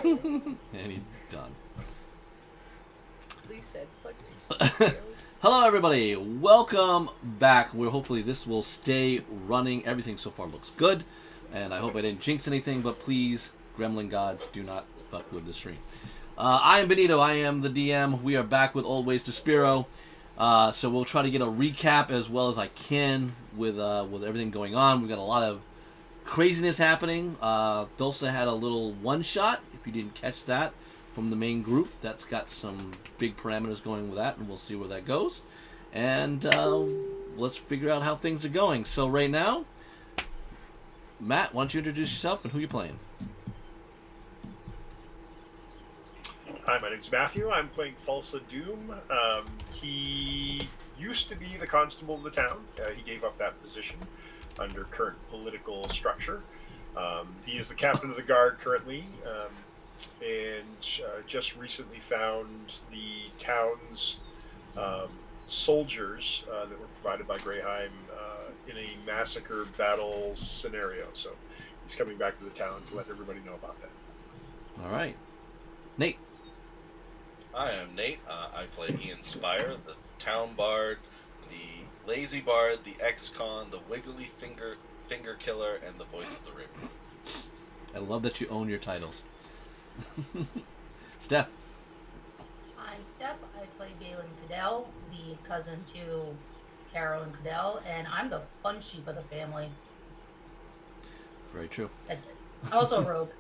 And he's done. Lee said, fuck you. Hello, everybody. Welcome back. Hopefully this will stay running. Everything so far looks good, and I hope I didn't jinx anything. But please, Gremlin gods, do not fuck with the stream. I am Benito. I am the DM. We are back with Old Ways to Spero. So we'll try to get a recap as well as I can with everything going on. We've got a lot of craziness happening. Dulce had a little one shot. If you didn't catch that. From the main group, that's got some big parameters going with that, and we'll see where that goes. And let's figure out how things are going. So right now, Matt, why don't you introduce yourself and who you're playing? Hi, my name's Matthew. I'm playing Falsa Doom. He used to be the constable of the town. He gave up that position under current political structure. He is the captain of the guard currently. And just recently found the town's soldiers that were provided by Greyheim in a massacre battle scenario. So he's coming back to the town to let everybody know about that. All right. Nate. Hi, I'm Nate. I play Ian Spire, the town bard, the lazy bard, the ex-con, the wiggly finger killer, and the voice of the Raven. I love that you own your titles. Steph. I'm Steph. I play Galen Cadell, the cousin to Carol and Cadell, and I'm the fun sheep of the family. Very true. That's it. Also a rogue.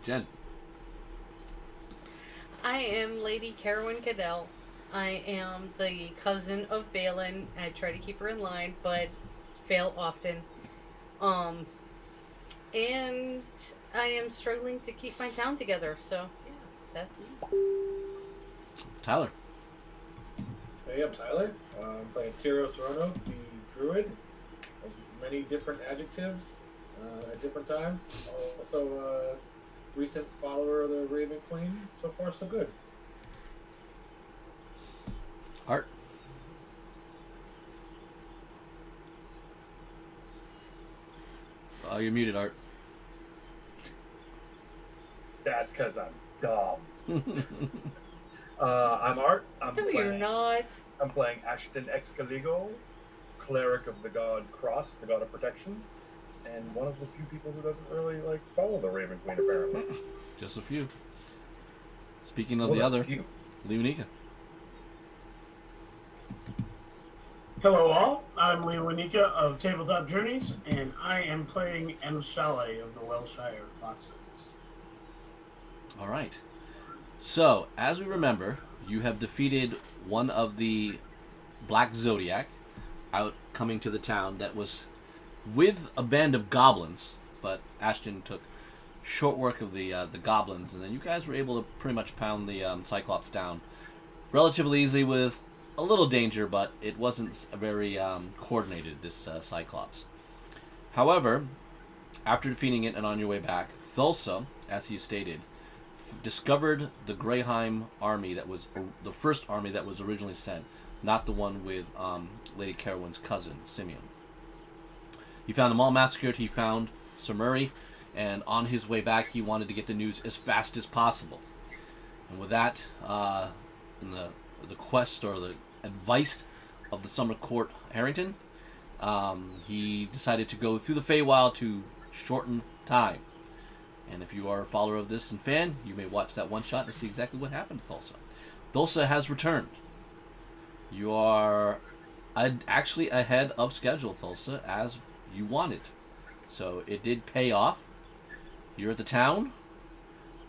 Jen. I am Lady Carowyn Cadell. I am the cousin of Balin. I try to keep her in line, but fail often. And I am struggling to keep my town together, so yeah, that's me. Tyler. Hey, I'm Tyler. I'm playing Tyros Roanoke, the druid, of many different adjectives at different times. Also a recent follower of the Raven Queen. So far, so good. Art. Oh, you're muted, Art. That's because I'm dumb. I'm Art. No, you're not. I'm playing Ashton Excaligo, cleric of the god Cross, the god of protection, and one of the few people who doesn't really follow the Raven Queen apparently. Just a few. Speaking of Well, the a other, few. Leonika. Hello all, I'm Leonika of Tabletop Journeys, and I am playing M. Chalet of the Wellshire Foxes. All right. So, as we remember, you have defeated one of the Black Zodiac out coming to the town that was with a band of goblins, but Ashton took short work of the goblins, and then you guys were able to pretty much pound the Cyclops down relatively easily with a little danger, but it wasn't very coordinated, this Cyclops. However, after defeating it and on your way back, Thulsa, as you stated, discovered the Greyheim army that was the first army that was originally sent, not the one with Lady Carowyn's cousin, Simeon. He found them all massacred. He found Sir Murray, and on his way back, he wanted to get the news as fast as possible. And with that, in the quest or the advice of the Summer Court Harrington, he decided to go through the Feywild to shorten time. And if you are a follower of this and fan, you may watch that one shot and see exactly what happened to Thulsa. Thulsa has returned. You are actually ahead of schedule, Thulsa, as you wanted. So it did pay off. You're at the town.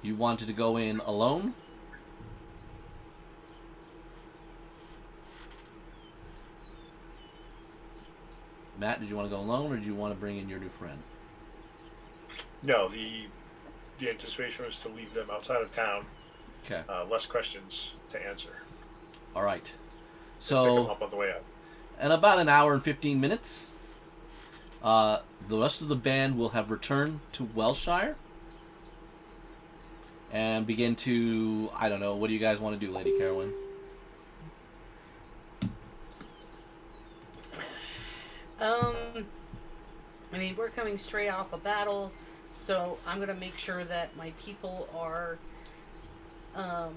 You wanted to go in alone. Matt, did you want to go alone, or did you want to bring in your new friend? No, the anticipation was to leave them outside of town. Okay. Less questions to answer. All right. Pick them So, up on the way out. in about an hour and 15 minutes, the rest of the band will have returned to Wellshire and begin to, I don't know, what do you guys want to do, Lady Carowyn? I mean, we're coming straight off a battle, So I'm gonna make sure that my people are, um,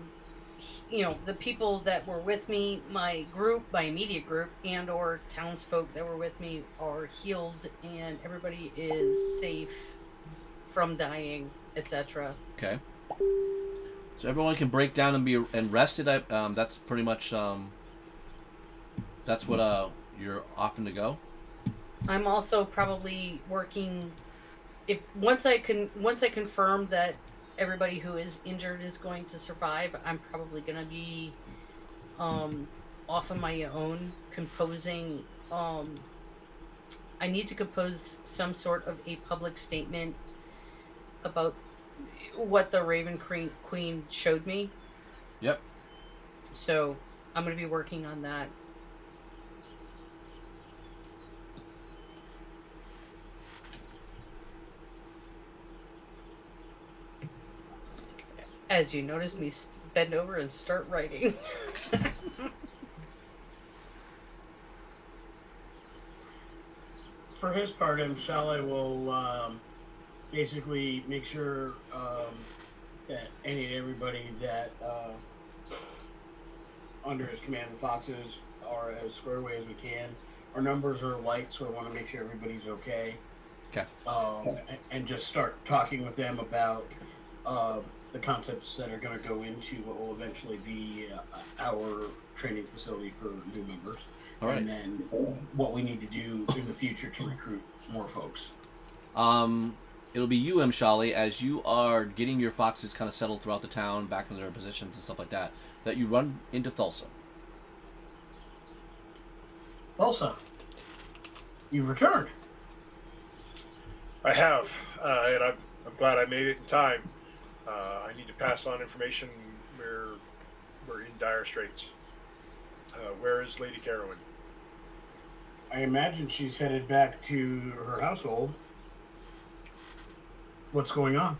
the people that were with me, my group, my immediate group, and/or townsfolk that were with me are healed, and everybody is safe from dying, etc. Okay. So everyone can break down and be rested. That's pretty much that's what you're offering to go. I'm also probably working if once I confirm that everybody who is injured is going to survive, I'm probably gonna be off on my own composing. I need to compose some sort of a public statement about what the Raven Queen showed me. Yep. So I'm gonna be working on that. As you notice me bend over and start writing. For his part, Chalet will basically make sure that any and everybody that under his command of foxes are as square away as we can. Our numbers are light, so I want to make sure everybody's okay. Okay. And just start talking with them about the concepts that are going to go into what will eventually be our training facility for new members. All right. And then what we need to do in the future to recruit more folks. It'll be you, Shali, as you are getting your foxes kind of settled throughout the town, back in their positions and stuff like that, that you run into Thulsa. Thulsa, you've returned. I have, and I'm glad I made it in time. I need to pass on information. We're in dire straits. Where is Lady Carowin? I imagine she's headed back to her household. What's going on?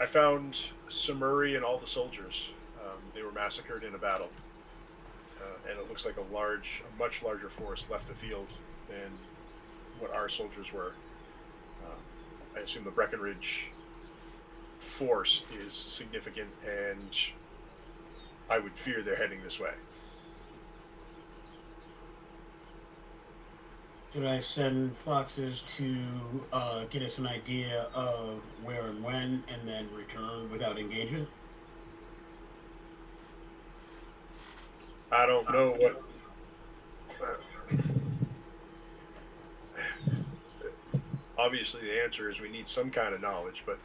I found Samuri and all the soldiers. They were massacred in a battle, and it looks like a much larger force left the field than what our soldiers were. I assume the Breckenridge force is significant, and I would fear they're heading this way. Should I send foxes to get us an idea of where and when, and then return without engagement? I don't know what. Obviously, the answer is we need some kind of knowledge, but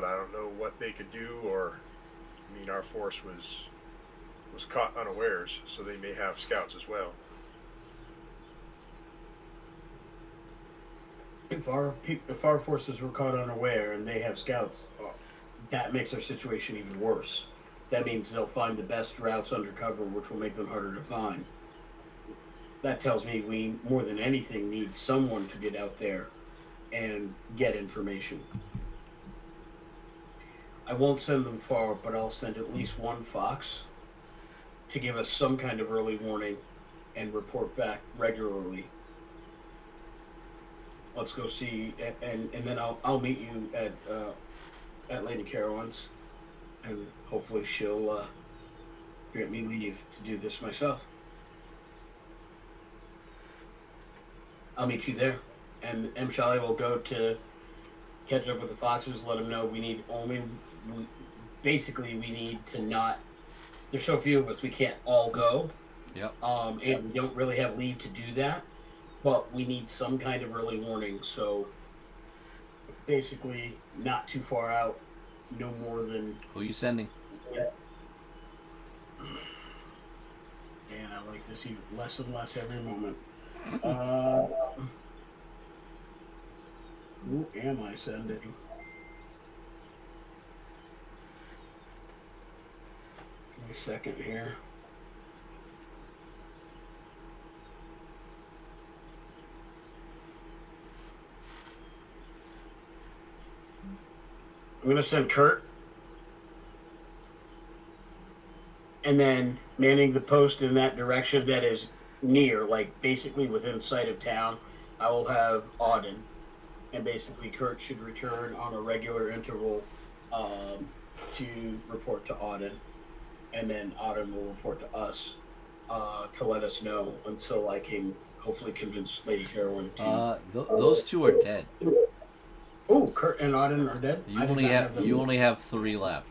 I don't know what they could do. Or, I mean, our force was caught unawares, so they may have scouts as well. If our forces were caught unaware and they have scouts, that makes our situation even worse. That means they'll find the best routes undercover, which will make them harder to find. That tells me we, more than anything, need someone to get out there and get information. I won't send them far, but I'll send at least one fox to give us some kind of early warning and report back regularly. Let's go see, and then I'll meet you at Lady Carowin's, and hopefully she'll grant me leave to do this myself. I'll meet you there, and M. Shally will go to catch up with the foxes, let them know we need to not, there's so few of us, we can't all go. Yep. And we don't really have leave to do that, but we need some kind of early warning, so basically not too far out, no more than... Who are you sending? Yeah. And I like this even less and less every moment. Who am I sending? Give me a second here. I'm going to send Kurt. And then manning the post in that direction that is near, like basically within sight of town, I will have Auden, and basically Kurt should return on a regular interval to report to Auden, and then Auden will report to us to let us know until I can hopefully convince Lady Carolyn to. Those two are dead. Oh, Kurt and Auden are dead. You only have 3 left.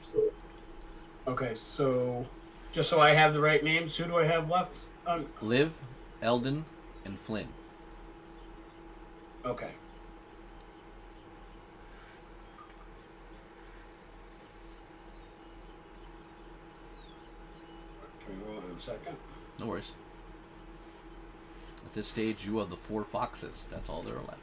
Okay, so just so I have the right names, who do I have left? Liv, Eldon, and Flynn. Okay. Give me 1 second. No worries. At this stage, you are the 4 foxes. That's all there are left.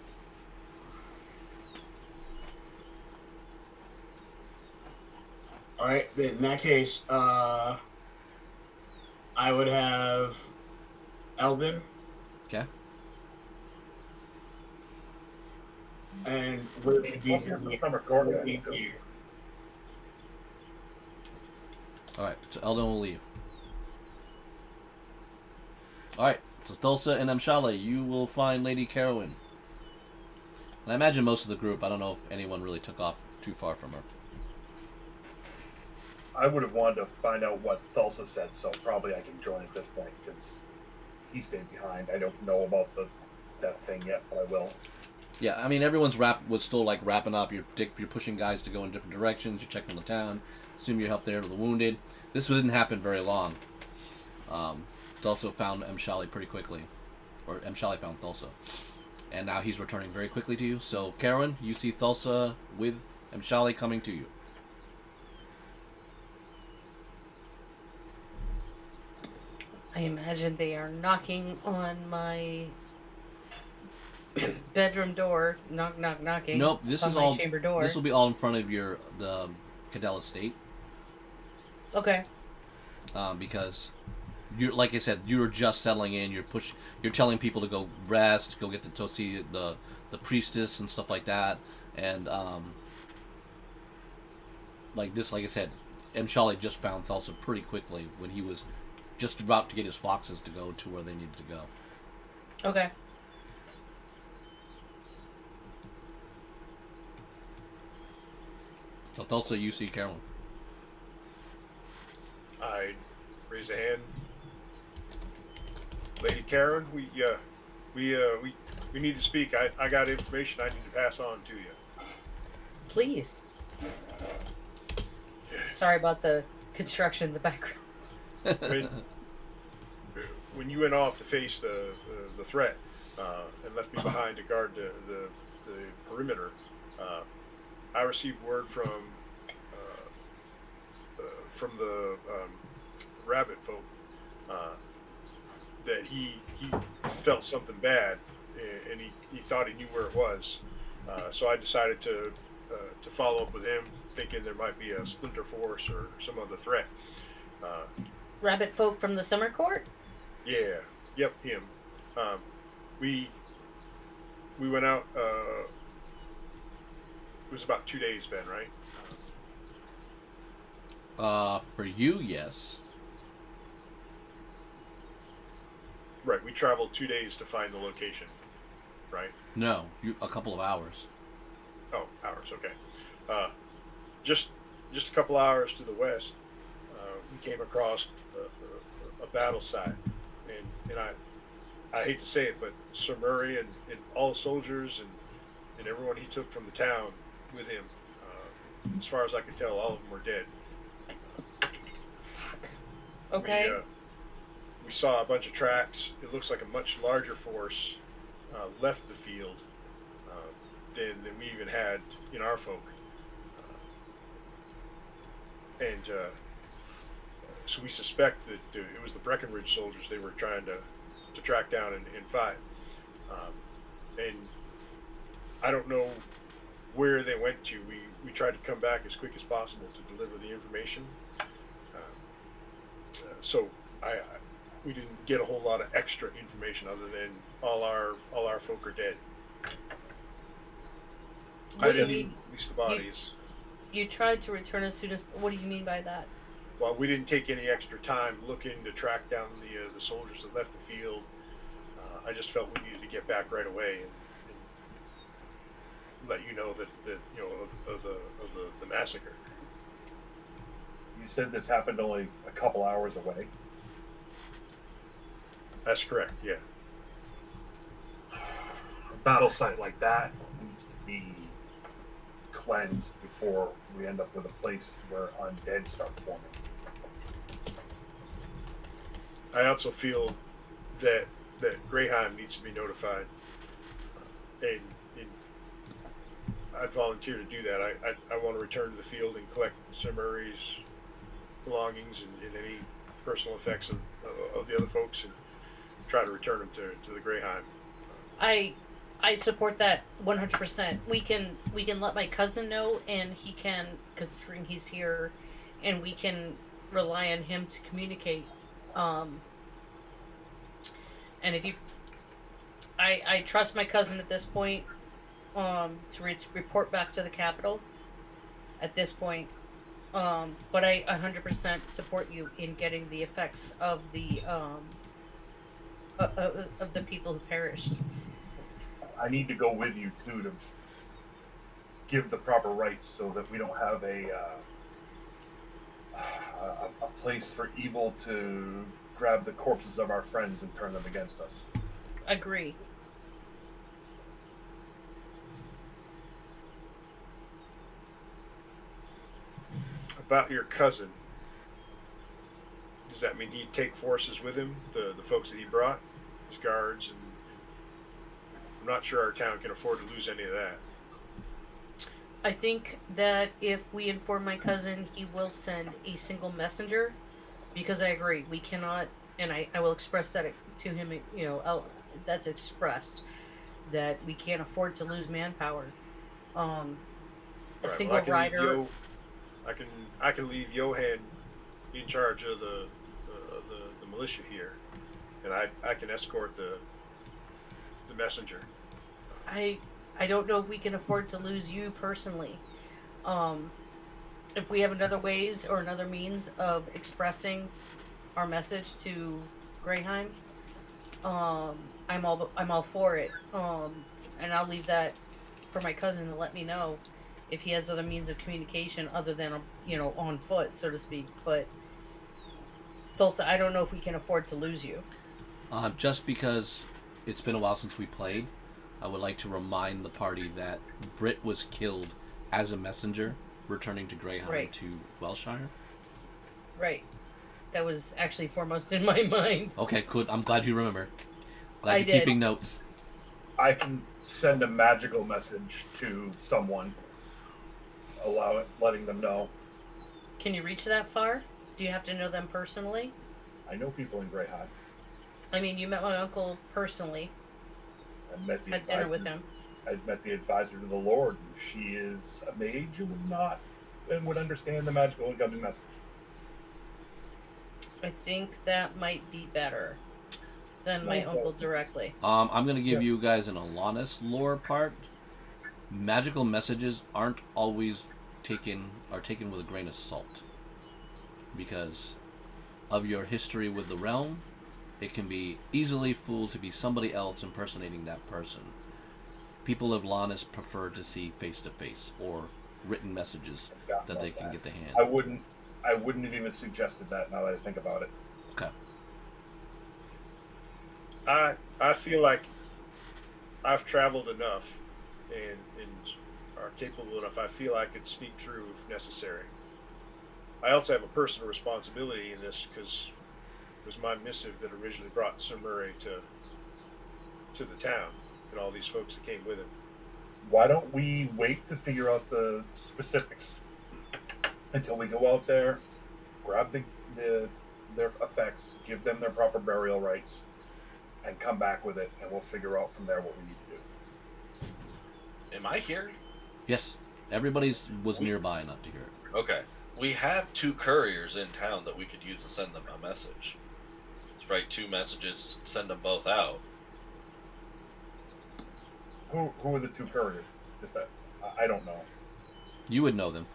All right. In that case, I would have Eldon. Okay. And would it be All right. So Eldon will leave. All right. So Thulsa and Amshale, you will find Lady Carowin. And I imagine most of the group. I don't know if anyone really took off too far from her. I would have wanted to find out what Thulsa said, so probably I can join at this point because he stayed behind. I don't know about that thing yet, but I will. Yeah, I mean everyone's was still like wrapping up. You're pushing guys to go in different directions. You're checking the town. Assume you help there to the wounded. This didn't happen very long. Thulsa found Amshale pretty quickly, or Amshale found Thulsa, and now he's returning very quickly to you. So Carowin, you see Thulsa with Amshale coming to you. I imagine they are knocking on my bedroom door. Knocking. Nope, this on is my all. chamber door. This will be all in front of the Cadell estate. Okay. Because you're like I said, you're just settling in. You're telling people to go rest, go get to see the priestess and stuff like that, and like I said, Amshale just found Thulsa pretty quickly when he was just about to get his foxes to go to where they needed to go. Okay. So Thulsa, you see Carolyn. I raise a hand. Lady Karen, we need to speak. I got information I need to pass on to you. Please. Sorry about the construction in the background. When you went off to face the threat and left me behind to guard the perimeter, I received word from the rabbit folk that he felt something bad and he thought he knew where it was. So I decided to follow up with him, thinking there might be a splinter force or some other threat. Rabbit folk from the summer court? Yeah. Yep. Him. We went out. It was about 2 days, Ben, right? For you, yes. Right. We traveled 2 days to find the location. Right. No, a couple of hours. Oh, hours. Okay. Just a couple hours to the west, we came across a battle site, and I hate to say it, but Sir Murray and all the soldiers and everyone he took from the town with him, as far as I could tell, all of them were dead. Okay. We saw a bunch of tracks. It looks like a much larger force left the field than we even had in our folk. And so we suspect that it was the Breckinvale soldiers they were trying to track down and fight. And I don't know where they went to. We tried to come back as quick as possible to deliver the information. So we didn't get a whole lot of extra information other than all our folk are dead. What I do you didn't mean? release the bodies. You tried to return as soon as. What do you mean by that? Well, we didn't take any extra time looking to track down the soldiers that left the field. I just felt we needed to get back right away and let you know that of the massacre. You said this happened only a couple hours away. That's correct. Yeah. A battle site like that needs to be cleansed before we end up with a place where undead start forming. I also feel that Greyheim needs to be notified, and I'd volunteer to do that. I want to return to the field and collect Sir Murray's belongings and any personal effects of the other folks, and try to return them to the Greyheim. I support that 100%. We can let my cousin know, and he can, considering he's here, and we can rely on him to communicate. And if you, I trust my cousin at this point, to report back to the capital. At this point, but I 100% support you in getting the effects of the people who perished. I need to go with you too to give the proper rights so that we don't have a place for evil to grab the corpses of our friends and turn them against us. Agree. About your cousin, does that mean he'd take forces with him, the folks that he brought, his guards, and I'm not sure our town can afford to lose any of that. I think that if we inform my cousin, he will send a single messenger, because I agree, we cannot, and I will express that to him, that's expressed, that we can't afford to lose manpower. A Right, single well, rider. I can leave Johan in charge of the militia here, and I can escort the messenger. I don't know if we can afford to lose you personally. If we have another ways or another means of expressing our message to Greyheim, I'm all for it. And I'll leave that for my cousin to let me know if he has other means of communication other than on foot, so to speak. But Tulsa, I don't know if we can afford to lose you. Just because it's been a while since we played, I would like to remind the party that Britt was killed as a messenger returning to Greyheim Right. to Welshire. Right. That was actually foremost in my mind. Okay, good. I'm glad you remember. Glad I you're did. keeping notes. I can send a magical message to someone, letting them know. Can you reach that far? Do you have to know them personally? I know people in Greyheim. I mean, you met my uncle personally. I met the Had dinner with him. I met the advisor to the Lord. And she is a mage and would understand the magical and guiding message. I think that might be better than my No, uncle but- directly. I'm gonna give you guys an Alanis lore part. Magical messages aren't always taken with a grain of salt, because of your history with the realm. It can be easily fooled to be somebody else impersonating that person. People of Lannis prefer to see face to face or written messages that they can get their hand. I wouldn't have even suggested that now that I think about it. Okay. I feel like I've traveled enough and are capable enough. I feel I could sneak through if necessary. I also have a personal responsibility in this because it was my missive that originally brought Sir Murray to the town and all these folks that came with him. Why don't we wait to figure out the specifics until we go out there, grab their effects, give them their proper burial rites, and come back with it, and we'll figure out from there what we need to do. Am I here? Yes. Everybody was nearby enough to hear it. Okay. We have 2 couriers in town that we could use to send them a message. Let's write 2 messages, send them both out. Who are the 2 couriers? I don't know. You would know them.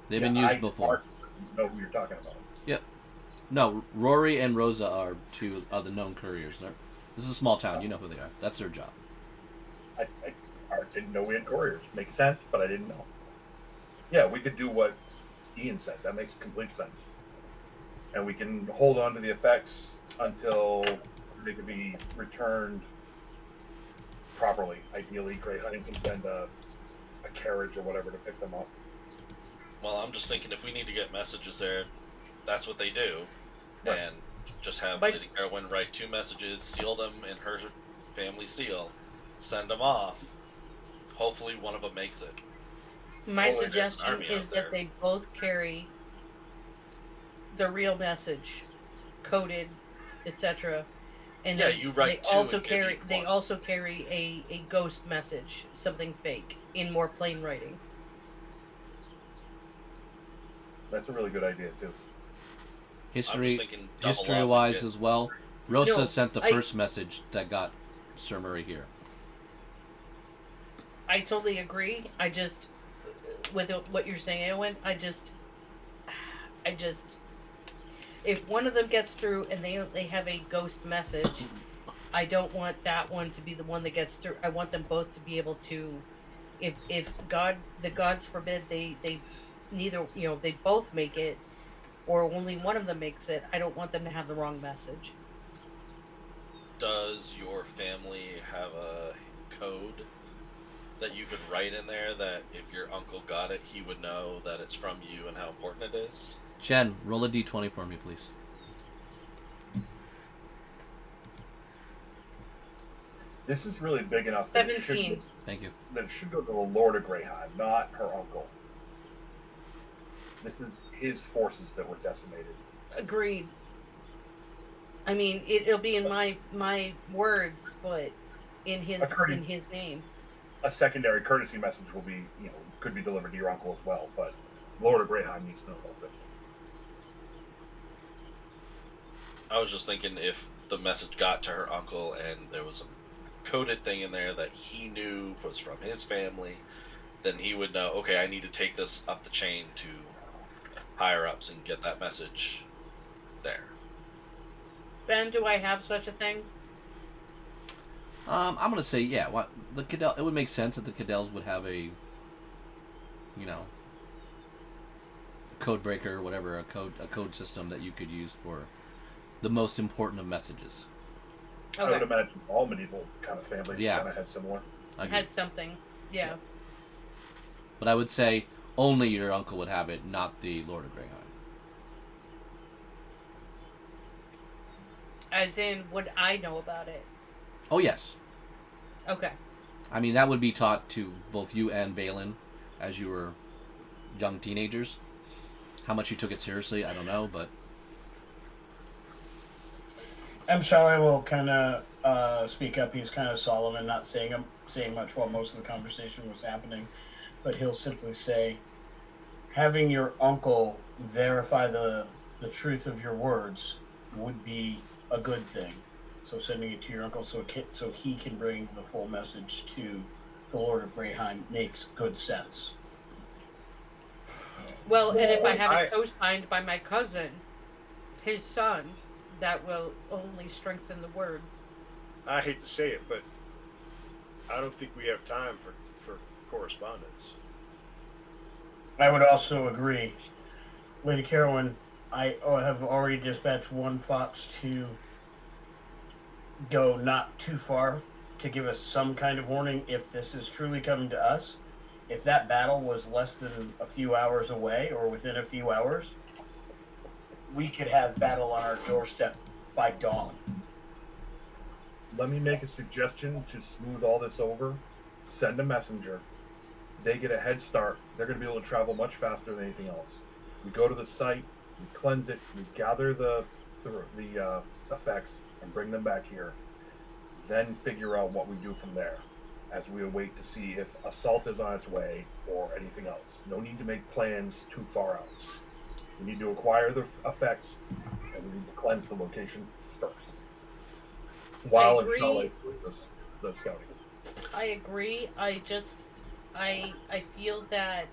They've been used before. Know who you're talking about. Yep. No, Rory and Rosa are two of the known couriers. This is a small town. You know who they are. That's their job. I didn't know we had couriers. Makes sense, but I didn't know. Yeah, we could do what Ian said. That makes complete sense. And we can hold on to the effects until they can be returned properly. Ideally, Greyheim can send a carriage or whatever to pick them up. Well, I'm just thinking if we need to get messages there, that's what they do. Right. And just have But- Lady Carolyn write 2 messages, seal them in her family seal, send them off. Hopefully one of them makes it. My Hopefully there's an suggestion army is out there. that they both carry the real message, coded, etc. And Yeah, then you write they 2 also and give carry each they one. also carry a ghost message, something fake, in more plain writing. That's a really good idea too. I'm History, just thinking double up and history-wise get- as well. Rosa No, sent the I- first message that got Sir Murray here. I totally agree. I just, with what you're saying, Eowyn, I just, if one of them gets through and they have a ghost message, I don't want that one to be the one that gets through. I want them both to be able to, if the gods forbid they neither, they both make it, or only one of them makes it. I don't want them to have the wrong message. Does your family have a code that you could write in there that if your uncle got it, he would know that it's from you and how important it is? Jen, roll a d20 for me, please. This is really big enough that it should 17. Thank you. go to the Lord of Greyheim, not her uncle. This is his forces that were decimated. Agreed. I mean, it'll be in my words, but in his name. A secondary courtesy message will be, could be delivered to your uncle as well, but Lord of Greyheim needs to know about this. I was just thinking if the message got to her uncle and there was a coded thing in there that he knew was from his family, then he would know, okay, I need to take this up the chain to higher ups and get that message there. Ben, do I have such a thing? I'm gonna say yeah. What the Cadell? It would make sense that the Cadells would have a code breaker or whatever, a code system that you could use for the most important of messages. I would Okay. imagine all medieval kind of families Yeah. kind of had similar. I agree. Had something. Yeah. But I would say only your uncle would have it, not the Lord of Greyheim. As in, would I know about it? Oh yes. Okay. I mean that would be taught to both you and Balin as you were young teenagers. How much you took it seriously, I don't know, but Shalley will kind of speak up. He's kind of solemn and not saying much while most of the conversation was happening, but he'll simply say, having your uncle verify the truth of your words would be a good thing. So sending it to your uncle so he can bring the full message to the Lord of Greyheim makes good sense. Well, and if I have I- it co-signed by my cousin, his son, that will only strengthen the word. I hate to say it, but I don't think we have time for correspondence. I would also agree. Lady Carolyn, I have already dispatched one fox to go not too far to give us some kind of warning if this is truly coming to us. If that battle was less than a few hours away or within a few hours, we could have battle on our doorstep by dawn. Let me make a suggestion to smooth all this over. Send a messenger. They get a head start. They're going to be able to travel much faster than anything else. We go to the site, we cleanse it, we gather the effects and bring them back here. Then figure out what we do from there as we await to see if assault is on its way or anything else. No need to make plans too far out. We need to acquire the effects and we need to cleanse the location first. While agree. Charlotte does the scouting. I agree. I feel that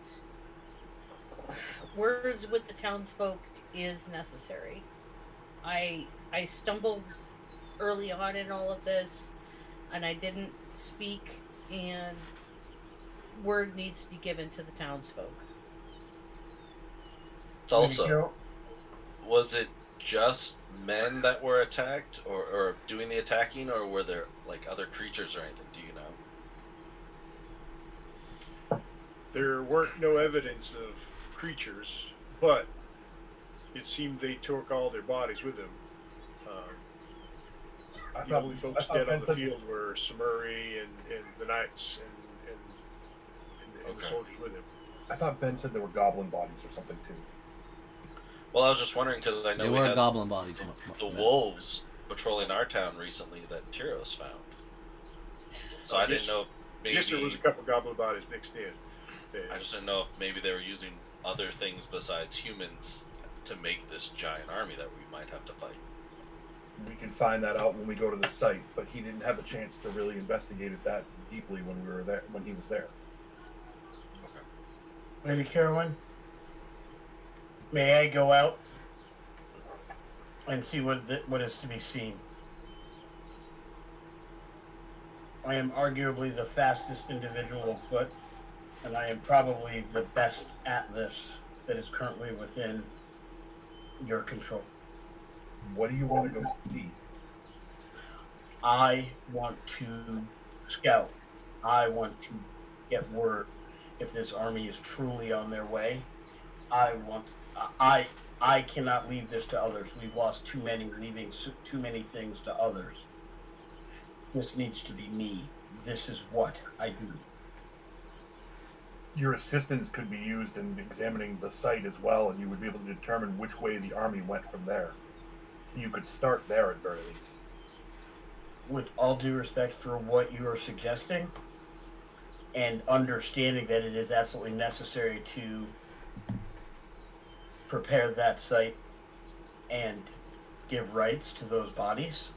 words with the townsfolk is necessary. I stumbled early on in all of this, and I didn't speak, and word needs to be given to the townsfolk. Also, was it just men that were attacked or doing the attacking, or were there like other creatures or anything? Do you know? There weren't no evidence of creatures, but it seemed they took all their bodies with them. The only folks dead on the field were Samuri and the knights and the soldiers with him. I thought Ben said there were goblin bodies or something too. Well, I was just wondering because I know There we were had goblin bodies. the wolves patrolling our town recently that Tyros found. So I didn't know if maybe... Yes, there was a couple goblin bodies mixed in. I just didn't know if maybe they were using other things besides humans to make this giant army that we might have to fight. We can find that out when we go to the site, but he didn't have a chance to really investigate it that deeply when we were there, when he was there. Okay. Lady Caroline, may I go out and see what is to be seen? I am arguably the fastest individual afoot, and I am probably the best at this that is currently within your control. What do you want to go see? I want to scout. I want to get word if this army is truly on their way. I cannot leave this to others. We've lost too many, leaving too many things to others. This needs to be me. This is what I do. Your assistance could be used in examining the site as well, and you would be able to determine which way the army went from there. You could start there at very least. With all due respect for what you are suggesting, and understanding that it is absolutely necessary to prepare that site and give rights to those bodies,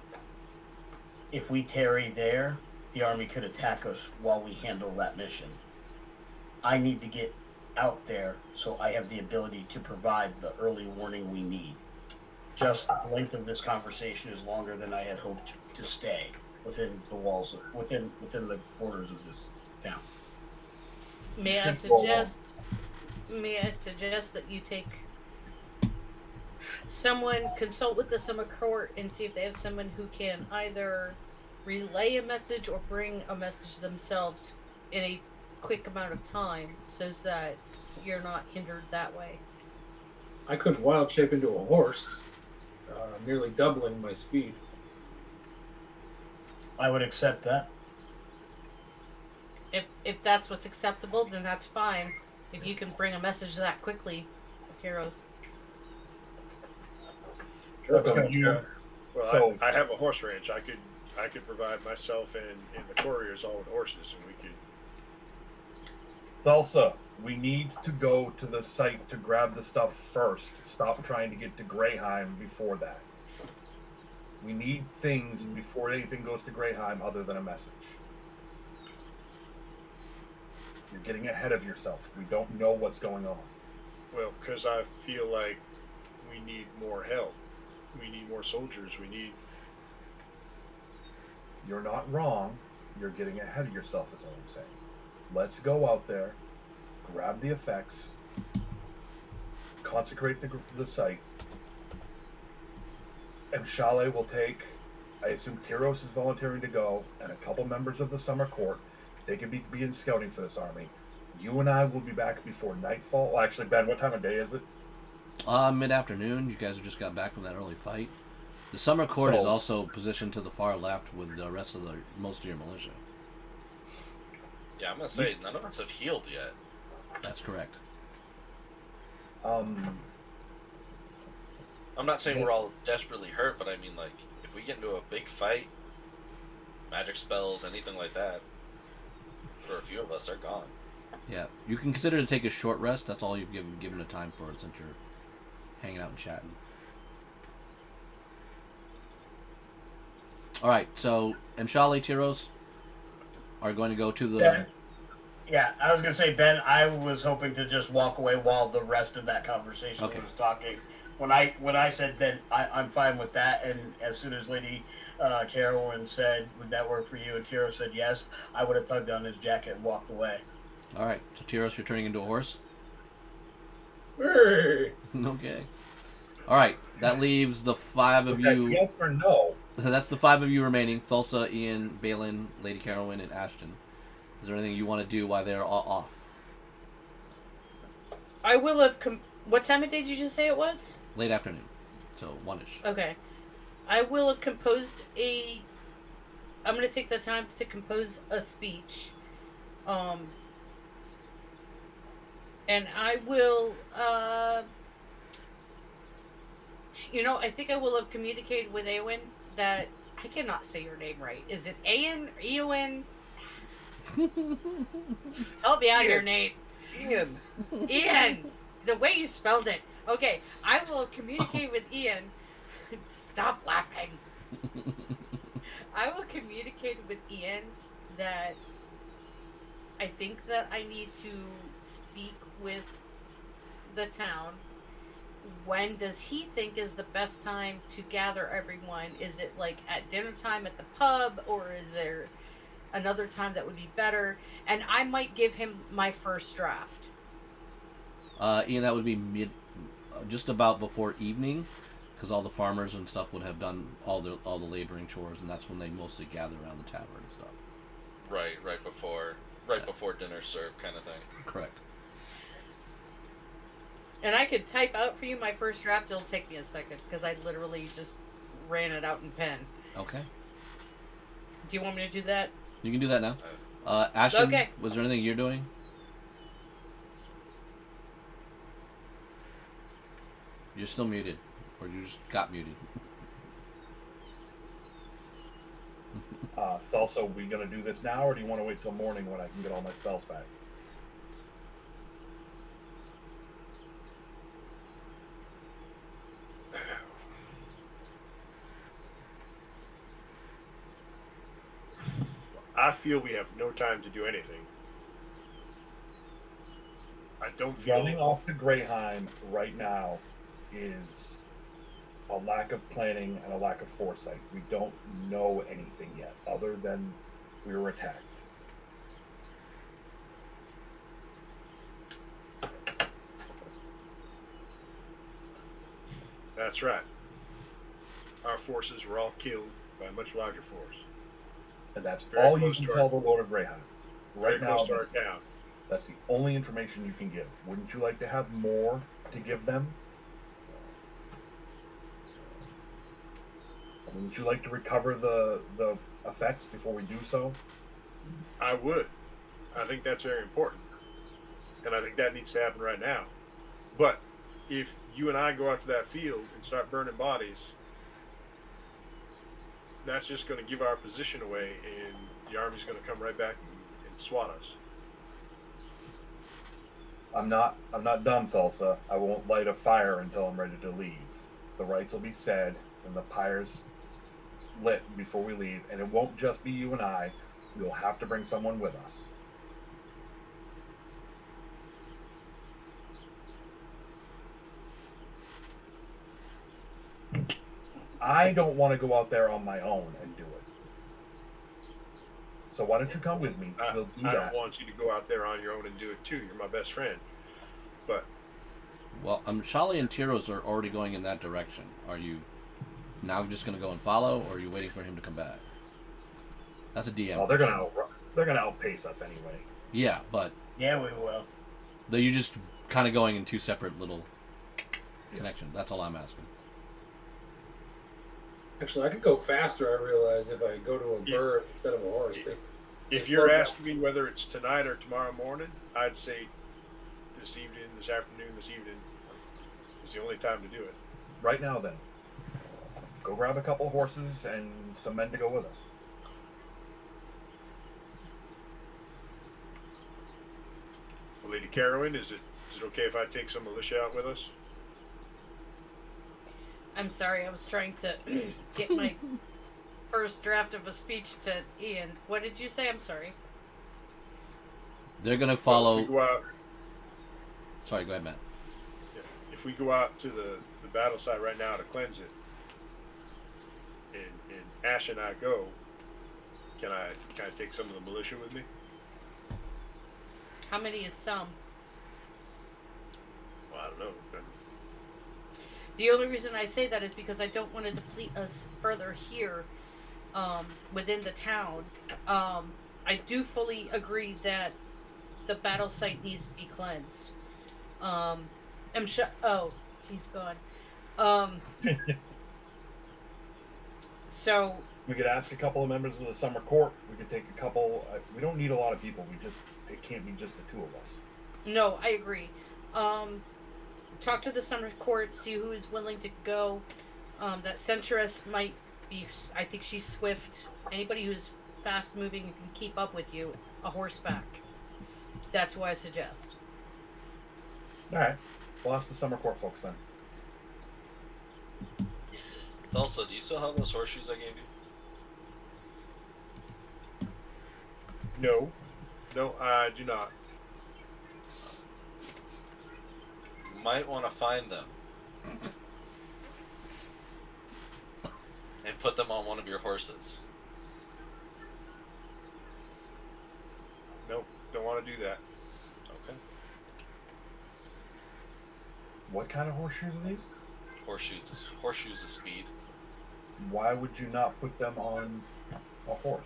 if we tarry there, the army could attack us while we handle that mission. I need to get out there so I have the ability to provide the early warning we need. Just the length of this conversation is longer than I had hoped to stay within the walls, within the borders of this town. May I suggest that you take someone, consult with the summer court and see if they have someone who can either relay a message or bring a message themselves in a quick amount of time so that you're not hindered that way. I could wild shape into a horse, nearly doubling my speed. I would accept that. If that's what's acceptable, then that's fine. If you can bring a message that quickly, heroes. Let's go. Well, I have a horse ranch. I could provide myself and the couriers all with horses, and we could. Thalsa, we need to go to the site to grab the stuff first. Stop trying to get to Greyheim before that. We need things before anything goes to Greyheim other than a message. You're getting ahead of yourself. We don't know what's going on. Well, because I feel like we need more help. We need more soldiers. We need. You're not wrong. You're getting ahead of yourself is all I'm saying. Let's go out there, grab the effects, consecrate the site, and Chalet will take, I assume Tyros is volunteering to go, and a couple members of the summer court. They can be in scouting for this army. You and I will be back before nightfall. Well, actually, Ben, what time of day is it? Mid-afternoon. You guys have just got back from that early fight. The summer court is also positioned to the far left with the rest of most of your militia. Yeah, I'm gonna say none of us have healed yet. That's correct. I'm not saying we're all desperately hurt, but I mean, like, if we get into a big fight, magic spells, anything like that, for a few of us, are gone. Yeah, you can consider to take a short rest. That's all you've given a time for since you're hanging out and chatting. All right, so Mshali, Tyros are going to go to the. Ben? Yeah, I was gonna say, Ben. I was hoping to just walk away while the rest of that conversation was talking, When I said then I'm fine with that, and as soon as Lady Carolyn said, "Would that work for you?" and Tiro said yes, I would have tugged on his jacket and walked away. All right. So Tyros, you're turning into a horse. Hey. Okay. All right. That leaves the 5 of Was that you. yes or no? That's the 5 of you remaining: Thulsa, Ian, Balin, Lady Carolyn, and Ashton. Is there anything you want to do while they're all off? I will have. What time of day did you just say it was? Late afternoon, so 1ish. Okay. I will have composed a. I'm going to take the time to compose a speech. And I will. I think I will have communicated with Eowyn that. I cannot say your name right. Is it Eowyn? Eowyn? Help me out here, Nate. Ian. Ian! The way you spelled it. Okay, I will communicate with Ian. Stop laughing. I will communicate with Ian that I think that I need to speak with the town. When does he think is the best time to gather everyone? Is it like at dinner time at the pub, or is there another time that would be better? And I might give him my first draft. Ian, that would be just about before evening, because all the farmers and stuff would have done all the laboring chores, and that's when they mostly gather around the tavern and stuff. Right before dinner served, kind of thing. Correct. And I could type out for you my first draft. It'll take me a second because I literally just ran it out in pen. Okay. Do you want me to do that? You can do that now. Ashton, Okay. Was there anything you're doing? You're still muted, or you just got muted. Salsa, we gonna do this now, or do you want to wait till morning when I can get all my spells back? I feel we have no time to do anything. I don't feel Running off to Greyheim right now is a lack of planning and a lack of foresight. We don't know anything yet, other than we were attacked. That's right. Our forces were all killed by a much larger force. And that's Very all you close can to tell our- the Lord of Greyheim. Very Right now, close to our town. that's the only information you can give. Wouldn't you like to have more to give them? Wouldn't you like to recover the effects before we do so? I would. I think that's very important. And I think that needs to happen right now. But if you and I go out to that field and start burning bodies, that's just going to give our position away, and the army's going to come right back and swat us. I'm not done, Thulsa. I won't light a fire until I'm ready to leave. The rites will be said and the pyre's lit before we leave, and it won't just be you and I. We'll have to bring someone with us. I don't want to go out there on my own and do it. So why don't you come with me? We'll do I that. don't want you to go out there on your own and do it too. You're my best friend. But Well, Shali and Tyros are already going in that direction. Are you now just going to go and follow, or are you waiting for him to come back? That's a DM. Oh, they're question. gonna outpace us anyway. Yeah, but Yeah, we will. you're just kind of going in two separate little connections. That's all I'm asking. Actually, I could go faster, I realize, if I go to a Yeah. bird instead of a horse. if you're asking me whether it's tonight or tomorrow morning, I'd say this evening, this afternoon, this evening is the only time to do it. Right now, then, go grab a couple horses and some men to go with us. Well, Lady Carolyn, is it okay if I take some militia out with us? I'm sorry, I was trying to get my first draft of a speech to Ian. What did you say? I'm sorry. They're going to Well, follow. if we go out, Sorry, go ahead, Matt. if if we go out to the battle site right now to cleanse it, and Ash and I go, can I take some of the militia with me? How many is some? Well, I don't know. The only reason I say that is because I don't want to deplete us further here, within the town. I do fully agree that the battle site needs to be cleansed. Oh, he's gone. So We could ask a couple of members of the summer court. We could take a couple. We don't need a lot of people. It can't be just the two of us. no, I agree. Talk to the summer court, see who is willing to go. That Centress might be. I think she's swift. Anybody who's fast moving and can keep up with you, a horseback. That's what I suggest. All right. We'll ask the summer court folks then. Also, do you still have those horseshoes I gave you? No, I do not. You might want to find them and put them on one of your horses. Nope, don't want to do that. Okay. What kind of horseshoes are these? Horseshoes of speed. Why would you not put them on a horse?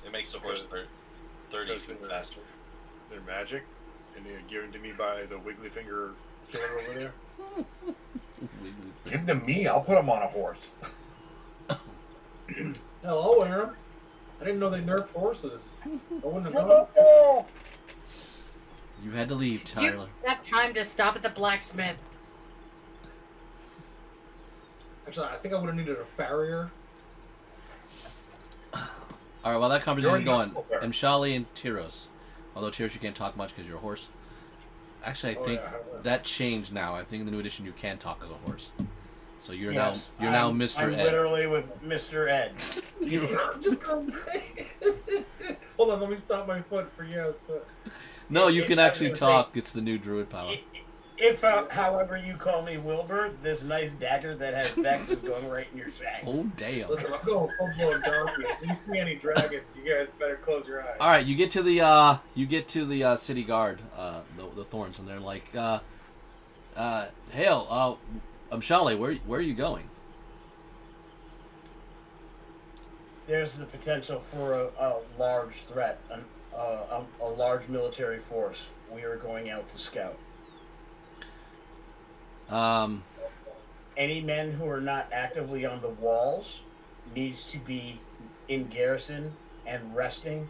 It makes the horse 30 Because feet they're- faster. They're magic, and they're given to me by the Wiggly Finger killer over there. Give them to me. I'll put them on a horse. Hell, I'll wear them. I didn't know they nerfed horses. I wouldn't have known. You had to leave, Tyler. You have time to stop at the blacksmith. Actually, I think I would have needed a farrier. All right, while that conversation is You're going, okay. Mshali and Tyros. Although Tyros, you can't talk much because you're a horse. Actually, I think that changed now. I think in the new edition you can talk as a horse. So you're Yes, now I'm Mr. Ed. literally with Mr. Ed. I'm just gonna say. Hold on, let me stop my foot for yes. No, you can I was actually gonna say- talk. It's the new druid power. If, however, you call me Wilbur, this nice dagger that has Vex is going right in your shanks. Oh damn! Listen, I'm going full-blown donkey. If you see any dragons, you guys better close your eyes. All right, you get to the city guard, the Thorns, and they're like, "Hail, Mshali, where are you going?" There's the potential for a large threat, a large military force. We are going out to scout. Any men who are not actively on the walls needs to be in garrison and resting,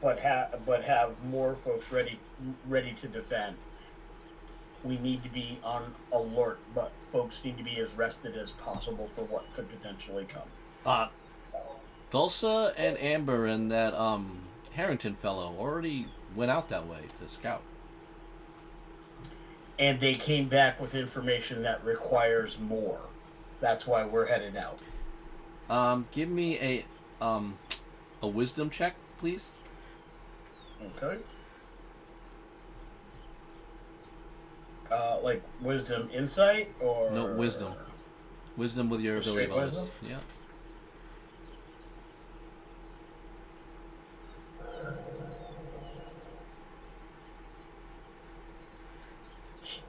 but have more folks ready to defend. We need to be on alert, but folks need to be as rested as possible for what could potentially come. Thulsa and Amber and that Harrington fellow already went out that way to scout. And they came back with information that requires more. That's why we're headed out. Give me a wisdom check, please. Okay. Like wisdom insight or No, wisdom. Wisdom with your Just ability straight bonus. wisdom? Yeah.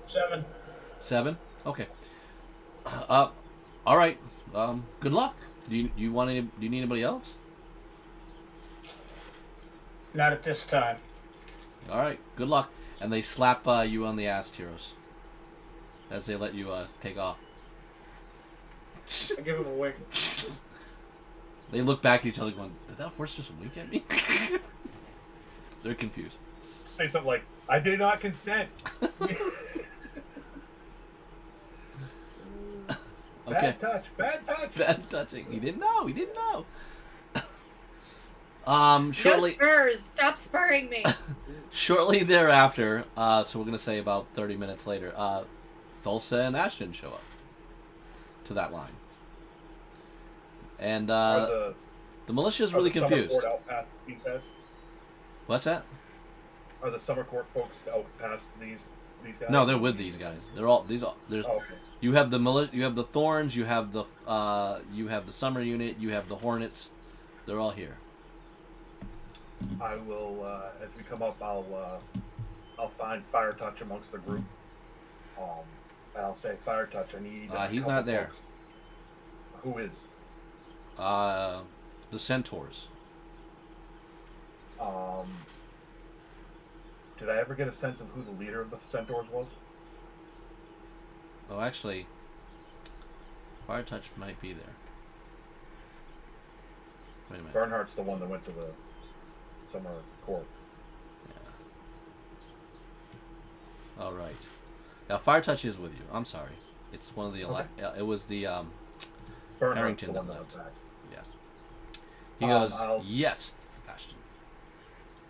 Seven. 7? Okay. All right. Good luck. Do you need anybody else? Not at this time. All right. Good luck. And they slap you on the ass, Tyros, as they let you take off. I give him a wink. They look back at each other going, "Did that horse just wink at me?" They're confused. Say something like, "I did not consent." Okay. Bad touch. Bad touch. Bad touching. He didn't know. No Shortly spurs! Stop spurring me! shortly thereafter, so we're gonna say about 30 minutes later, Thulsa and Ashton show up to that line. And Are the militia is are really the summer confused. court out past these guys? What's that? Are the summer court folks out past these these guys? No, they're with these guys. They're all these. There's Oh, okay. you have the you have the Thorns, you have the Summer Unit, you have the Hornets. They're all here. I will, as we come up, I'll find Fire Touch amongst the group. And I'll say, Fire Touch, I need. He's couple not there. folks. Who is? The Centaurs. Did I ever get a sense of who the leader of the Centaurs was? Oh, actually, Fire Touch might be there. Wait a minute. Bernhardt's the one that went to the summer court. Yeah. All right. Yeah, Fire Touch is with you. I'm sorry. It's one of the it was the Bernhardt's Harrington the one that that left. went back. Yeah. He goes, I'll- yes, Ashton.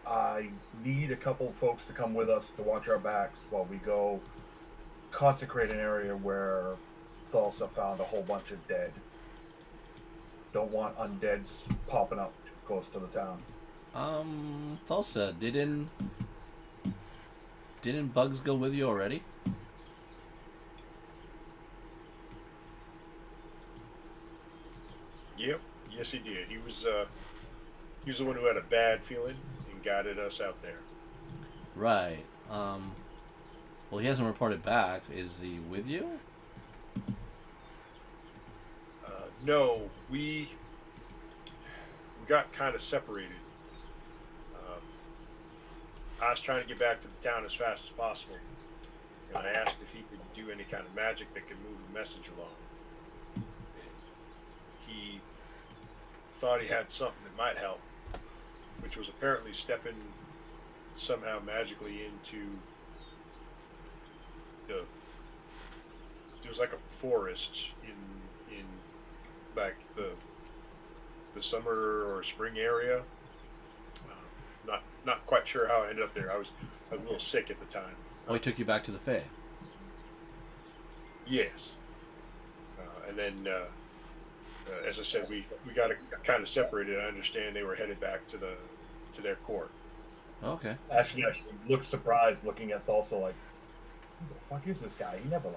I need a couple folks to come with us to watch our backs while we go consecrate an area where Thulsa found a whole bunch of dead. Don't want undeads popping up too close to the town. Tulsa, didn't Bugs go with you already? Yep. Yes, he did. He was the one who had a bad feeling and guided us out there. Right. Well, he hasn't reported back. Is he with you? No, we got kind of separated. I was trying to get back to the town as fast as possible, and I asked if he could do any kind of magic that could move the message along. And he thought he had something that might help, which was apparently stepping somehow magically into there was like a forest in like the summer or spring area. Not quite sure how I ended up there. I was a little sick at the time. Oh, he took you back to the Fae. Yes. And then, as I said, we got kind of separated. I understand they were headed back to their court. Okay. Actually looked surprised looking at Thulsa like, who the fuck is this guy? He never lies.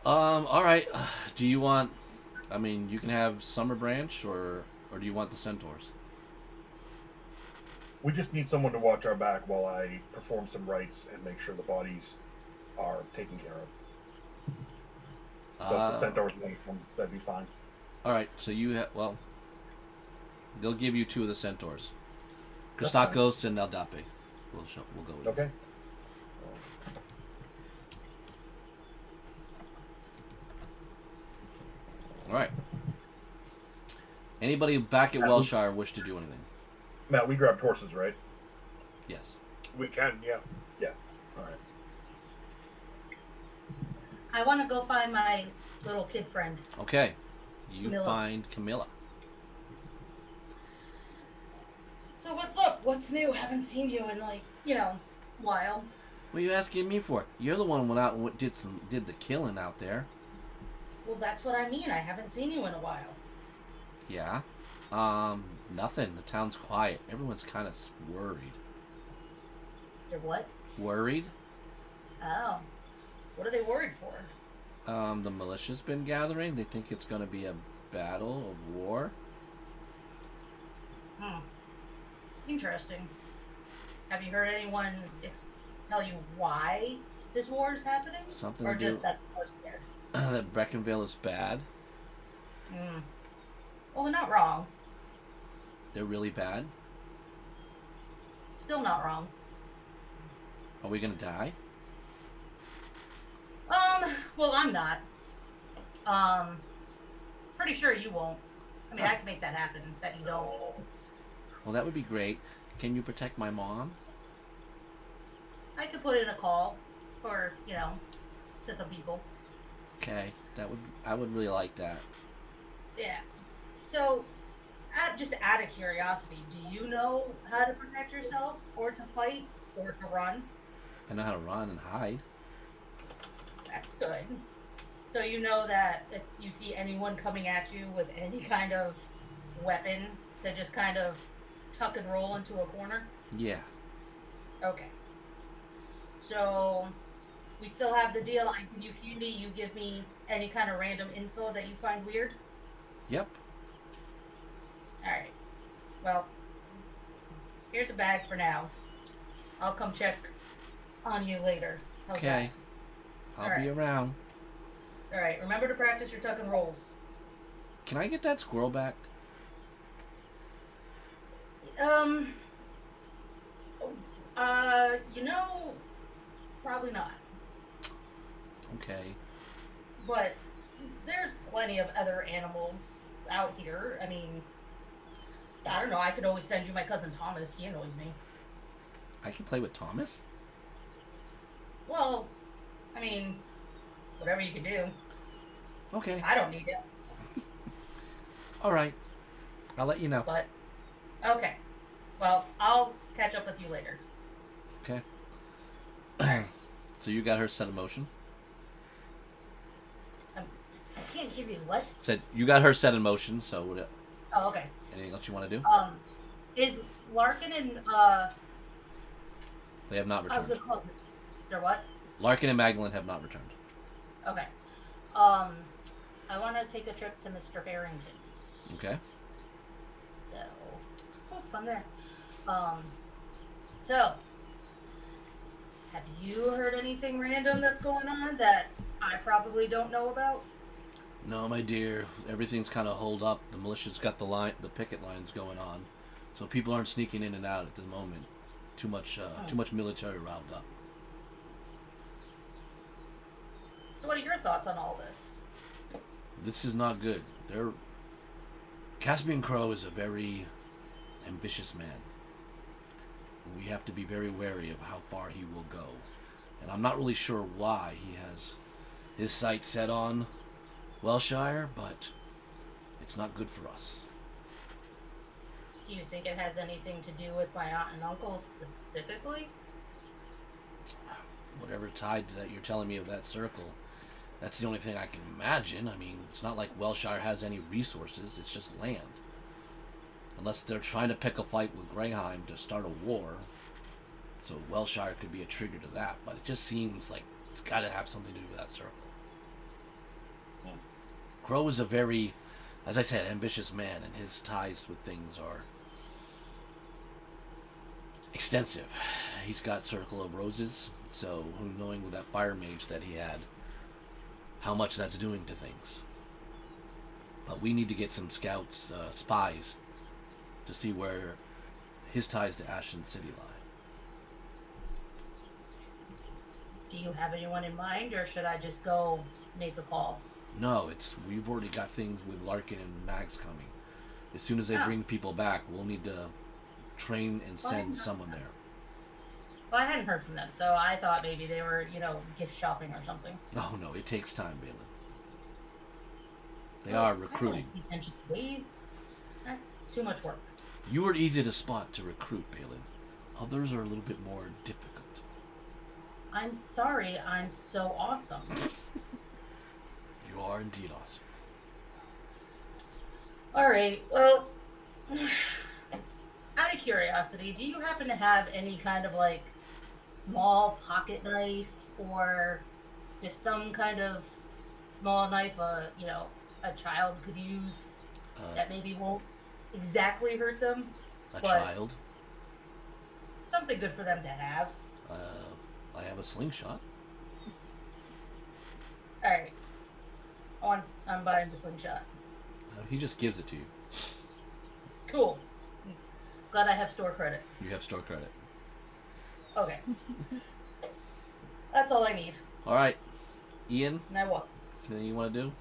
All right. Do you want? I mean, you can have Summer Branch, or do you want the Centaurs? We just need someone to watch our back while I perform some rites and make sure the bodies are taken care of. So if the Centaurs want to come, that'd be fine. All right. So you have they'll give you two of the Centaurs, That's fine. Christakos and Eldape. We'll go with Okay. All right. Anybody back at Welshire wish to do anything? Matt, we grabbed horses, right? Yes. We can, yeah. Yeah. All right. I want to go find my little kid friend. Okay. You Camilla. find Camilla. So what's up? What's new? Haven't seen you in a while. What are you asking me for? You're the one who went out and did the killing out there. Well, that's what I mean. I haven't seen you in a while. Yeah. Nothing. The town's quiet. Everyone's kind of worried. You're what? Worried? Oh. What are they worried for? The militia's been gathering. They think it's going to be a battle of war. Interesting. Have you heard anyone tell you why this war is happening? Something or to do just that people are scared? that Breckinvale is bad. Well, they're not wrong. They're really bad. Still not wrong. Are we going to die? Well, I'm not. Pretty sure you won't. I mean, I can make that happen, that you don't. Well, that would be great. Can you protect my mom? I could put in a call for, to some people. Okay. I would really like that. Yeah. So, just out of curiosity, do you know how to protect yourself, or to fight, or to run? I know how to run and hide. That's good. So you know that if you see anyone coming at you with any kind of weapon, to just kind of tuck and roll into a corner? Yeah. Okay. So, we still have the deal. I give you candy, you give me any kind of random info that you find weird. Yep. All right. Well, here's a bag for now. I'll come check on you later. How's Okay. I'll be Alright. around. that? All right. Remember to practice your tuck and rolls. Can I get that squirrel back? You know, probably not. Okay. But there's plenty of other animals out here. I mean, I don't know. I could always send you my cousin Thomas. He annoys me. I can play with Thomas? Well, I mean, whatever you can do. Okay. I don't need it. Alright. I'll let you know. But, okay. Well, I'll catch up with you later. Okay. So you got her set in motion? I can't give you what? Said you got her set in motion, so what, Oh, okay. anything else you want to do? Is Larkin and, They have not I was returned. gonna call it. They're what? Larkin and Magdalene have not returned. Okay. I want to take a trip to Mr. Farrington's. Okay. So, I'm there. So, have you heard anything random that's going on that I probably don't know about? No, my dear. Everything's kind of holed up. The militia's got the picket lines going on, so people aren't sneaking in and out at the moment. Too much military riled up. So, what are your thoughts on all this? This is not good. Caspian Crowe is a very ambitious man. We have to be very wary of how far he will go. And I'm not really sure why he has his sights set on Welshire, but it's not good for us. Do you think it has anything to do with my aunt and uncle specifically? Whatever tide that you're telling me of that circle, that's the only thing I can imagine. I mean, it's not like Welshire has any resources, it's just land. Unless they're trying to pick a fight with Greyheim to start a war. So Welshire could be a trigger to that, but it just seems like it's got to have something to do with that circle. Crowe is a very, as I said, ambitious man, and his ties with things are extensive. He's got Circle of Roses, so knowing with that fire mage that he had, how much that's doing to things. But we need to get some scouts, spies, to see where his ties to Ashen City lie. Do you have anyone in mind, or should I just go make a call? No, we've already got things with Larkin and Mags coming. As soon as they bring people back, we'll need to train and send someone there. Well, I hadn't heard from them, so I thought maybe they were, gift shopping or something. Oh no, it takes time, Balin. They are recruiting. Please, that's too much work. You are easy to spot to recruit, Balin. Others are a little bit more difficult. I'm sorry, I'm so awesome. You are indeed awesome. Alright, well, out of curiosity, do you happen to have any kind of, small pocket knife, or just some kind of small knife, a child could use that maybe won't exactly hurt them? A child? Something good for them to have. I have a slingshot. Alright. I'm buying the slingshot. He just gives it to you. Cool. Glad I have store credit. You have store credit. Okay. That's all I need. Alright. Ian, Now what? anything you want to do?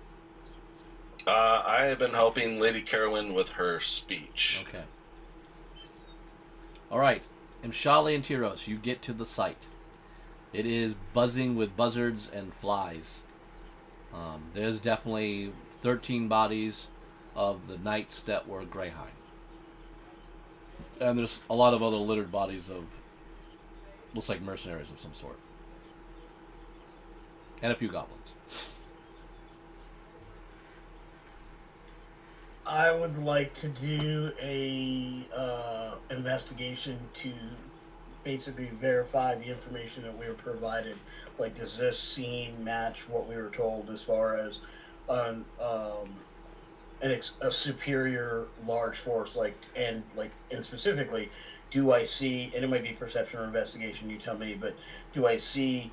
I have been helping Lady Carolyn with her speech. Okay. Alright. Imshali and Tyros, you get to the site. It is buzzing with buzzards and flies. There's definitely 13 bodies of the knights that were Greyheim. And there's a lot of other littered bodies of, looks like mercenaries of some sort. And a few goblins. I would like to do a investigation to basically verify the information that we were provided. Like, does this scene match what we were told as far as an a superior large force? And specifically, do I see? And it might be perception or investigation. You tell me. But do I see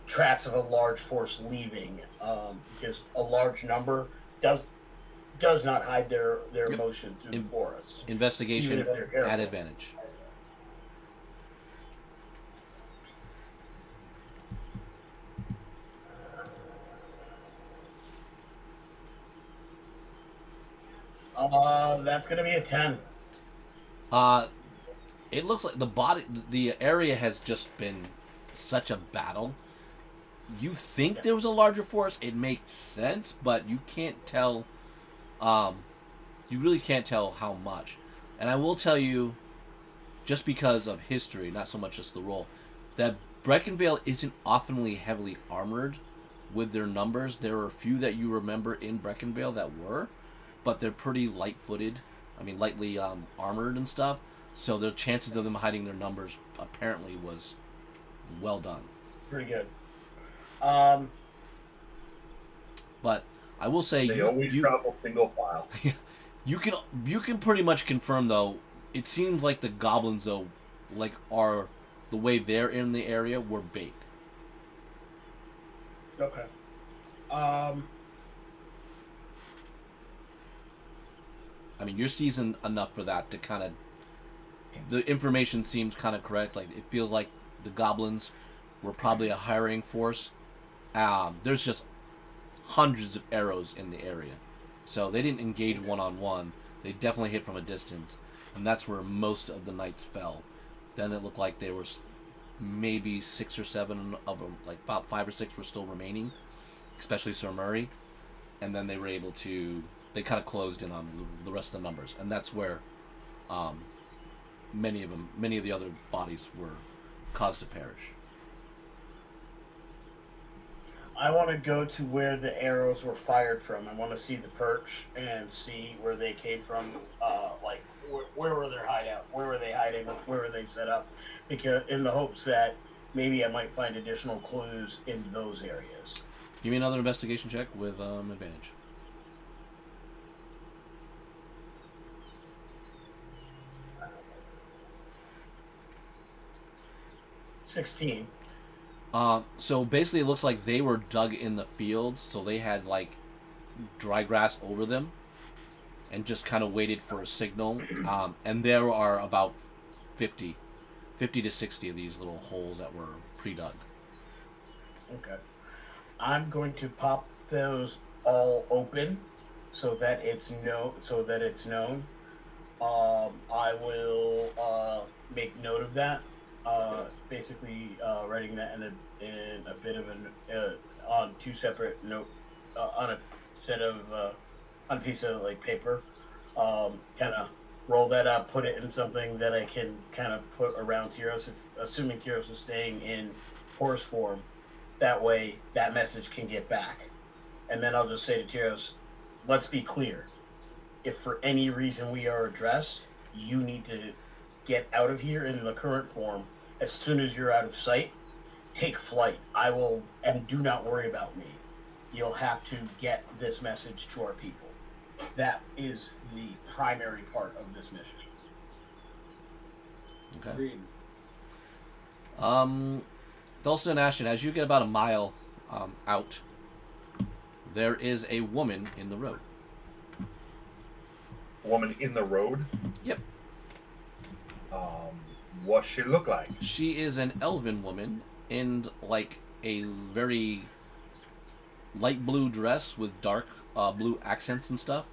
tracks of a large force leaving? Because a large number does not hide their Yep. motion through the forest. Investigation Even if they're careful. at advantage. That's gonna be a 10. It looks like the area has just been such a battle. You think there was a larger force, it makes sense, but you can't tell. You really can't tell how much. And I will tell you, just because of history, not so much as the role, that Breckinvale isn't oftenly heavily armored with their numbers. There are a few that you remember in Breckinvale that were, but they're pretty light-footed. I mean, lightly armored and stuff. So the chances of them hiding their numbers apparently was well done. Pretty good. But I will say They always travel single file. you can pretty much confirm though. It seems like the goblins though, are the way they're in the area were bait. Okay. I mean, you're seasoned enough for that to kind of. The information seems kind of correct. Like it feels like the goblins were probably a hiring force. There's just hundreds of arrows in the area, so they didn't engage one-on-one. They definitely hit from a distance, and that's where most of the knights fell. Then it looked like there was maybe 6 or 7 of them, like about 5 or 6 were still remaining, especially Sir Murray, and then they were able to. They kind of closed in on the rest of the numbers, and that's where many of the other bodies were caused to perish. I want to go to where the arrows were fired from. I want to see the perch and see where they came from. Where were their hideout? Where were they hiding? Where were they set up? Because in the hopes that maybe I might find additional clues in those areas. Give me another investigation check with advantage. $16. So basically, it looks like they were dug in the fields, so they had like dry grass over them, and just kind of waited for a signal. And there are about 50 to 60 of these little holes that were pre-dug. Okay. I'm going to pop those all open so that it's known. I will make note of that. Basically, writing that in a bit of on 2 separate note on a set of on a piece of paper. Kind of roll that up, put it in something that I can kind of put around Tyros, assuming Tyros is staying in horse form. That way, that message can get back. And then I'll just say to Tyros, let's be clear. If for any reason we are addressed, you need to get out of here in the current form. As soon as you're out of sight, take flight. And do not worry about me. You'll have to get this message to our people. That is the primary part of this mission. Okay. Agreed. Dulce and Ashton, as you get about a mile out, there is a woman in the road. Woman in the road? Yep. What's she look like? She is an elven woman in like a very light blue dress with dark blue accents and stuff.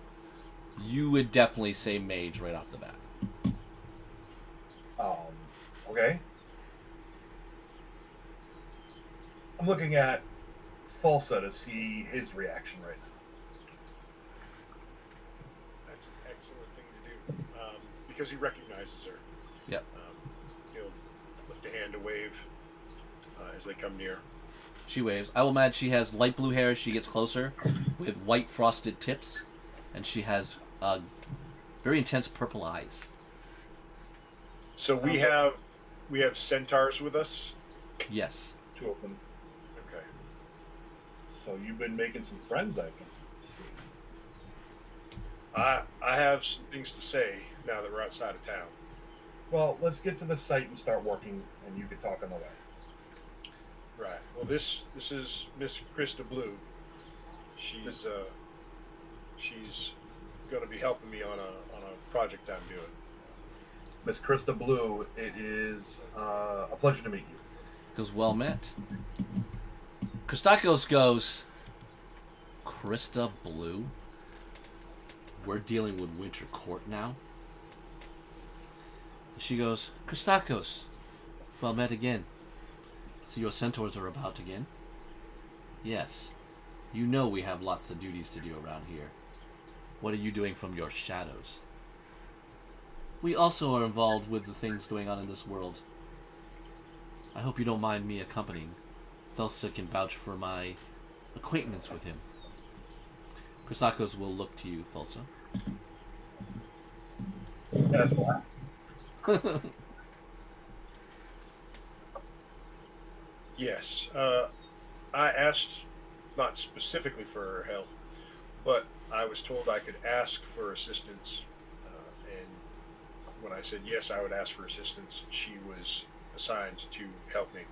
You would definitely say mage right off the bat. Okay. I'm looking at Falsa to see his reaction right now. That's an excellent thing to do, because he recognizes her. Yep. He'll lift a hand to wave as they come near. She waves. I will imagine she has light blue hair as she gets closer with white frosted tips, and she has very intense purple eyes. So we have we have centaurs with us. Yes. 2 of them. Okay. So you've been making some friends, I can see. I have some things to say now that we're outside of town. Well, let's get to the site and start working, and you can talk on the way. Right. Well, this is Miss Krista Blue. She's going to be helping me on a project I'm doing. Miss Krista Blue, it is a pleasure to meet you. Goes, well met. Christakos goes, Krista Blue? We're dealing with Winter Court now? She goes, Christakos, well met again. So your centaurs are about again? Yes. You know we have lots of duties to do around here. What are you doing from your shadows? We also are involved with the things going on in this world. I hope you don't mind me accompanying. Thelsa can vouch for my acquaintance with him. Christakos will look to you, Thelsa. That's why. Yes. I asked not specifically for her help, but I was told I could ask for assistance. And when I said yes, I would ask for assistance, she was assigned to help me.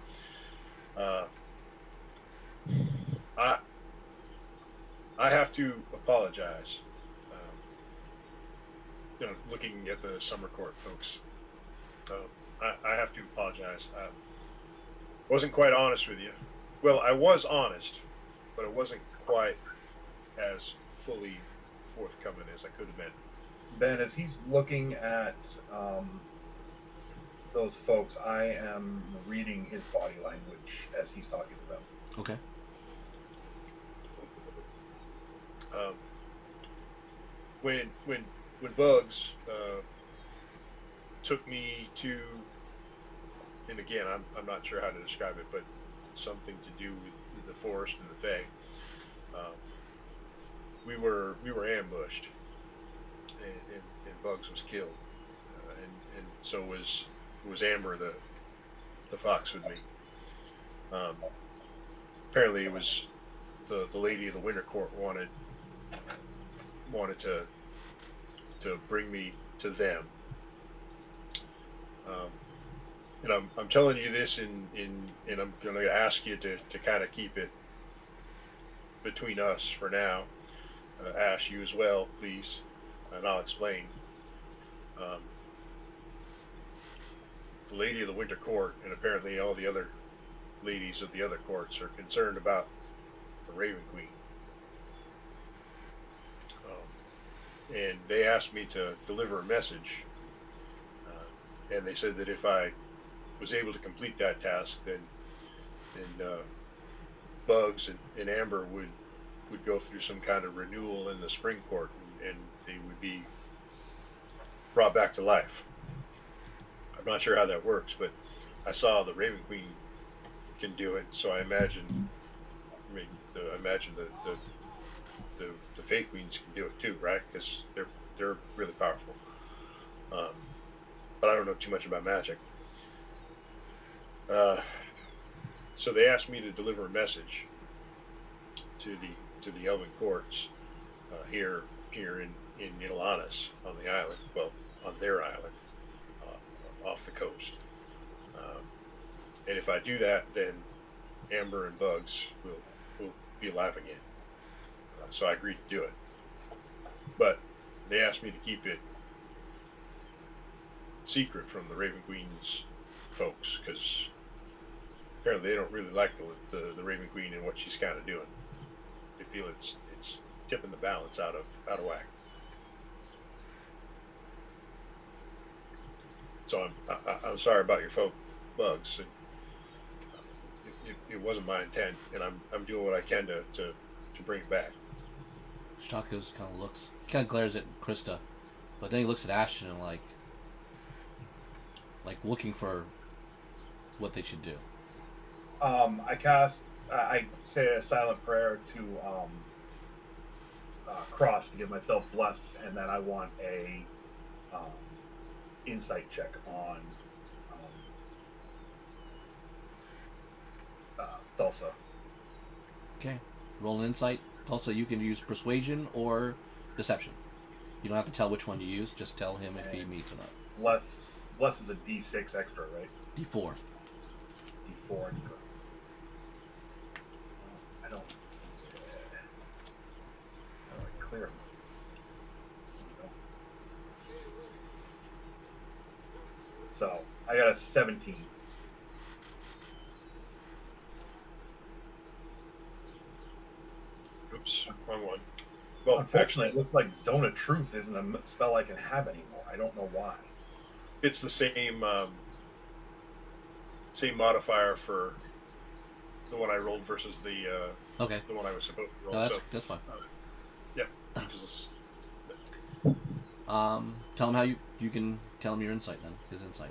I have to apologize. Looking at the summer court folks, I have to apologize. I wasn't quite honest with you. Well, I was honest, but I wasn't quite as fully forthcoming as I could have been. Ben, as he's looking at those folks, I am reading his body language as he's talking to them. Okay. When Bugs took me to, and again, I'm not sure how to describe it, but something to do with the forest and the Fae. We were ambushed, and Bugs was killed, and so was Amber the fox with me. Apparently, it was the lady of the Winter Court wanted to bring me to them. And I'm telling you this and I'm going to ask you to kind of keep it between us for now. Ash, you as well, please, and I'll explain. The lady of the Winter Court, and apparently all the other ladies of the other courts, are concerned about the Raven Queen. And they asked me to deliver a message. And they said that if I was able to complete that task, then Bugs and Amber would go through some kind of renewal in the Spring Court, and they would be brought back to life. I'm not sure how that works, but I saw the Raven Queen can do it, so I imagine the Fae Queens can do it too, right? Because they're really powerful. But I don't know too much about magic. So they asked me to deliver a message to the Elven courts here in Ilanis on the island. Well, on their island, off the coast. And if I do that, then Amber and Bugs will be alive again. So I agreed to do it. But they asked me to keep it secret from the Raven Queen's folks, because apparently they don't really like the Raven Queen and what she's kind of doing. They feel it's tipping the balance out of whack. So I'm sorry about your folk, Bugs. And, it wasn't my intent, and I'm doing what I can to bring it back. Shtakos kind of looks. He kind of glares at Krista, but then he looks at Ashton and like looking for what they should do. I say a silent prayer to Cross to give myself bless, and then I want a insight check on Tulsa. Okay. Roll an insight. Also, you can use persuasion or deception. You don't have to tell which one you use. Just tell him if he meets or not. Bless is a D6 extra, right? D4. D4 extra. I don't. How do I clear them? So I got a 17. Oops, wrong one. Well, Unfortunately, it looks like Zone of Truth isn't a spell I can have anymore. I don't know why. it's the same modifier for the one I rolled versus Okay. the one I was supposed to roll. No, So that's fine. yeah, he just Tell him how you can tell him your insight then. His insight.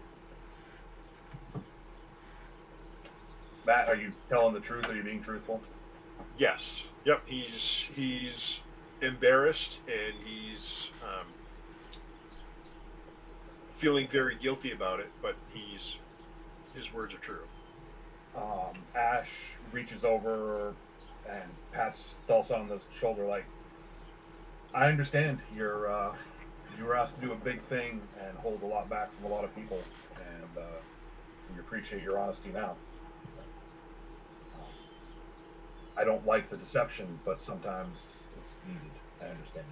Matt, are you telling the truth? Are you being truthful? yes, yep. He's embarrassed and he's feeling very guilty about it, but his words are true. Ash reaches over and pats Dulce on the shoulder, like, I understand you were asked to do a big thing and hold a lot back from a lot of people, and we appreciate your honesty now. I don't like the deception, but sometimes it's needed. I understand.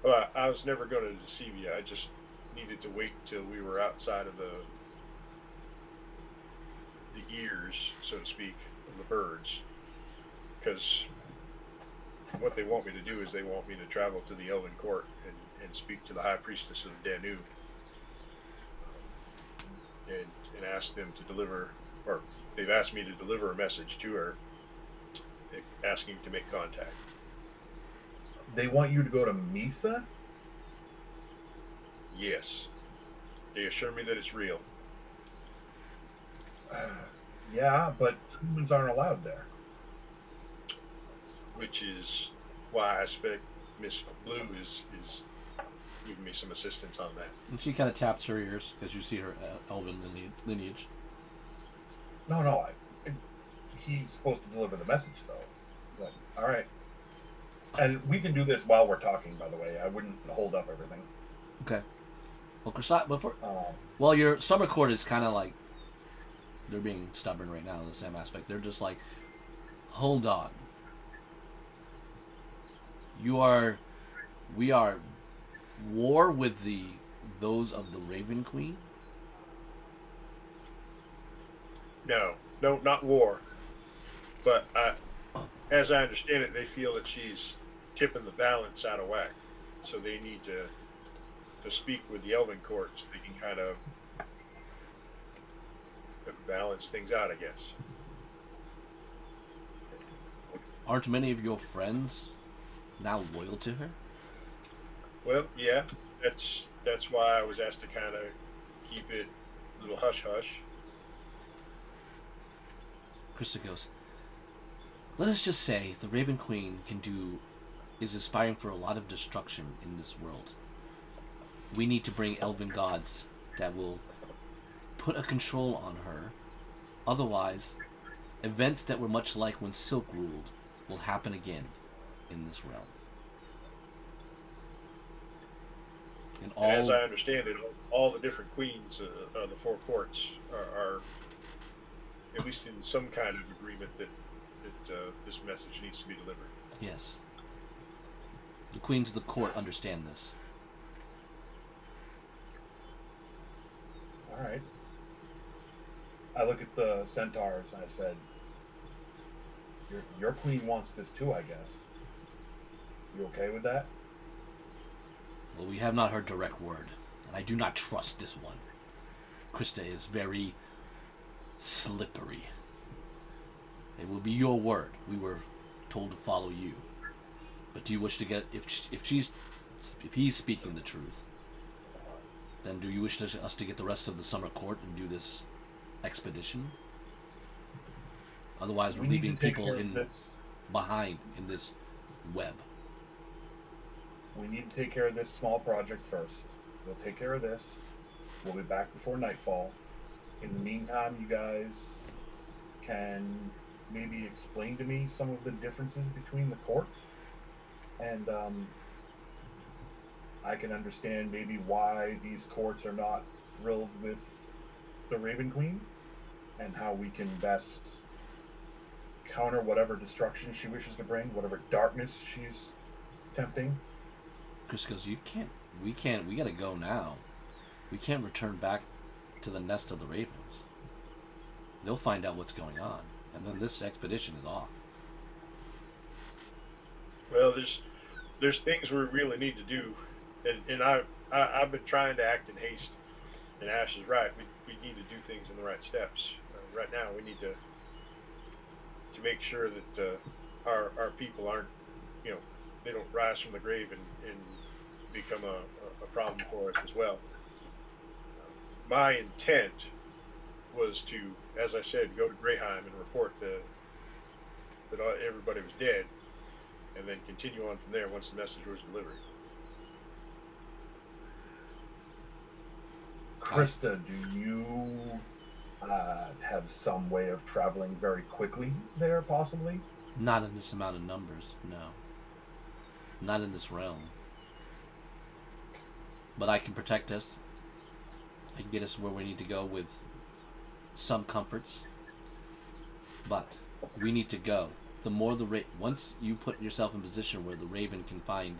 Well, I was never going to deceive you. I just needed to wait till we were outside of the ears, so to speak, of the birds, because what they want me to do is they want me to travel to the Elven Court and speak to the High Priestess of Danu, and ask them to deliver, or they've asked me to deliver a message to her, asking to make contact. They want you to go to Misa? Yes, they assure me that it's real. Yeah, but humans aren't allowed there. Which is why I expect Miss Blue is giving me some assistance on that. And she kind of taps her ears because you see her elven lineage. No, he's supposed to deliver the message, though. But, all right. And we can do this while we're talking, by the way. I wouldn't hold up everything. Okay. Well, well, your summer court is kind of like they're being stubborn right now in the same aspect. They're just like, hold on. We are war with those of the Raven Queen. No, not war. But as I understand it, they feel that she's tipping the balance out of whack. So they need to speak with the Elven Court so they can kind of balance things out, I guess. Aren't many of your friends now loyal to her? Well, yeah, that's why I was asked to kind of keep it a little hush-hush. Krista goes, let us just say the Raven Queen is aspiring for a lot of destruction in this world. We need to bring elven gods that will put a control on her. Otherwise, events that were much like when Silk ruled will happen again in this realm. And As I understand it, all the different queens of the four courts are at least in some kind of agreement that this message needs to be delivered. Yes. The queens of the court understand this. All right. I look at the centaurs and I said, your queen wants this too, I guess. You okay with that? Well, we have not heard direct word, and I do not trust this one. Krista is very slippery. It will be your word. We were told to follow you. But do you wish to get, if he's speaking the truth, then do you wish us to get the rest of the summer court and do this expedition? Otherwise, we're leaving people behind in this web. We need to take care of this small project first. We'll take care of this. We'll be back before nightfall. In the meantime, you guys can maybe explain to me some of the differences between the courts, and I can understand maybe why these courts are not thrilled with the Raven Queen, and how we can best counter whatever destruction she wishes to bring, whatever darkness she's tempting. Chris goes, we gotta go now. We can't return back to the nest of the ravens. They'll find out what's going on, and then this expedition is off. Well, there's things we really need to do, and I've been trying to act in haste. And Ash is right. We need to do things in the right steps. Right now, we need to make sure that our people aren't, they don't rise from the grave and become a problem for us as well. My intent was to, as I said, go to Greyheim and report that everybody was dead, and then continue on from there once the message was delivered. Krista, do you have some way of traveling very quickly there, possibly? Not in this amount of numbers, no. Not in this realm. But I can protect us. I can get us where we need to go with some comforts. But we need to go. The more once you put yourself in position where the Raven can find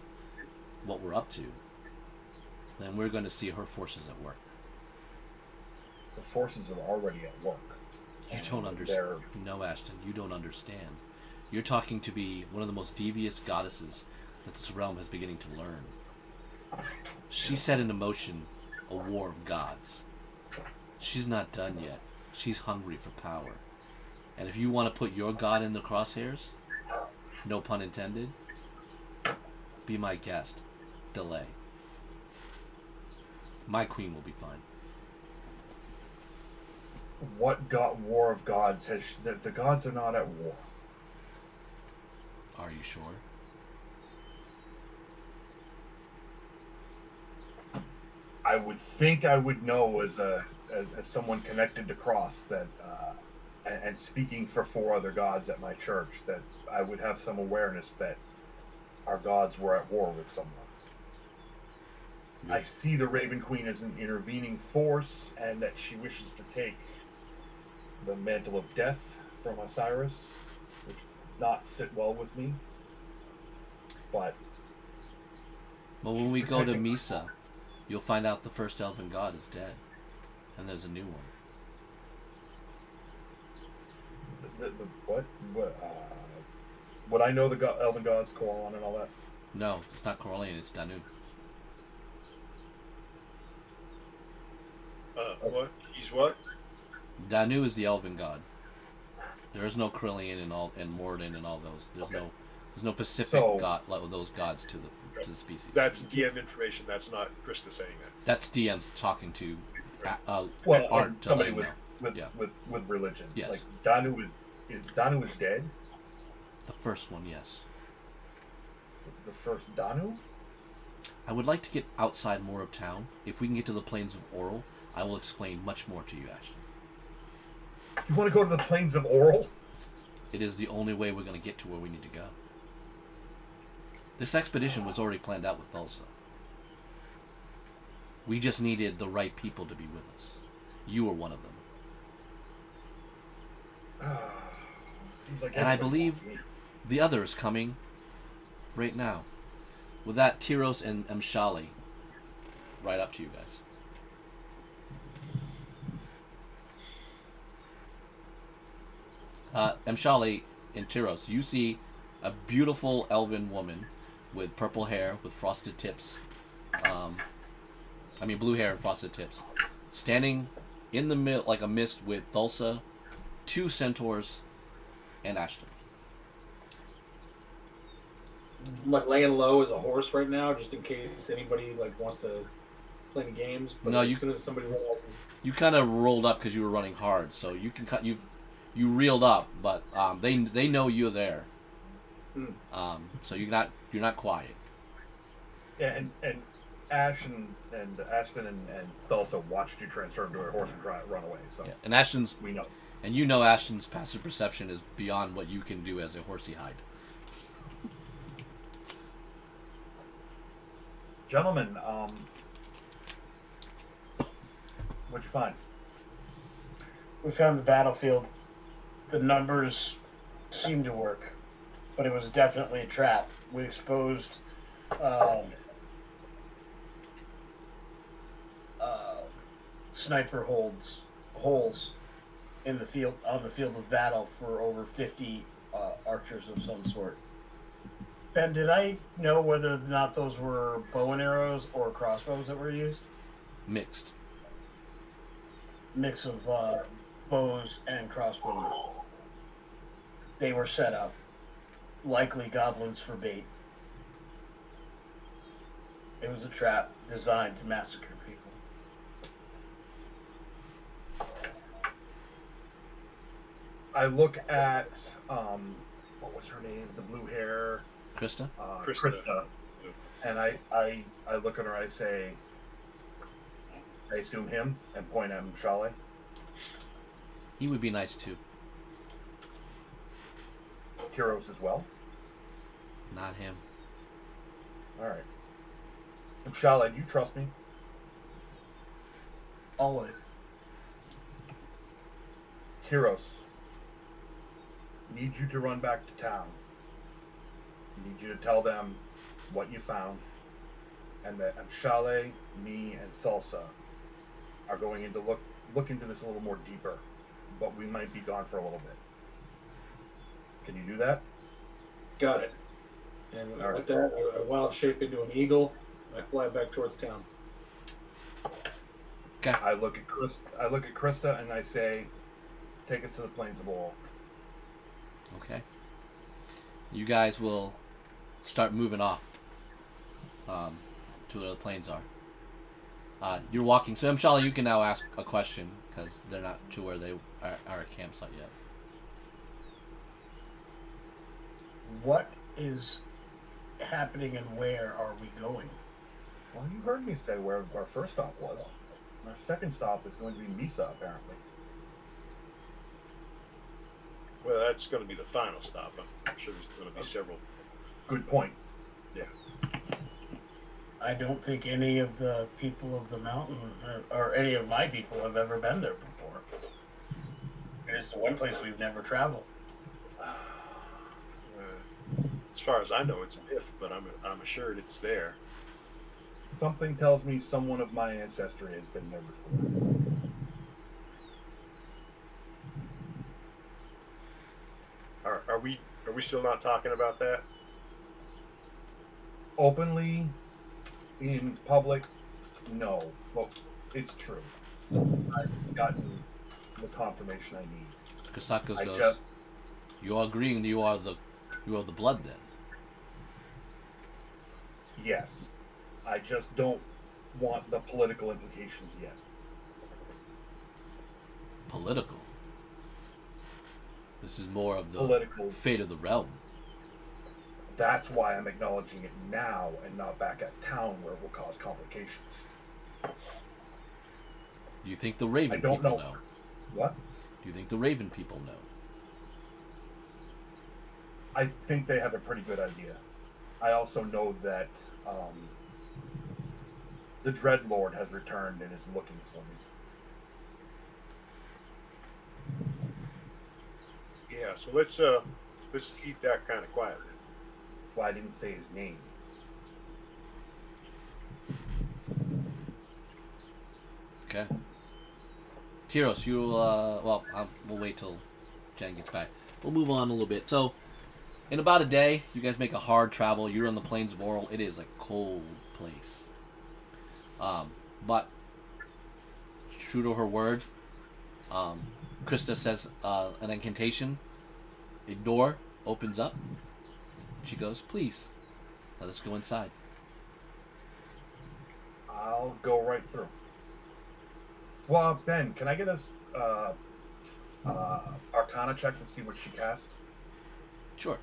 what we're up to, then we're going to see her forces at work. The forces are already at work. You don't understand. No, Ashton, you don't understand. You're talking to be one of the most devious goddesses that this realm is beginning to learn. She set into motion a war of gods. She's not done yet. She's hungry for power. And if you want to put your god in the crosshairs, no pun intended, be my guest. Delay. My queen will be fine. What war of gods has the gods are not at war? Are you sure? I would think I would know as someone connected to Cross that and speaking for 4 other gods at my church, that I would have some awareness that our gods were at war with someone. I see the Raven Queen as an intervening force, and that she wishes to take the mantle of death from Osiris, which does not sit well with me. But when we go to Misa, you'll find out the first elven god is dead, and there's a new one. Would I know the elven gods, Coralon, and all that? No, it's not Corallian, it's Danu. What? He's what? Danu is the elven god. There is no Corallian and Morden and all those. There's no Pacific god like those gods to the species. That's DM information. That's not Krista saying that. That's DM's talking to Art to somebody let with, know. with religion. Yes. Like Danu is dead. The first one, yes. The first Danu. I would like to get outside more of town. If we can get to the plains of Oral, I will explain much more to you, Ashton. You want to go to the plains of Oral? It is the only way we're going to get to where we need to go. This expedition was already planned out with Thulsa. We just needed the right people to be with us. You were one of them. Seems like And I everybody believe wants me. the other is coming right now. With that, Tyros and Mshali, right up to you guys. Mshali and Tyros, you see a beautiful elven woman with purple hair with frosted tips. Blue hair and frosted tips. Standing in the middle like a mist with Thulsa, 2 centaurs, and Ashton. I'm like laying low as a horse right now, just in case anybody like wants to play any games. But No, as soon as somebody rolls, You kind of rolled up because you were running hard, so you can cut. You reeled up, but they know you're there. So you're not quiet. Yeah, and Ashton and Thulsa watched you transform into a horse and run away. So Yeah. And Ashton's we know. And you know Ashton's passive perception is beyond what you can do as a horsey hide. Gentlemen, what'd you find? We found the battlefield. The numbers seemed to work, but it was definitely a trap. We exposed sniper holes in the field on the field of battle for over 50 archers of some sort. Ben, did I know whether or not those were bow and arrows or crossbows that were used? Mixed. Mix of bows and crossbows. They were set up, likely goblins for bait. It was a trap designed to massacre people. I look at what was her name? The blue hair. Krista? Krista. And I look at her. I say, I assume him, and point at Shale. He would be nice too. Heroes as well. Not him. All right. Shale, do you trust me? Always. Tyros, need you to run back to town. Need you to tell them what you found, and that Shale, me, and Salsa are going in to look into this a little more deeper, but we might be gone for a little bit. Can you do that? Got it. And with that, I wild shape into an eagle. I fly back towards town. Okay. I look at Krista and I say, take us to the plains of Oral. Okay. You guys will start moving off to where the plains are. You're walking. So, Shale, you can now ask a question because they're not to where they are at campsite yet. What is happening and where are we going? Well, you heard me say where our first stop was. Our second stop is going to be Misa, apparently. Well, that's going to be the final stop. I'm sure there's going to be several. Good point. Yeah. I don't think any of the people of the mountain or any of my people have ever been there before. It's the one place we've never traveled. As far as I know, it's a myth, but I'm assured it's there. Something tells me someone of my ancestry has been there before. Are we still not talking about that? Openly, in public, no. But it's true. I've gotten the confirmation I need. Kostakos goes, you're agreeing that you are the blood then? Yes. I just don't want the political implications yet. Political? This is more of the Political. fate of the realm. That's why I'm acknowledging it now and not back at town where it will cause complications. Do you think the Raven I don't people know. What? Do you think the Raven people know? I think they have a pretty good idea. I also know that the Dreadlord has returned and is looking for me. Yeah. So let's keep that kind of quiet. That's why I didn't say his name. Okay. Tyros, we'll wait till Jen gets back. We'll move on a little bit. So, in about a day, you guys make a hard travel. You're on the plains of Oral. It is a cold place. But true to her word, Krista says an incantation. A door opens up. She goes, "Please, let us go inside." I'll go right through. Well, Ben, can I get us Arcana check to see what she cast? Sure.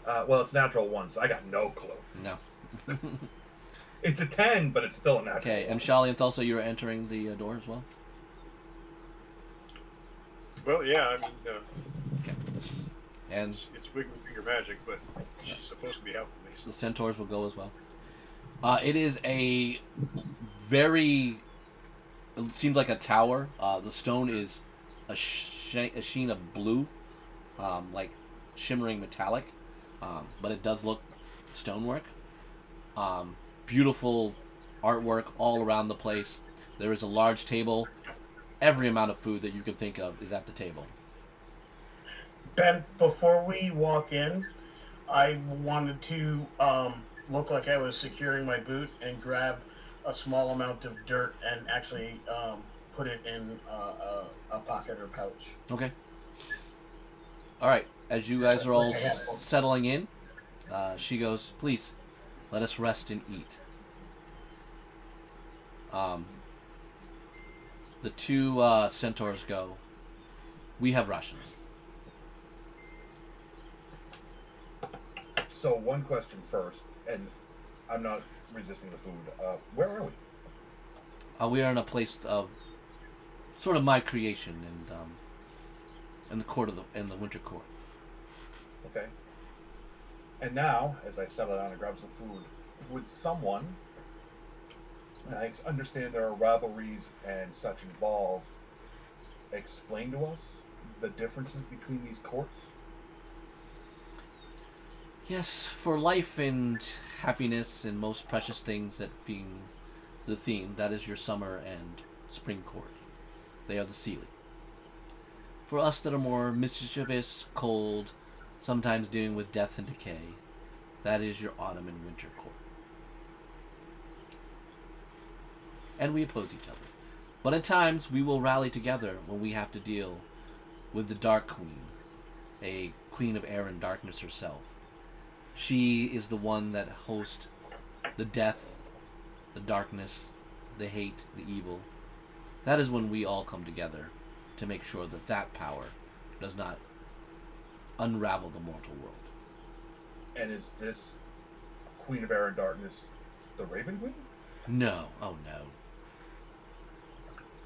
Well, it's natural one, so I got no clue. No. It's a 10, but it's still a natural. Okay, and Shali and Thulsa, you're entering the door as well? Well, yeah, I mean, And it's wiggle finger magic, but she's supposed to be helping me. So. the centaurs will go as well. It is a very... It seems like a tower. The stone is a sheen of blue, like shimmering metallic, but it does look stonework. Beautiful artwork all around the place. There is a large table. Every amount of food that you can think of is at the table. Ben, before we walk in, I wanted to look like I was securing my boot and grab a small amount of dirt and actually put it in a pocket or pouch. Okay. All right. As you guys are all settling in, she goes, "Please, let us rest and eat." The two centaurs go, "We have rations." So one question first, and I'm not resisting the food. Where are we? We are in a place of sort of my creation, and in the court of the winter court. Okay. And now, as I settle down and grab some food, would someone, and I understand there are rivalries and such involved, explain to us the differences between these courts? Yes, for life and happiness and most precious things that being the theme, that is your summer and spring court. They are the Seelie. For us that are more mischievous, cold, sometimes dealing with death and decay, that is your autumn and winter court. And we oppose each other. But at times we will rally together when we have to deal with the Dark Queen, a queen of air and darkness herself. She is the one that hosts the death, the darkness, the hate, the evil. That is when we all come together to make sure that that power does not unravel the mortal world. And is this Queen of Air and Darkness the Raven Queen? No, oh no.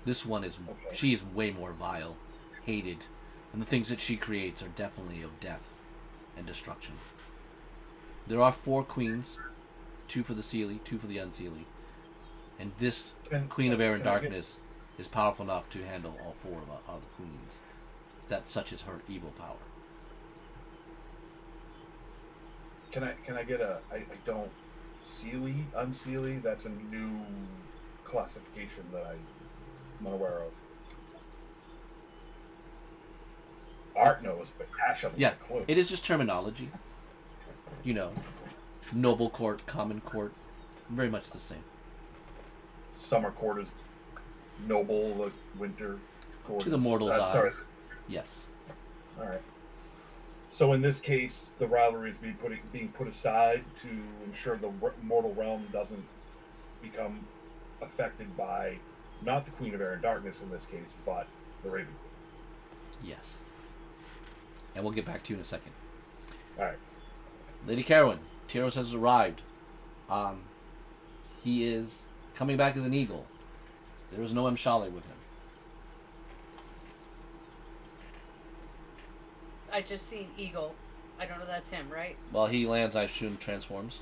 This one is, Okay. she is way more vile, hated, and the things that she creates are definitely of death and destruction. There are 4 queens, 2 for the Seelie, 2 for the Unseelie, and this Queen of Air and Can I get- Darkness is powerful enough to handle all 4 of the queens. That such is her evil power. Can I get I don't Seelie, Unseelie? That's a new classification that I'm unaware of. Art knows, but Ash doesn't Yeah, have a clue. it is just terminology. You know, noble court, common court, very much the same. Summer court is noble, the winter court To the is- mortal's sorry. eyes. Yes. All right. So in this case, the rivalry is being put aside to ensure the mortal realm doesn't become affected by not the Queen of Air and Darkness in this case, but the Raven Queen. Yes. And we'll get back to you in a second. All right. Lady Carowin, Tyros has arrived. He is coming back as an eagle. There is no Mshale with him. I just seen Eagle. I don't know that's him, right? Well, he lands, I assume, transforms.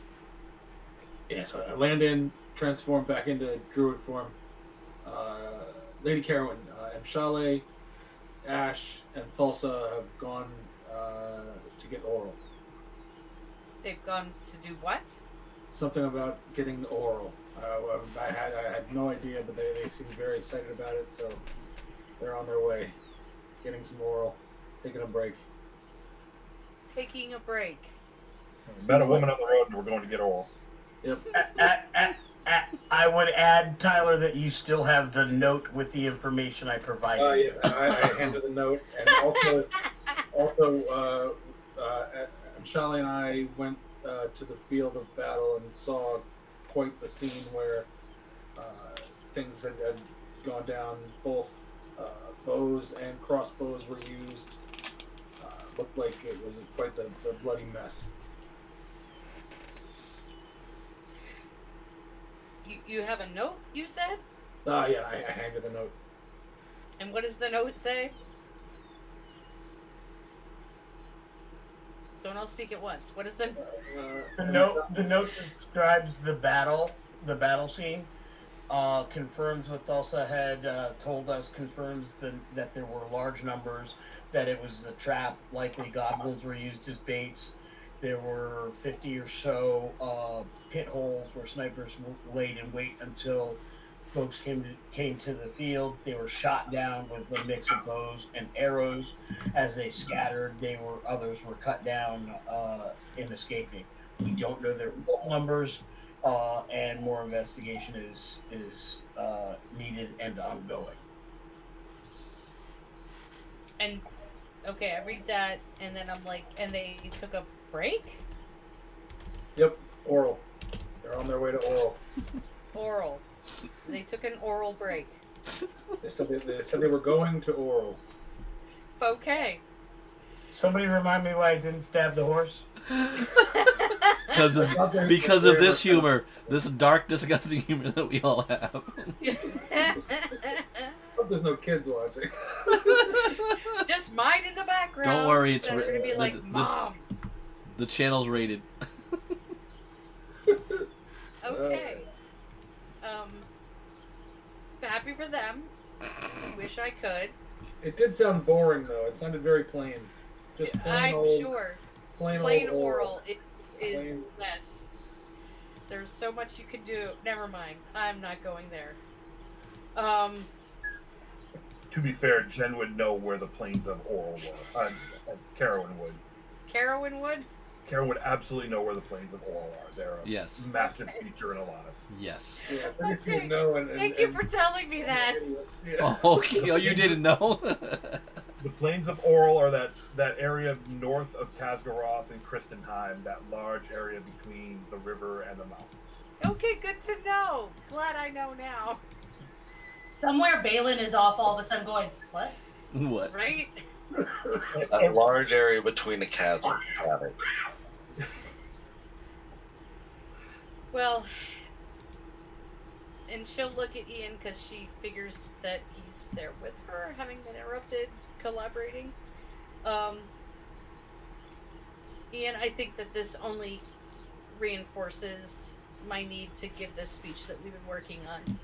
Yeah, so I land in, transform back into druid form. Lady Carowin, Mshale, Ash, and Thulsa have gone to get oral. They've gone to do what? Something about getting oral. I had no idea, but they seemed very excited about it, so they're on their way, getting some oral, taking a break. Taking a break. We met a woman on the road and we're going to get oral. Yep. I would add, Tyler, that you still have the note with the information I provided. Yeah, I handed the note, and also, Mshale and I went to the field of battle and saw quite the scene where things had gone down. Both bows and crossbows were used. Looked like it was quite the bloody mess. You have a note, you said? Oh, yeah, I handed the note. And what does the note say? Don't all speak at once. What is the... The note describes the battle scene. Confirms what Thulsa had told us. Confirms that there were large numbers. That it was a trap. Likely goblins were used as baits. There were 50 or so pit holes where snipers laid in wait until folks came to the field. They were shot down with a mix of bows and arrows. As they scattered, others were cut down in escaping. We don't know their full numbers, and more investigation is needed and ongoing. And, okay, I read that, and then I'm like, and they took a break? Yep, oral. They're on their way to oral. Oral. They took an oral break. They said they were going to oral. Okay. Somebody remind me why I didn't stab the horse. Because of this humor, this dark, disgusting humor that we all have. Hope there's no kids watching. Just mine in the background. Don't worry, it's They're gonna be like, Mom. The channel's rated. Okay. Happy for them. Wish I could. It did sound boring though. It sounded very plain. Just plain I'm old, sure. plain Plain old oral. It is Plain- less. There's so much you could do. Never mind. I'm not going there. To be fair, Jen would know where the plains of Oral were. Carowin would. Carowin would? Kara would absolutely know where the plains of Oral are. They're a Yes. massive feature in Alanis. Yes. Yeah, I think you would know. Thank you for telling me that. Yeah. Oh, okay. Oh, you didn't know? The plains of Oral are that area north of Kasgaroth and Kristenheim, that large area between the river and the mountains. Okay, good to know. Glad I know now. Somewhere Balin is off all of a sudden going, what? What? Right? A large area between the chasms. Got it. Well, and she'll look at Ian because she figures that he's there with her, having been interrupted, collaborating. Ian, I think that this only reinforces my need to give this speech that we've been working on.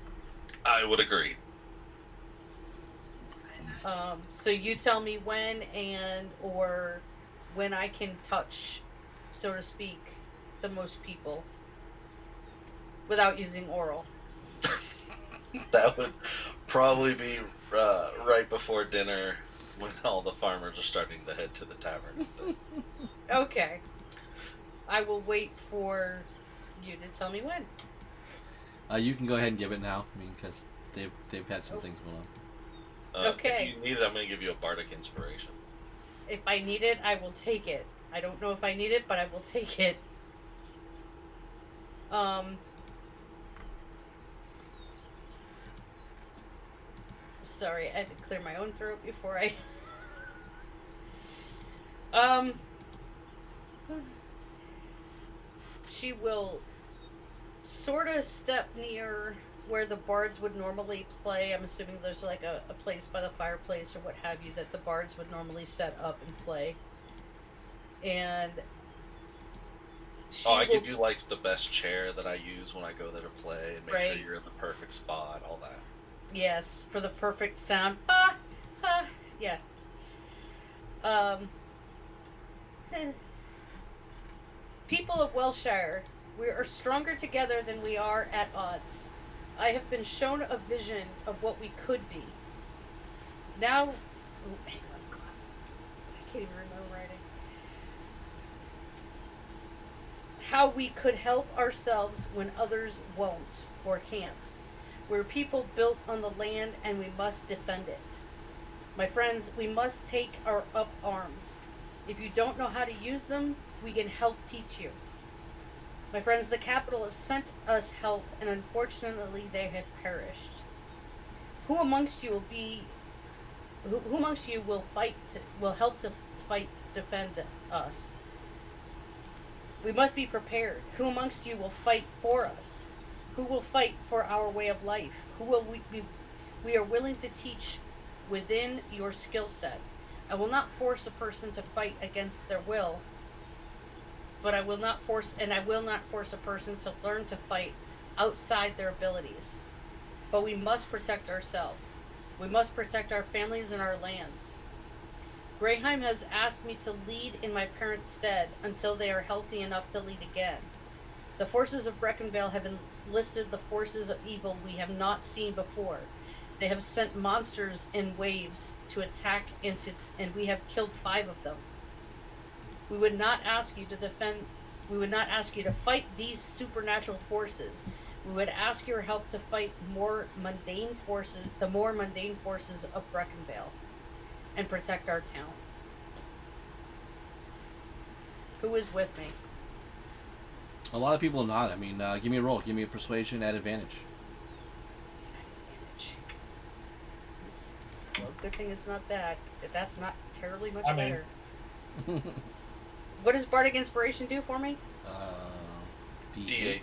I would agree. So you tell me when or when I can touch, so to speak, the most people without using oral. That would probably be right before dinner when all the farmers are starting to head to the tavern. Okay. I will wait for you to tell me when. You can go ahead and give it now. I mean, because they've had some things going on. Okay. If you need it, I'm going to give you a bardic inspiration. If I need it, I will take it. I don't know if I need it, but I will take it. Sorry, I had to clear my own throat before I... She will sort of step near where the bards would normally play. I'm assuming there's like a place by the fireplace or what have you that the bards would normally set up and play. And I give you like the best chair that I use when I go there to play and make sure Right. you're in the perfect spot, all that. Yes, for the perfect sound. Yeah. People of Welshire, we are stronger together than we are at odds. I have been shown a vision of what we could be. Now, hang on, I can't even remember writing. How we could help ourselves when others won't or can't. We're people built on the land and we must defend it. My friends, we must take our up arms. If you don't know how to use them, we can help teach you. My friends, the capital have sent us help, and unfortunately they have perished. Who amongst you will help to fight to defend us? We must be prepared. Who amongst you will fight for us? Who will fight for our way of life? Who will we be? We are willing to teach within your skill set. I will not force a person to fight against their will, but I will not force a person to learn to fight outside their abilities. But we must protect ourselves. We must protect our families and our lands. Greyheim has asked me to lead in my parents' stead until they are healthy enough to lead again. The forces of Breckinvale have enlisted the forces of evil we have not seen before. They have sent monsters in waves to attack and we have killed 5 of them. We would not ask you to fight these supernatural forces. We would ask your help to fight the more mundane forces of Breckinvale and protect our town. Who is with me? A lot of people are not. I mean, give me a roll. Give me a persuasion at advantage. Oops. Well, good thing it's not that. That's not terribly much I mean- better. What does Bardic Inspiration do for me? D8.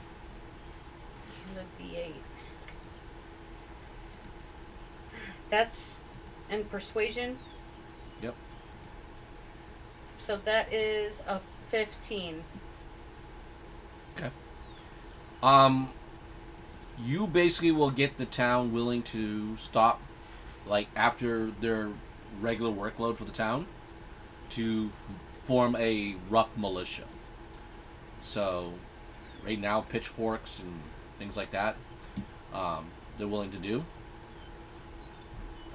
And the D8. That's and persuasion. Yep. So that is a 15. You basically will get the town willing to stop, like, after their regular workload for the town, to form a rough militia. So, right now, pitchforks and things like that, they're willing to do.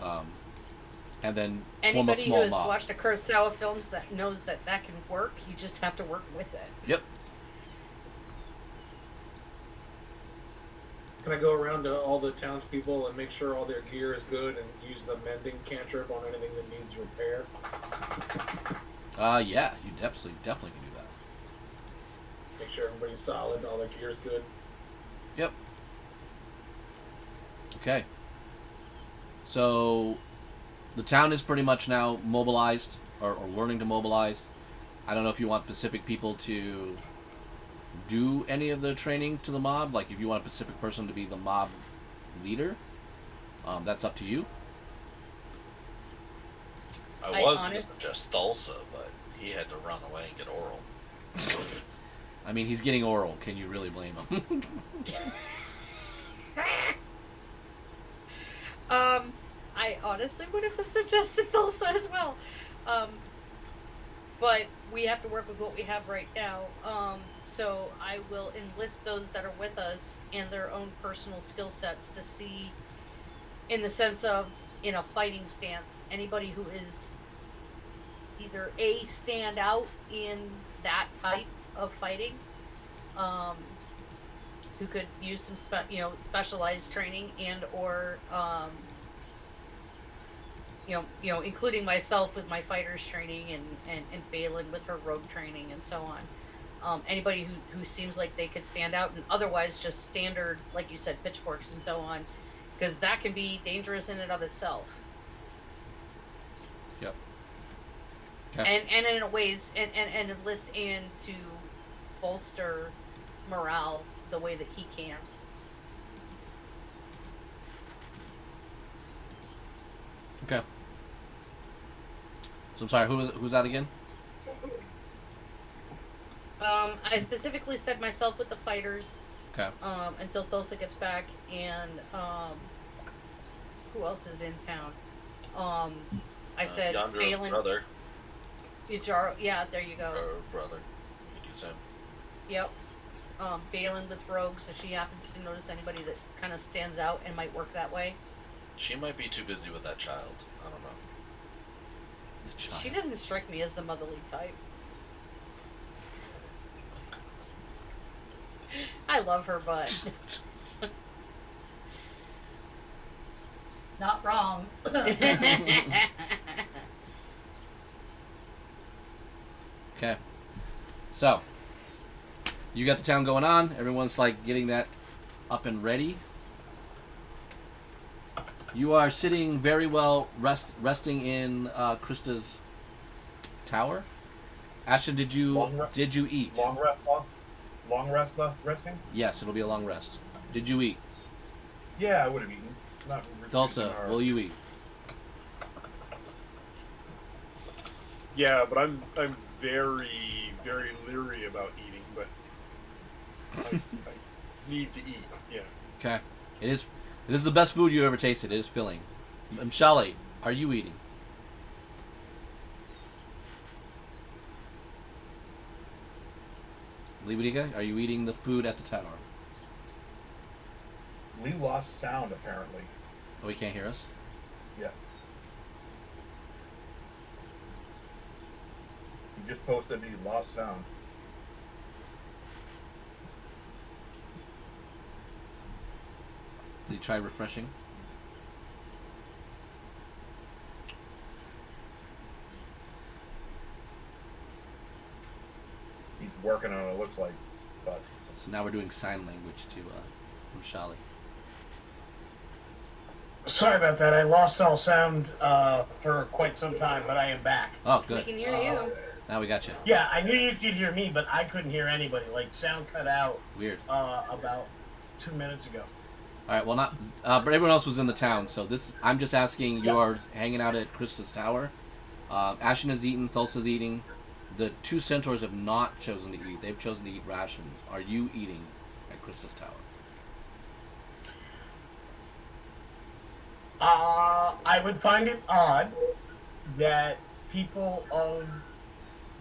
And then form a Anybody who small has mob. watched the Kurosawa films that knows that can work. You just have to work with it. Yep. Can I go around to all the townspeople and make sure all their gear is good and use the mending cantrip on anything that needs repair? Yeah, you definitely can do that. Make sure everybody's solid, all their gear's good. Yep. Okay. So, the town is pretty much now mobilized, or learning to mobilize. I don't know if you want Pacific people to do any of the training to the mob. Like, if you want a Pacific person to be the mob leader, that's up to you. I was going to honest- suggest Thulsa, but he had to run away and get oral. I mean, he's getting oral. Can you really blame him? I honestly would have suggested Thulsa as well. But we have to work with what we have right now. So I will enlist those that are with us and their own personal skill sets to see, in the sense of, in a fighting stance, anybody who is either A, stand out in that type of fighting, who could use some specialized training, and or including myself with my fighters training, and Balin with her rogue training, and so on. Anybody who seems like they could stand out, and otherwise just standard, like you said, pitchforks and so on, because that can be dangerous in and of itself. Yep. Okay. And in a ways, and enlist Ian to bolster morale the way that he can. Okay. So I'm sorry, who's that again? I specifically said myself with the fighters. Okay. Until Thulsa gets back, and who else is in town? I said Yandra's Balin. brother. Yajaro, yeah, there you go. Or brother. You could use him. Yep. Balin with rogues, if she happens to notice anybody that kind of stands out and might work that way. She might be too busy with that child. I don't know. The child. She doesn't strike me as the motherly type. I love her, but Not wrong. Okay. So, you got the town going on. Everyone's like getting that up and ready. You are sitting very well, resting in Krista's tower. Asha, did you eat? Long rest, resting? Yes, it'll be a long rest. did you eat? Yeah, I would have eaten. Not Tulsa, our- will you eat? Yeah, but I'm very, very leery about eating, but I need to eat. Yeah. Okay. It is the best food you ever tasted. It is filling. Shali, are you eating? Liberica, are you eating the food at the tower? We lost sound apparently. Oh, he can't hear us? Yeah. He just posted he lost sound. Did you try refreshing? He's working on it, it looks like. But So now we're doing sign language to from Shali. Sorry about that. I lost all sound for quite some time, but I am back. Oh, We good. can hear you. Now we got you. Yeah, I knew you could hear me, but I couldn't hear anybody. Like, sound cut out Weird. about 2 minutes ago. All right. Well, not. But everyone else was in the town, so this. I'm just asking. You are hanging out at Krista's tower. Ashen is eating. Thulsa's eating. The two centaurs have not chosen to eat. They've chosen to eat rations. Are you eating at Krista's tower? I would find it odd that people of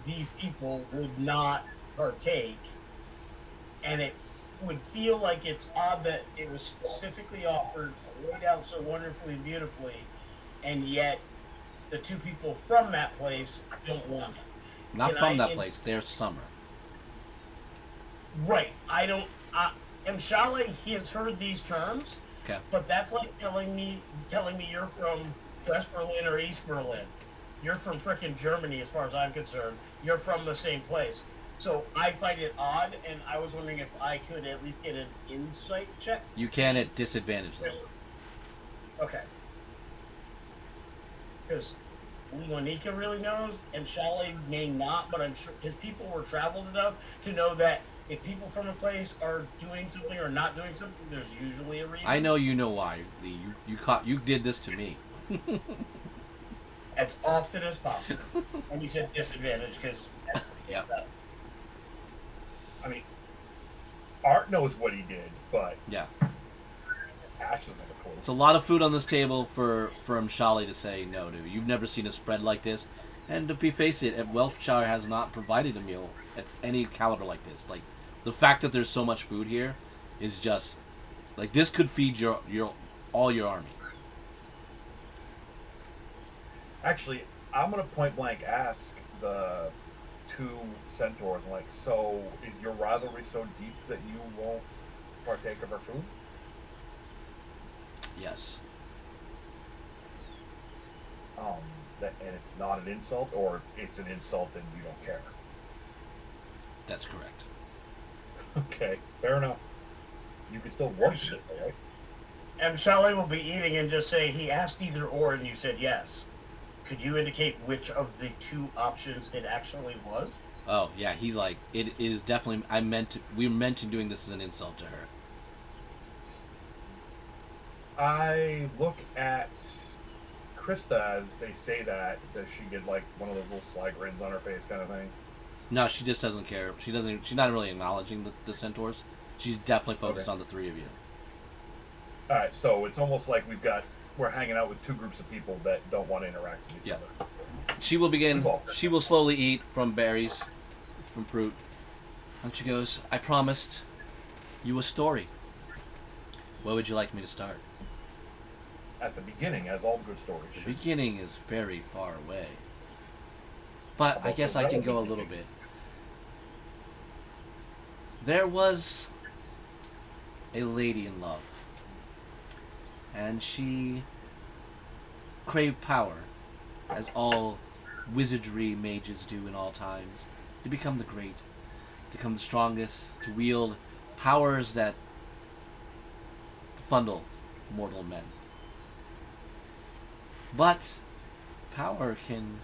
these people would not partake, and it would feel like it's odd that it was specifically offered, laid out so wonderfully and beautifully, and yet the two people from that place don't want it. Not Can from I that in- place. They're summer. Right. I don't. Mshale, he has heard these terms, Okay. but that's like telling me you're from West Berlin or East Berlin. You're from frickin' Germany, as far as I'm concerned. You're from the same place. So I find it odd, and I was wondering if I could at least get an insight check. You can at disadvantage though. Okay. Because Leonika really knows, and Shale may not, but I'm sure his people were traveled enough to know that if people from a place are doing something or not doing something, there's usually a reason. I know you know why. Lee. You did this to me. As often as possible. And you said disadvantage because. Yeah. I mean, Art knows what he did, but Yeah. Ash doesn't have a clue. It's a lot of food on this table for Shali to say no to. You've never seen a spread like this, and to face it, Welfshire has not provided a meal at any caliber like this. Like, the fact that there's so much food here is just like this could feed your all your army. Actually, I'm gonna point blank ask the two centaurs, like, so is your rivalry so deep that you won't partake of our food? Yes. And it's not an insult, or it's an insult and you don't care. That's correct. Okay, fair enough. You can still worship it, though, right? And Shale will be eating and just say he asked either or, and you said yes. Could you indicate which of the two options it actually was? Oh yeah, he's like it is definitely. We're meant to doing this as an insult to her. I look at Krista as they say that. Does she get like one of those little sly grins on her face kind of thing? No, she just doesn't care. She doesn't. She's not really acknowledging the centaurs. She's definitely focused Okay. on the three of you. Alright, so it's almost like we're hanging out with two groups of people that don't want to interact with each Yeah. other. She will begin. Involved. She will slowly eat from berries, from fruit. And she goes, "I promised you a story. Where would you like me to start?" At the beginning, as all good stories The should. beginning is very far away. But I guess I can go a little bit. There was a lady in love, and she craved power, as all wizardry mages do in all times, to become the great, to become the strongest, to wield powers that fundle mortal men. But power can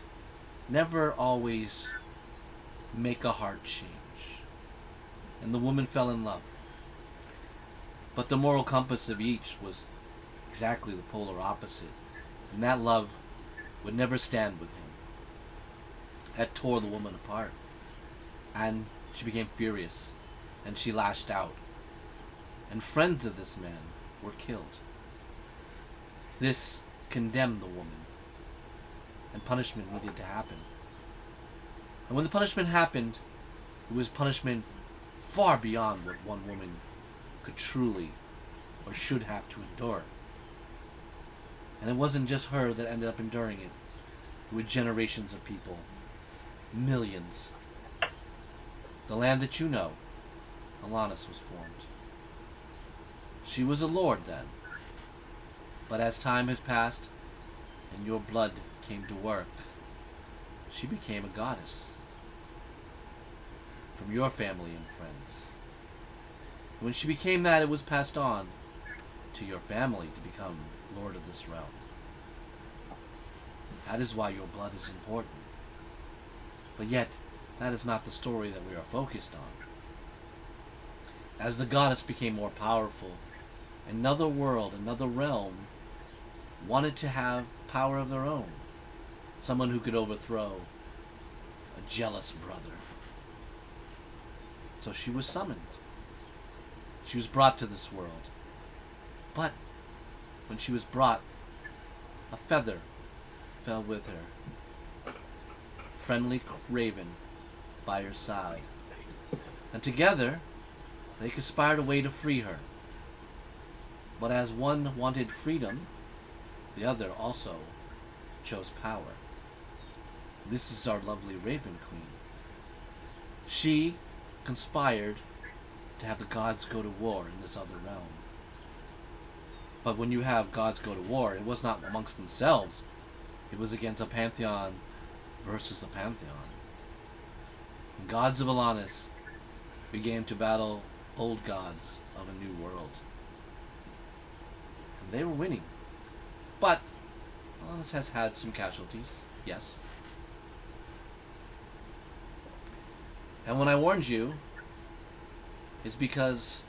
never always make a heart change. And the woman fell in love. But the moral compass of each was exactly the polar opposite, and that love would never stand with him. That tore the woman apart, and she became furious, and she lashed out, and friends of this man were killed. This condemned the woman, and punishment needed to happen. And when the punishment happened, it was punishment far beyond what one woman could truly or should have to endure. And it wasn't just her that ended up enduring it. It was generations of people. Millions. The land that you know, Alanis, was formed. She was a lord then. But as time has passed, and your blood came to work, she became a goddess. From your family and friends. When she became that, it was passed on to your family to become lord of this realm. That is why your blood is important. But yet, that is not the story that we are focused on. As the goddess became more powerful, another world, another realm, wanted to have power of their own. Someone who could overthrow a jealous brother. So she was summoned. She was brought to this world. But when she was brought, a feather fell with her. A friendly raven by her side. And together, they conspired a way to free her. But as one wanted freedom, the other also chose power. This is our lovely Raven Queen. She conspired to have the gods go to war in this other realm. But when you have gods go to war, it was not amongst themselves. It was against a pantheon versus a pantheon. And gods of Alanis began to battle old gods of a new world. And they were winning. But Alanis has had some casualties, yes. And when I warned you, it's because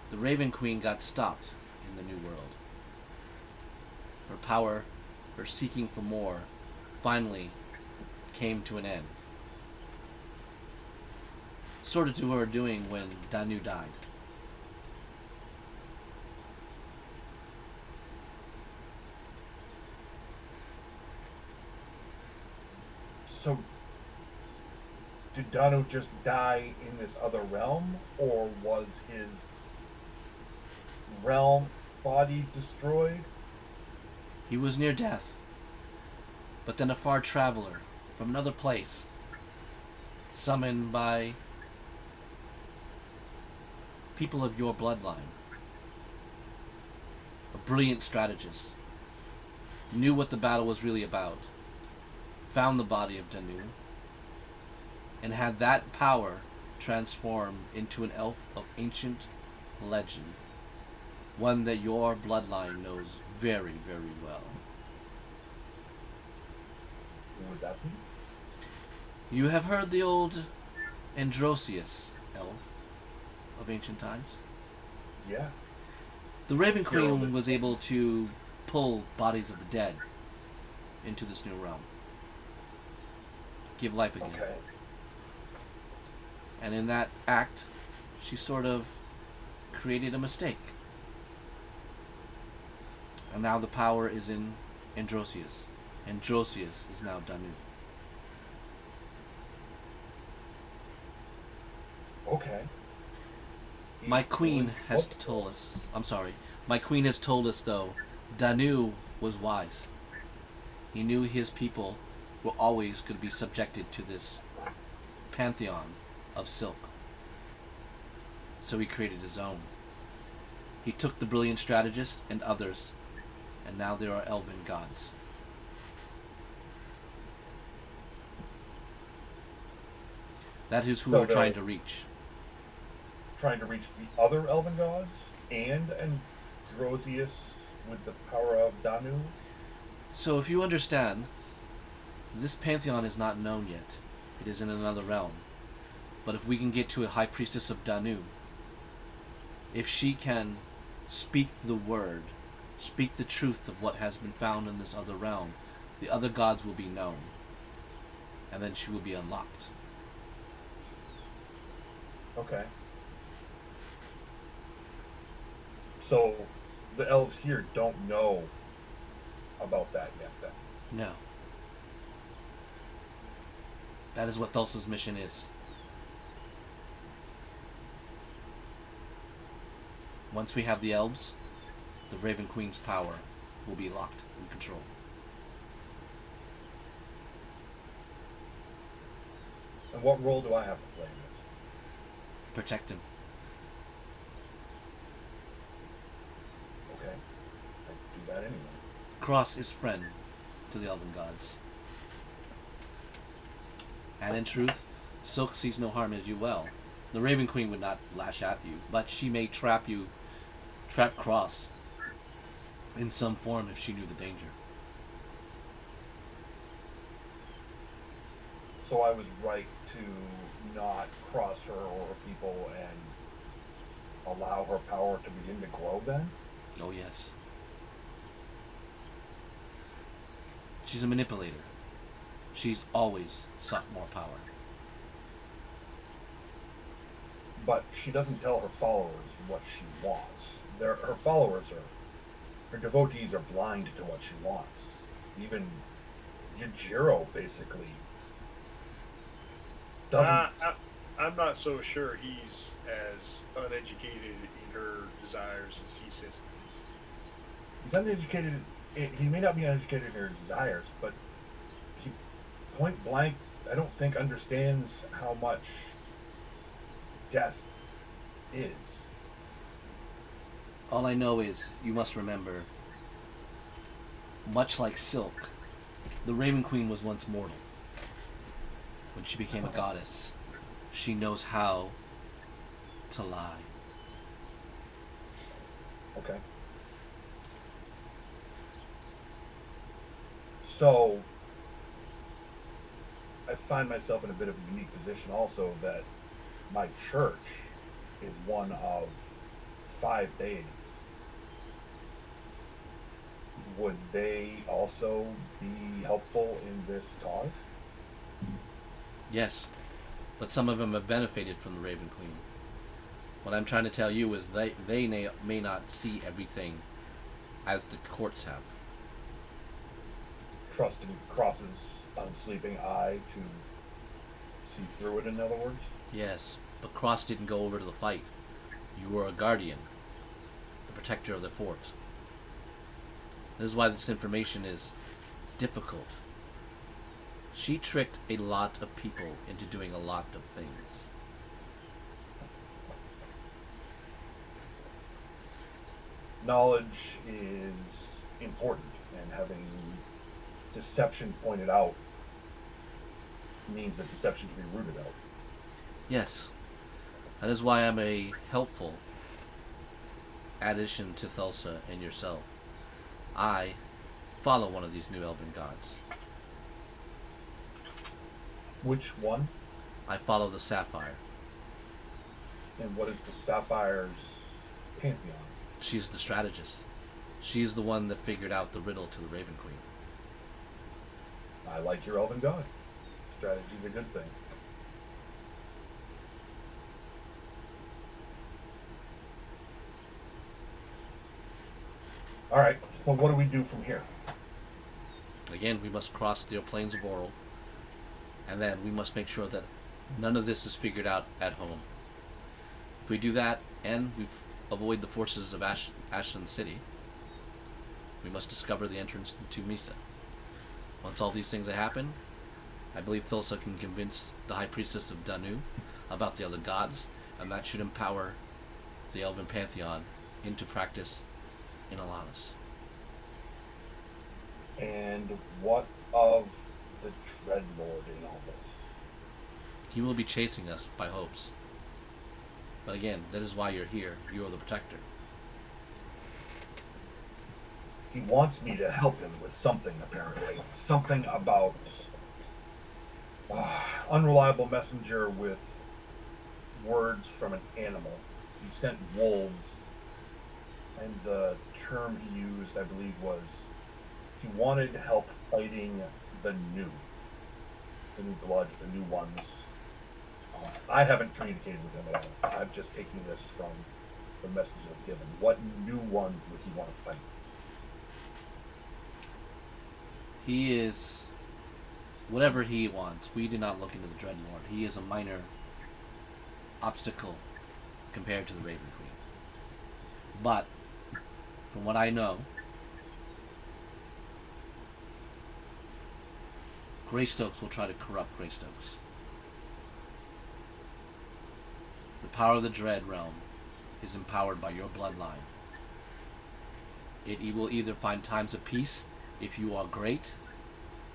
the Raven Queen got stopped in the New World. Her power, her seeking for more, finally came to an end. Sort of to her doing when Danu died. So, did Danu just die in this other realm, or was his realm body destroyed? He was near death, but then a far traveler from another place, summoned by people of your bloodline, a brilliant strategist, knew what the battle was really about, found the body of Danu, and had that power transform into an elf of ancient legend, one that your bloodline knows very, very well. What would that be? You have heard the old Androsius elf of ancient times? Yeah. The Raven Hero Queen of- was able to pull bodies of the dead into this new realm. Give life again. Okay. And in that act, she sort of created a mistake. And now the power is in Androsius. Androsius is now Danu. Okay. My queen has What? told us, my queen has told us though, Danu was wise. He knew his people were always going to be subjected to this pantheon of silk. So he created his own. He took the brilliant strategist and others, and now there are elven gods. That is who So we're trying the- to reach. Trying to reach the other elven gods and Androsius with the power of Danu. So if you understand, this pantheon is not known yet. It is in another realm. But if we can get to a high priestess of Danu, if she can Speak the word. Speak the truth of what has been found in this other realm. The other gods will be known. And then she will be unlocked. Okay. So the elves here don't know about that yet, then? No. That is what Thulsa's mission is. Once we have the elves, the Raven Queen's power will be locked in control. And what role do I have to play in this? Protect him. Okay. I do that anyway. Cross is friend to the elven gods. And in truth, Silk sees no harm as you well. The Raven Queen would not lash at you, but she may trap Cross in some form if she knew the danger. So I was right to not cross her or her people and allow her power to begin to grow then? Oh yes. She's a manipulator. She's always sought more power. But she doesn't tell her followers what she wants. Her followers her devotees are blind to what she wants. Even Yajiro basically doesn't. I'm not so sure he's as uneducated in her desires as he says he is. He's uneducated. He may not be uneducated in her desires, but he point blank, I don't think understands how much death is. All I know is you must remember, much like Silk, the Raven Queen was once mortal. When she became a goddess, she knows how to lie. Okay. So, I find myself in a bit of a unique position also that my church is one of 5 deities. Would they also be helpful in this cause? Yes, but some of them have benefited from the Raven Queen. What I'm trying to tell you is they may not see everything as the courts have. Trusting Cross's unsleeping eye to see through it, in other words? Yes, but Cross didn't go over to the fight. You were a guardian, the protector of the fort. This is why this information is difficult. She tricked a lot of people into doing a lot of things. Knowledge is important, and having deception pointed out means that deception can be rooted out. Yes, that is why I'm a helpful addition to Thulsa and yourself. I follow one of these new elven gods. Which one? I follow the Sapphire. And what is the Sapphire's pantheon? She's the strategist. She's the one that figured out the riddle to the Raven Queen. I like your elven god. Strategy's a good thing. Alright, so what do we do from here? Again, we must cross the plains of Oral, and then we must make sure that none of this is figured out at home. If we do that, and we avoid the forces of Ashland City, we must discover the entrance to Misa. Once all these things have happened, I believe Thulsa can convince the High Priestess of Danu about the other gods, and that should empower the Elven Pantheon into practice in Alanis. And what of the Dreadlord in all this? He will be chasing us by hopes. But again, that is why you're here. You are the protector. He wants me to help him with something, apparently. Something about unreliable messenger with words from an animal. He sent wolves And the term he used, I believe, was he wanted help fighting the new blood, the new ones. I haven't communicated with him at all. I'm just taking this from the message that's given. What new ones would he want to fight? He is whatever he wants. We do not look into the Dreadlord. He is a minor obstacle compared to the Raven Queen. But from what I know, Greystokes will try to corrupt Greystokes. The power of the Dread Realm is empowered by your bloodline. It will either find times of peace if you are great,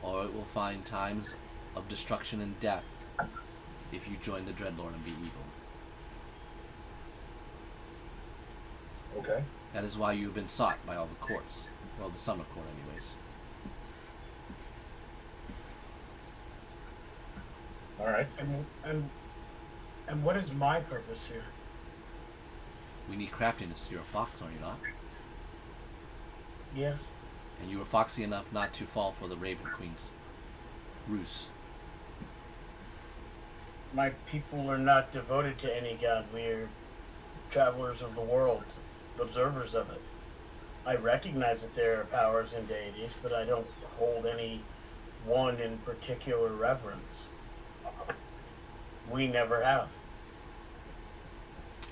or it will find times of destruction and death if you join the Dreadlord and be evil. Okay. That is why you have been sought by all the courts. Well, the Summer Court anyways. All right. And what is my purpose here? We need craftiness. You're a fox, are you not? Yes. And you were foxy enough not to fall for the Raven Queen's ruse. My people are not devoted to any god. We are travelers of the world, observers of it. I recognize that there are powers and deities, but I don't hold any one in particular reverence. We never have.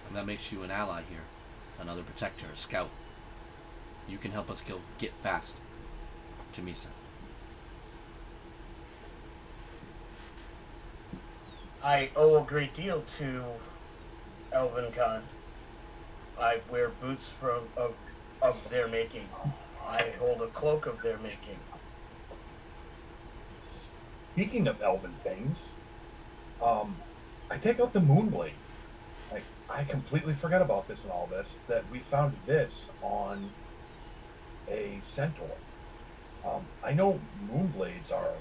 And that makes you an ally here. Another protector, a scout. You can help us get fast to Misa. I owe a great deal to Elvenkind. I wear boots of their making. I hold a cloak of their making. Speaking of elven things, I take out the Moonblade. I completely forgot about this and all this, that we found this on a centaur. I know Moonblades are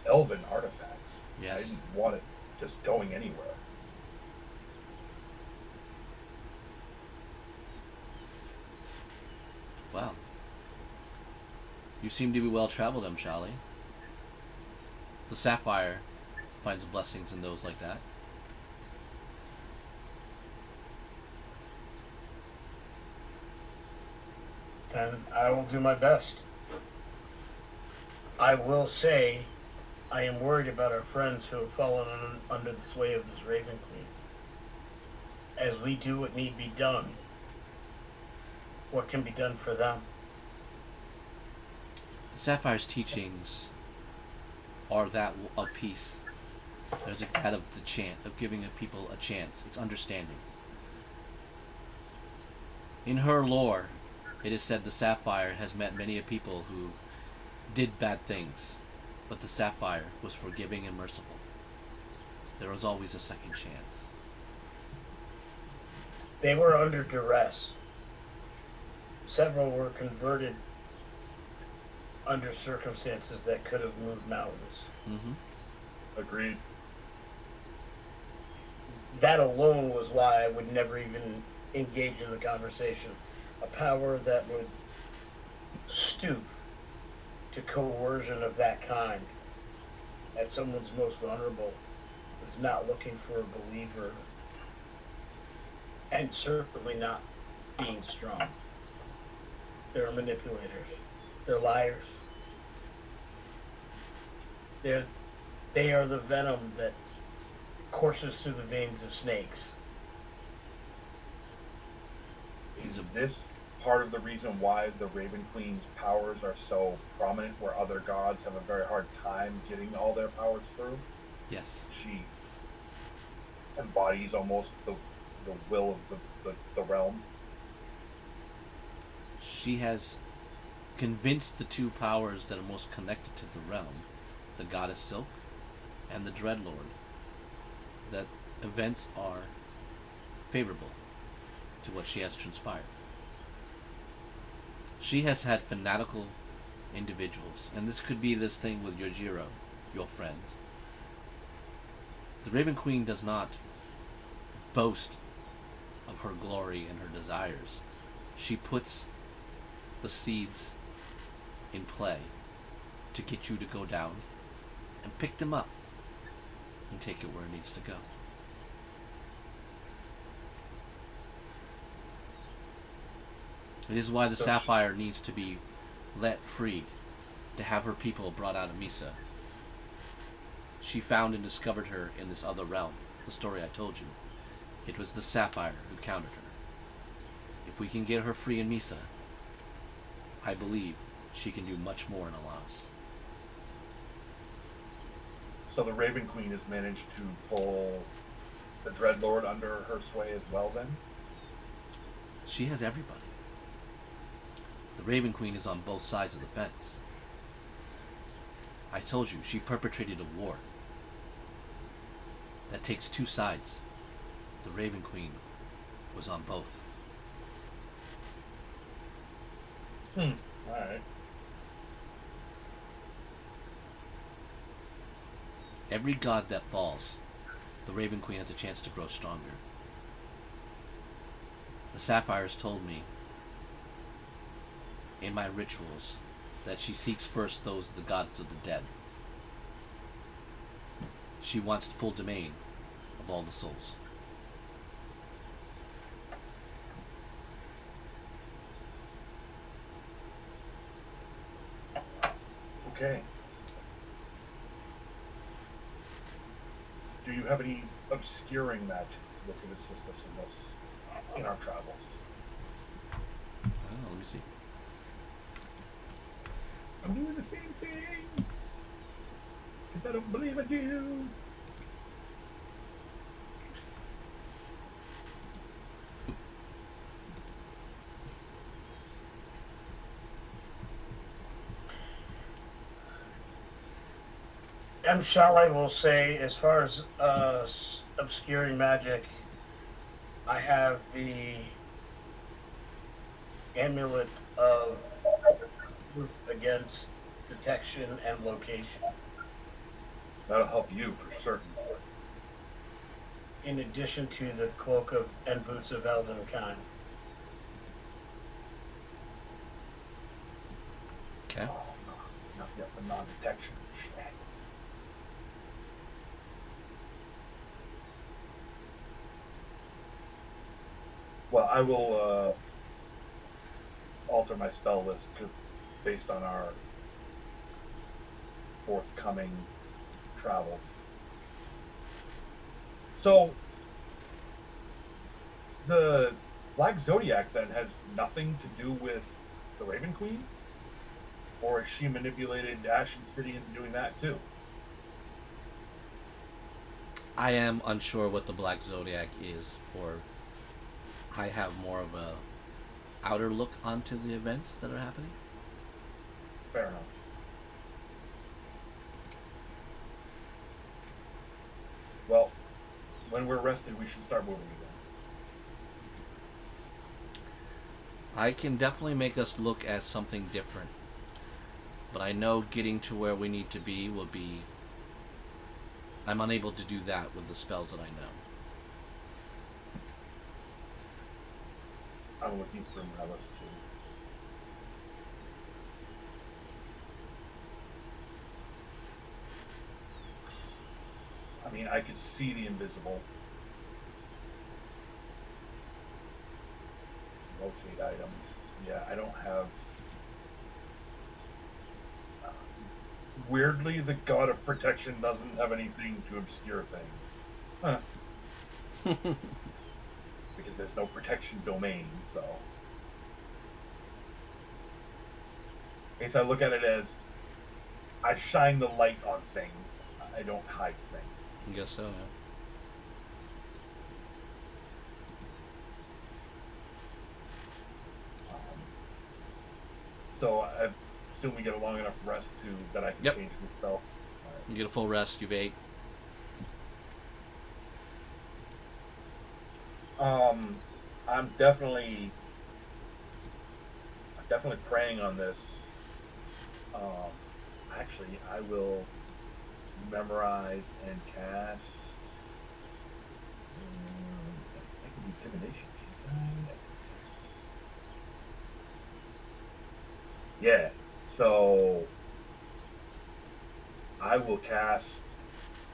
elven artifacts. Yes. I didn't want it just going anywhere. Well, you seem to be well traveled, Shali. The Sapphire finds blessings in those like that. Then I will do my best. I will say, I am worried about our friends who have fallen under the sway of this Raven Queen. As we do what need be done, what can be done for them? The Sapphire's teachings are that of peace. There's that of the chant, of giving a people a chance. It's understanding. In her lore, it is said the Sapphire has met many a people who did bad things, but the Sapphire was forgiving and merciful. There was always a second chance. They were under duress. Several were converted under circumstances that could have moved mountains. Mm-hmm. Agreed. That alone was why I would never even engage in the conversation. A power that would stoop to coercion of that kind at someone's most vulnerable is not looking for a believer, and certainly not being strong. They're manipulators. They're liars. They are the venom that courses through the veins of snakes. Is this part of the reason why the Raven Queen's powers are so prominent, where other gods have a very hard time getting all their powers through? Yes. She embodies almost the will of the realm. She has convinced the two powers that are most connected to the realm, the Goddess Silk and the Dreadlord, that events are favorable to what she has transpired. She has had fanatical individuals, and this could be this thing with Yojiro, your friend. The Raven Queen does not boast of her glory and her desires, She puts the seeds in play to get you to go down and pick them up and take it where it needs to go. It is why the Sapphire needs to be let free, to have her people brought out of Misa. She found and discovered her in this other realm, the story I told you. It was the Sapphire who countered her. If we can get her free in Misa, I believe she can do much more in Alas. So the Raven Queen has managed to pull the Dreadlord under her sway as well, then? She has everybody. The Raven Queen is on both sides of the fence. I told you, she perpetrated a war that takes two sides. The Raven Queen was on both. Alright. Every god that falls, the Raven Queen has a chance to grow stronger. The Sapphires told me in my rituals that she seeks first those of the gods of the dead. She wants full domain of all the souls. Okay. Do you have any obscuring magic that could assist us in this, in our travels? I don't know, let me see. I'm doing the same thing! Because I don't believe I do! Shall will say, as far as obscuring magic, I have the amulet of proof against detection and location. That'll help you for certain. In addition to the cloak of and boots of Elvenkind. Okay. Not yet the non-detection. Shit. Well, I will alter my spell list based on our forthcoming travels. So, the Black Zodiac then has nothing to do with the Raven Queen? Or is she manipulated Ashen City into doing that too? I am unsure what the Black Zodiac is for. I have more of a outer look onto the events that are happening. Fair enough. Well, when we're rested, we should start moving again. I can definitely make us look at something different. But I know getting to where we need to be will be... I'm unable to do that with the spells that I know. I'm looking for my list too. I mean, I could see the invisible. Locate items. Yeah, I don't have... Weirdly, the god of protection doesn't have anything to obscure things. Huh. Because there's no protection domain, so... I guess I look at it as I shine the light on things. I don't hide things. I guess so, yeah. So I assume we get a long enough rest that I can Yep. change the spell. You get a full rest, you've ate. I'm definitely praying on this. Actually, I will memorize and cast. I can do divination. Yeah. So I will cast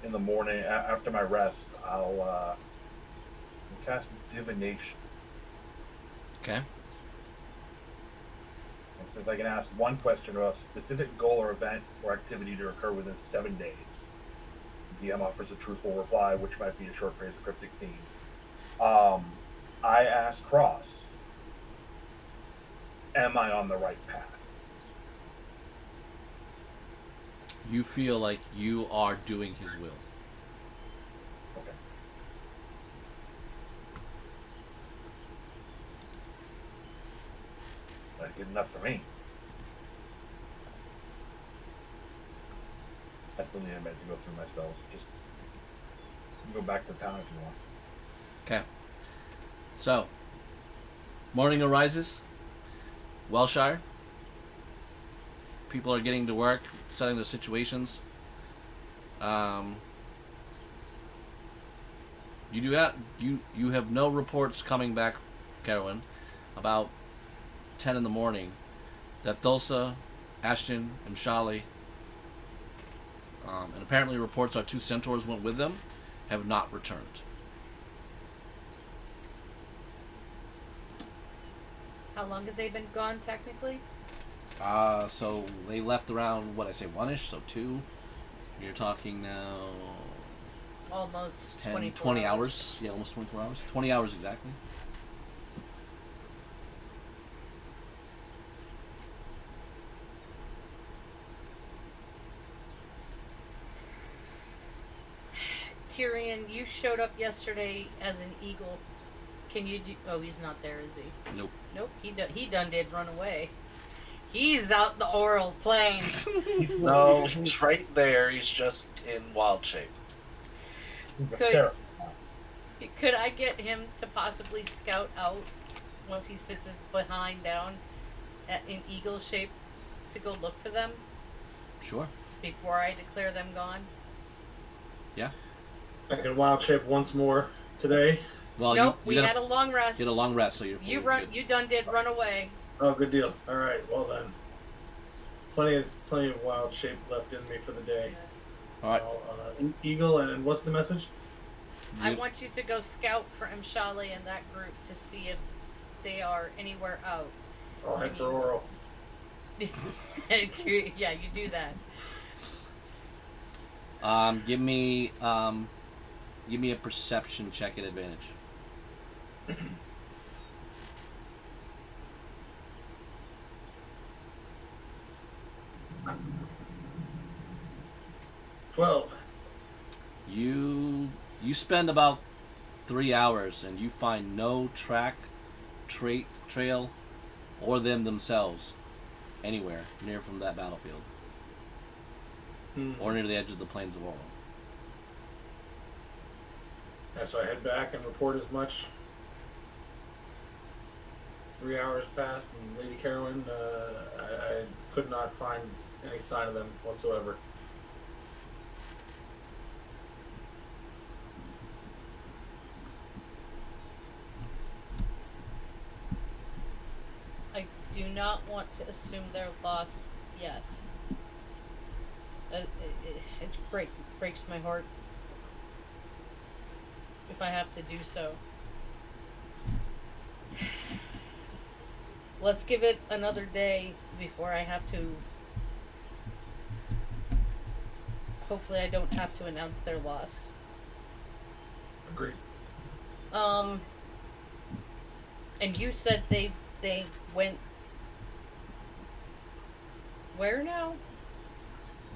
in the morning after my rest. I'll cast divination. Okay. It says I can ask one question about a specific goal or event or activity to occur within 7 days. The DM offers a truthful reply, which might be a short phrase or cryptic theme. I ask Cross, am I on the right path? You feel like you are doing his will. Okay. That's good enough for me. I still need a minute to go through my spells. Just go back to town if you want. Okay. So, morning arises. Wellshire. People are getting to work, setting their situations. You have no reports coming back, Carolyn, about 10 in the morning that Thulsa, Ashton, and Shali, and apparently reports our 2 centaurs went with them, have not returned. How long have they been gone technically? So they left around, what I say, 1-ish, so 2. You're talking now Almost 10, 24 20 hours. Yeah, almost 24 hours. 20 hours exactly. Tyrion, you showed up yesterday as an eagle. Can you do? Oh, he's not there, is he? Nope. Nope. He done did run away. He's out the oral plain. No, he's right there. He's just in wild shape. He's a Good. ferret. Could I get him to possibly scout out once he sits his behind down in eagle shape to go look for them Sure. before I declare them gone? Yeah. I can wild shape once more today. Well, Nope. you We gotta had a long rest. get a long rest, so you're You fully run. good. You done did run away. Oh, good deal. All right. Well then, plenty of wild shape left in me for the day. All right. Eagle, and what's the message? I You- want you to go scout for Mshali and that group to see if they are anywhere out. I'll head for oral. Yeah, you do that. Give me a perception check at advantage. 12. You spend about 3 hours and you find no trail, or them themselves anywhere near from that battlefield or near the edge of the plains of Oral. Yeah, so I head back and report as much. 3 hours passed, and Lady Carolyn, I could not find any sign of them whatsoever. I do not want to assume their loss yet. It breaks my heart if I have to do so. Let's give it another day before I have to. Hopefully, I don't have to announce their loss. Agreed. And you said they went where now?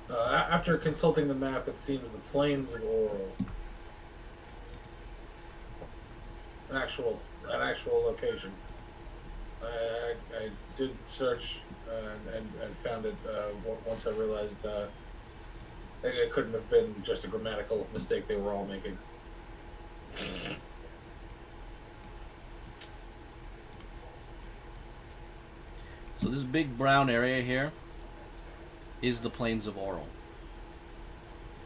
After consulting the map, it seems the plains of Oral. An actual location. I did search and found it once I realized it couldn't have been just a grammatical mistake they were all making. So this big brown area here is the plains of Oral,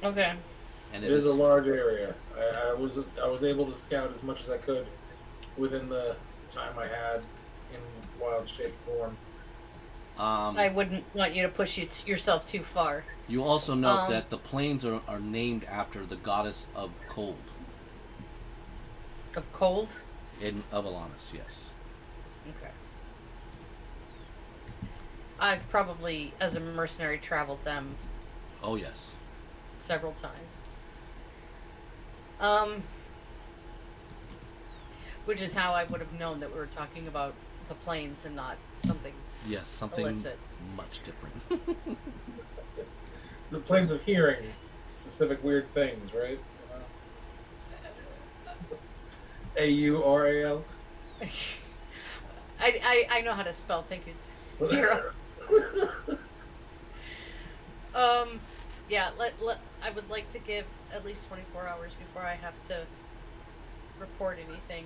Okay. and It is a large area. I was able to scout as much as I could within the time I had in wild shape form. I wouldn't want you to push yourself too far. You also note that the plains are named after the goddess of cold Of cold? of Alanis, yes. Okay. I've probably, as a mercenary, traveled them Oh, yes. several times. Which is how I would have known that we were talking about the plains and not something Yes, something illicit. much different. The planes of hearing, specific weird things, right? AURAL. I know how to spell. Thank you, Zero. Yeah. I would like to give at least 24 hours before I have to report anything.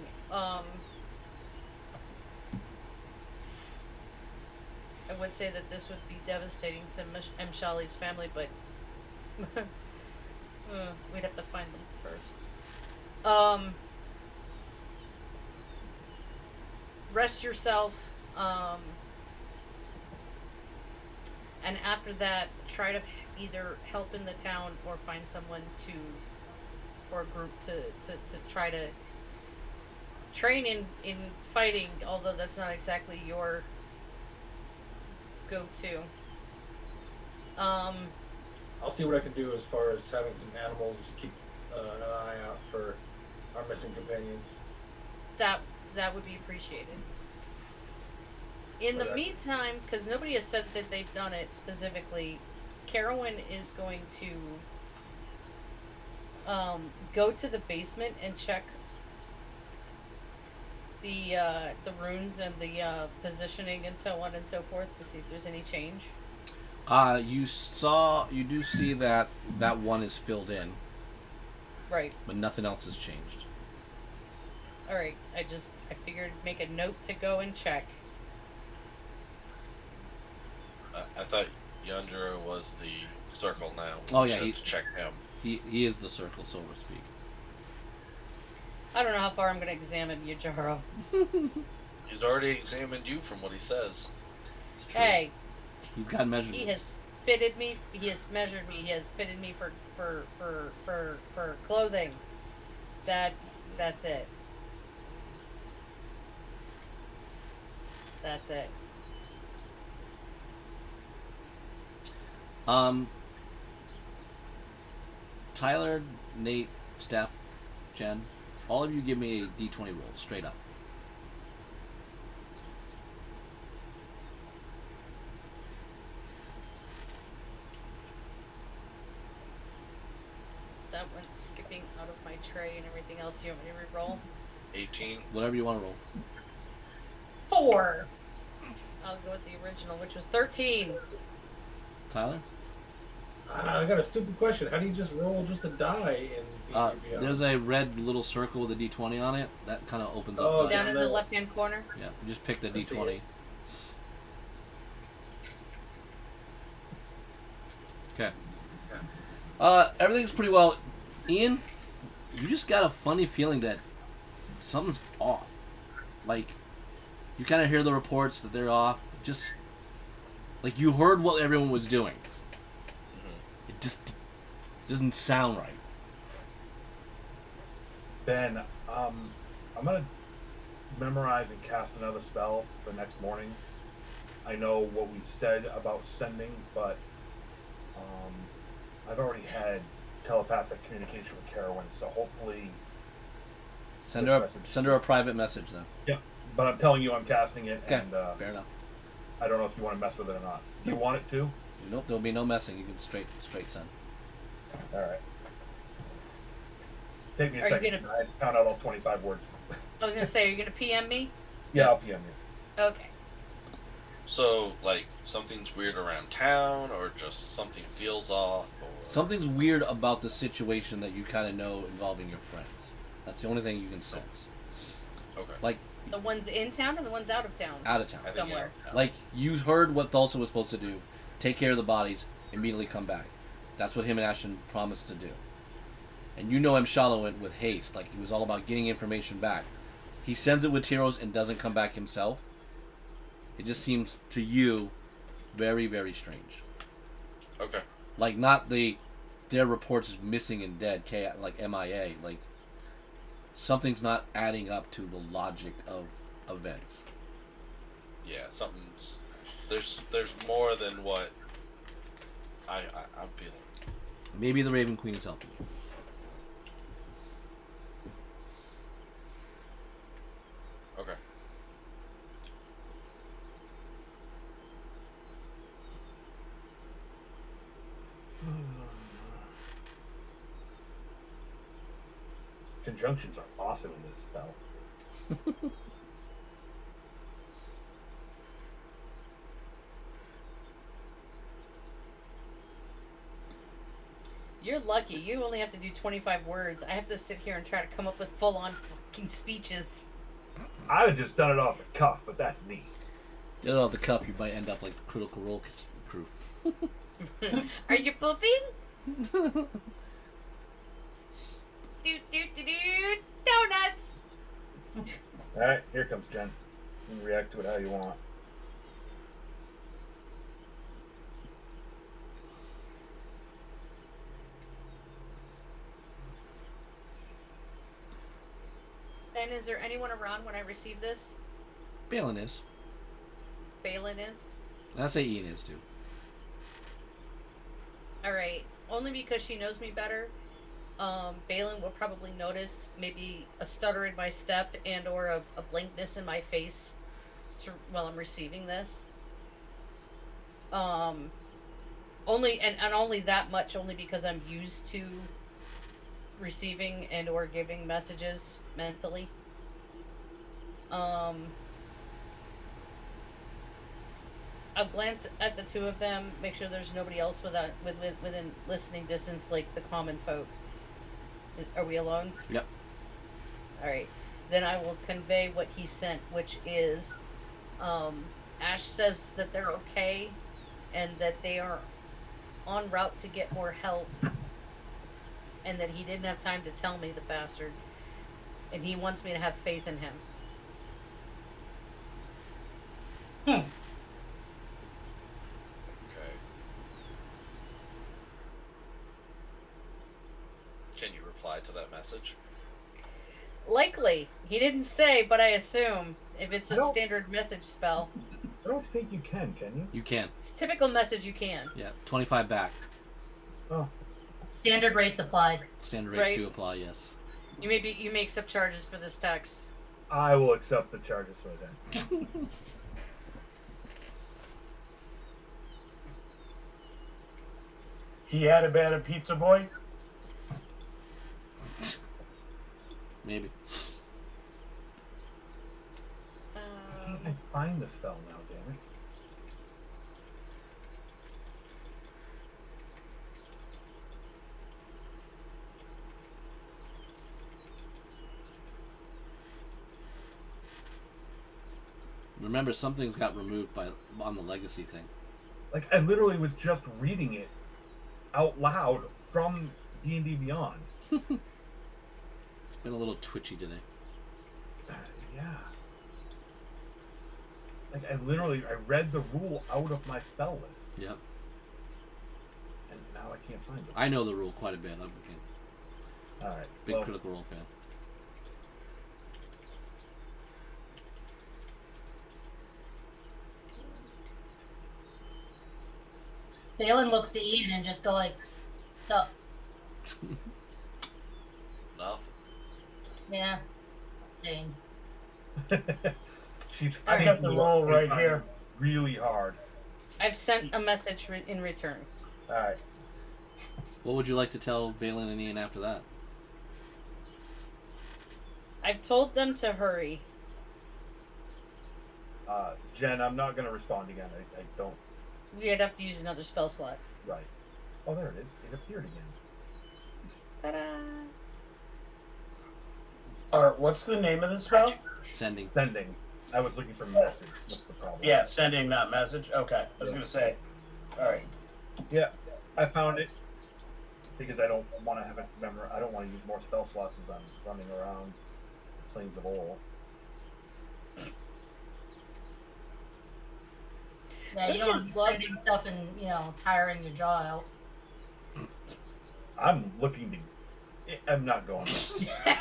I would say that this would be devastating to Shali's family, but we'd have to find them first. Rest yourself, and after that, try to either help in the town or find someone or a group to try to train in fighting, although that's not exactly your go-to. I'll see what I can do as far as having some animals keep an eye out for our missing companions. That would be appreciated. In the meantime, because nobody has said that they've done it specifically, Carowin is going to go to the basement and check the runes and the positioning and so on and so forth to see if there's any change. You do see that one is filled in. Right. But nothing else has changed. Alright, I figured make a note to go and check. I thought Yandra was the circle now. Oh yeah, to check him. He is the circle, so to speak. I don't know how far I'm going to examine you, Jaro. He's already examined you from what he says. It's true. Hey, He's got measurements. he has fitted me. He has measured me. He has fitted me for clothing. That's it. That's it. Tyler, Nate, Steph, Jen, all of you give me a D20 roll, straight up. That went skipping out of my tray and everything else. Do you want me to re-roll? 18. Whatever you want to roll. 4. I'll go with the original, which was 13. Tyler? I got a stupid question. How do you just roll just a die in D3? There's a red little circle with a D20 on it. That kind of opens up. Oh, dice. Down in the left-hand corner. Yeah, you just pick the I see D20. it. Okay. Everything's pretty well. Ian, you just got a funny feeling that something's off. Like, you kind of hear the reports that they're off. Just, like, you heard what everyone was doing. It just doesn't sound right. Ben, I'm gonna memorize and cast another spell the next morning. I know what we said about sending, but I've already had telepathic communication with Carowin, so hopefully Send this her message- send her a private message then. Yeah, but I'm telling you I'm casting it, Okay, and fair enough. I don't know if you want to mess with it or not. Do you want it to? Nope, there'll be no messing. You can straight send. All right. Take me a Are you second. I found out all 25 words. I was gonna say, are you gonna PM me? Yeah, I'll PM you. Okay. So, like, something's weird around town, or just something feels off, or... Something's weird about the situation that you kind of know involving your friends. That's the only thing you can sense. Okay. Like, The ones in town or the ones out of town? out of town. I think, somewhere. yeah. Like, you heard what Thulsa was supposed to do. Take care of the bodies, immediately come back. That's what him and Ashton promised to do. And you know M'Shala went with haste. Like, he was all about getting information back. He sends it with heroes and doesn't come back himself. It just seems to you Very, very strange. Okay. Like, not their reports is missing and dead, like MIA. Like, something's not adding up to the logic of events. Yeah, something's there's more than what I'm feeling. Maybe the Raven Queen is helping. Okay. Conjunctions are awesome in this spell. You're lucky. You only have to do 25 words. I have to sit here and try to come up with full-on fucking speeches. I would have just done it off the cuff, but that's me. Did it off the cuff, you might end up like the Critical Role crew. Are you pooping? Doot doot doot doot. Donuts. Alright, here comes Jen. You can react to it how you want. And is there anyone around when I receive this? Balin is. Balin is? I'd say Ian is too. Alright. Only because she knows me better. Balin will probably notice maybe a stutter in my step and or a blankness in my face while I'm receiving this. Only and only that much, only because I'm used to receiving and or giving messages mentally. I'll glance at the two of them, make sure there's nobody else within listening distance, like the common folk. Are we alone? Yep. Alright. Then I will convey what he sent, which is, Ash says that they're okay, and that they are en route to get more help, and that he didn't have time to tell me, the bastard, and he wants me to have faith in him. Okay. Can you reply to that message? Likely. He didn't say, but I assume. If it's a No. standard message spell. I don't think you can you? You can. It's typical message, you can. Yeah, 25 back. Oh. Standard rates applied. Standard rates Right. do apply, yes. You may accept charges for this text. I will accept the charges for that. He had a bad at Pizza Boy. Maybe. I can't even find the spell now, damn it. Remember, something's got removed on the legacy thing. Like, I literally was just reading it out loud from D&D Beyond. It's been a little twitchy today. Yeah. Like, I read the rule out of my spell list. Yep. And now I can't find it. I know the rule quite a bit. I'm a Alright. big well, Critical Role fan. Balin looks to Ian and just go like, "So, Nothing. yeah, same." She's I got the roll right here. really hard. I've sent a message in return. Alright. What would you like to tell Balin and Ian after that? I've told them to hurry. Jen, I'm not going to respond again. I don't. We'd have to use another spell slot. Right. Oh, there it is. It appeared again. Ta-da! Alright, what's the name of the spell? Sending. Sending. I was looking for message. What's the problem? Yeah, sending that message. Okay, I was gonna say. Alright. Yeah, I found it. Because I don't want to have it. Remember, I don't want to use more spell slots as I'm running around Plains of Ol. Yeah, Don't you don't you want to be love- spending stuff and tiring your jaw out. I'm looking to. I'm not going there.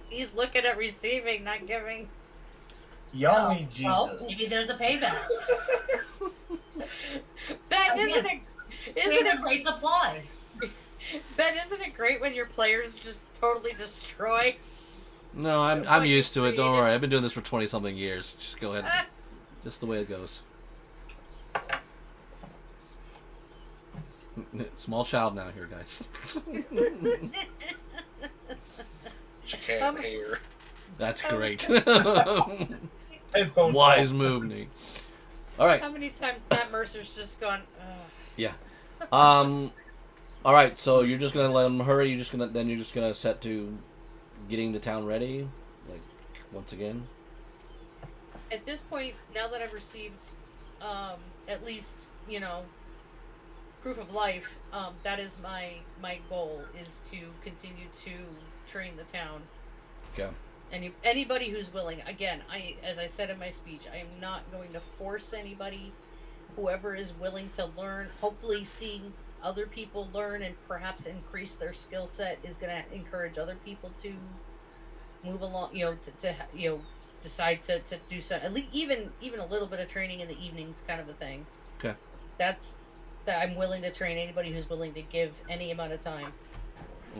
He's looking at receiving, not giving. Y'all Oh, need Jesus. well, maybe there's a payback. Ben, isn't Again, it Standard rates apply. Ben, isn't it great when your players just totally destroy? No, I'm What you used to it. Don't created. worry. I've been doing this for 20 something years. Just go ahead. Just the way it goes. Small child now here, guys. She can't hear. That's great. Headphones. Wise off. move, Nate. All right. How many times Matt Mercer's just gone? Yeah. All right. So you're just gonna let them hurry. You're just gonna set to getting the town ready, like once again. At this point, now that I've received, at least proof of life, that is my goal, is to continue to train the town. Okay. And anybody who's willing, again, as I said in my speech, I am not going to force anybody. Whoever is willing to learn, hopefully seeing other people learn and perhaps increase their skill set, is going to encourage other people to move along. To decide to do so. At least even a little bit of training in the evenings, kind of a thing. Okay. That I'm willing to train anybody who's willing to give any amount of time.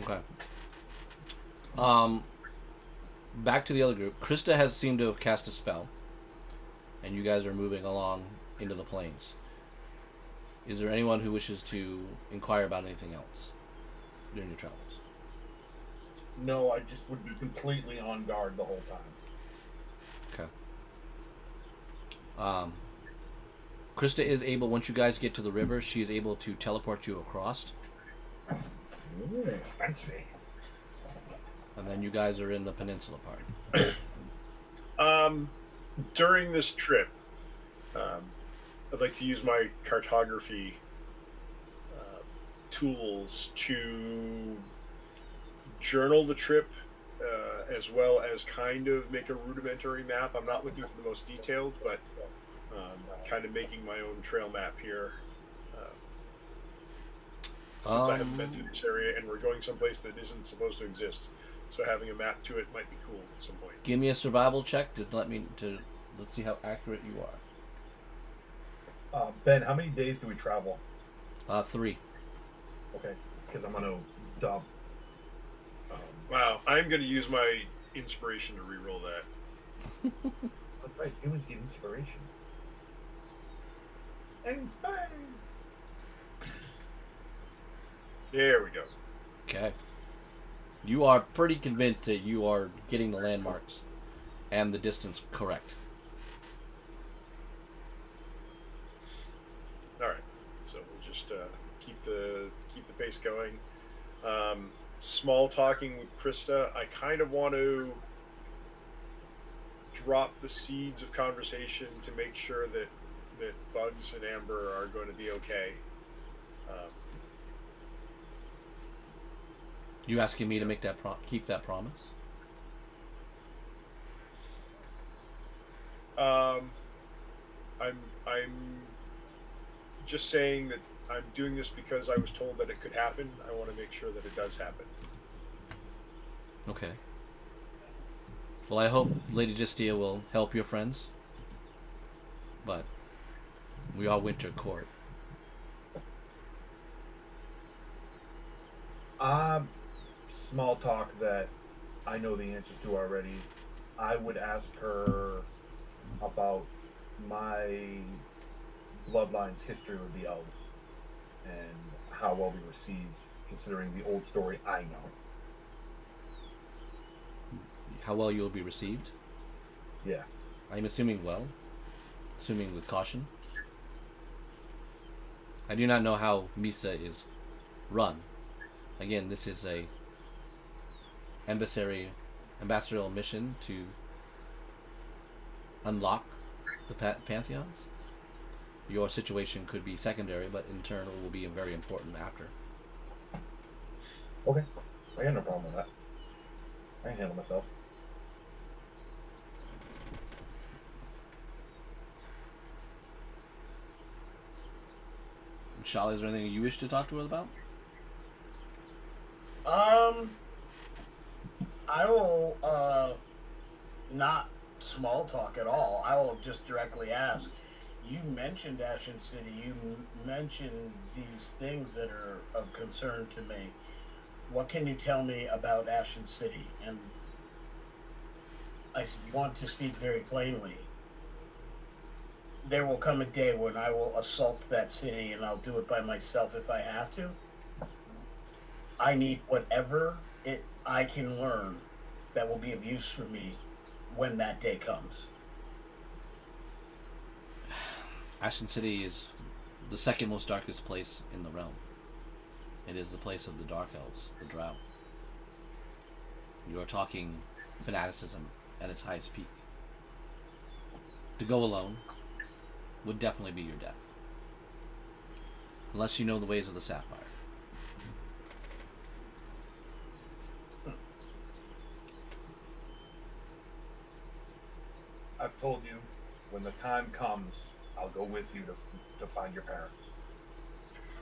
Okay. Back to the other group. Krista has seemed to have cast a spell, and you guys are moving along into the plains. Is there anyone who wishes to inquire about anything else during your travels? No, I just would be completely on guard the whole time. Okay. Krista is able, once you guys get to the river, she is able to teleport you across, Ooh, fancy. and then you guys are in the peninsula part. During this trip, I'd like to use my cartography tools to journal the trip, as well as kind of make a rudimentary map. I'm not looking for the most detailed, but kind of making my own trail map here. Since I haven't been to this area and we're going someplace that isn't supposed to exist, so having a map to it might be cool at some point. Give me a survival check let's see how accurate you are. Ben, how many days do we travel? 3. Okay, because I'm gonna dump. Wow, I'm going to use my inspiration to reroll that. That's right, humans get inspiration. Inspired. There we go. Okay. You are pretty convinced that you are getting the landmarks and the distance correct. All right, so we'll just keep the pace going. Small talking with Krista. I kind of want to drop the seeds of conversation to make sure that Bugs and Amber are going to be okay. You asking me to make that keep that promise? I'm just saying that I'm doing this because I was told that it could happen. I want to make sure that it does happen. Okay. Well, I hope Lady Justia will help your friends. But we all went to court. Small talk that I know the answers to already. I would ask her about my bloodline's history with the elves and how well we received, considering the old story I know. How well you will be received? Yeah. I'm assuming well. Assuming with caution. I do not know how Misa is run. Again, this is a ambassadorial mission to unlock the pantheons. Your situation could be secondary, but in turn it will be very important after. Okay. I got no problem with that. I can handle myself. Charlie, is there anything you wish to talk to her about? I will not small talk at all. I will just directly ask. You mentioned Ashen City. You mentioned these things that are of concern to me. What can you tell me about Ashen City? And I want to speak very plainly. There will come a day when I will assault that city, and I'll do it by myself if I have to. I need whatever I can learn that will be of use for me when that day comes. Ashen City is the second most darkest place in the realm. It is the place of the Dark Elves, the Drow. You are talking fanaticism at its highest peak. To go alone would definitely be your death. Unless you know the ways of the Sapphire. I've told you, when the time comes, I'll go with you to find your parents.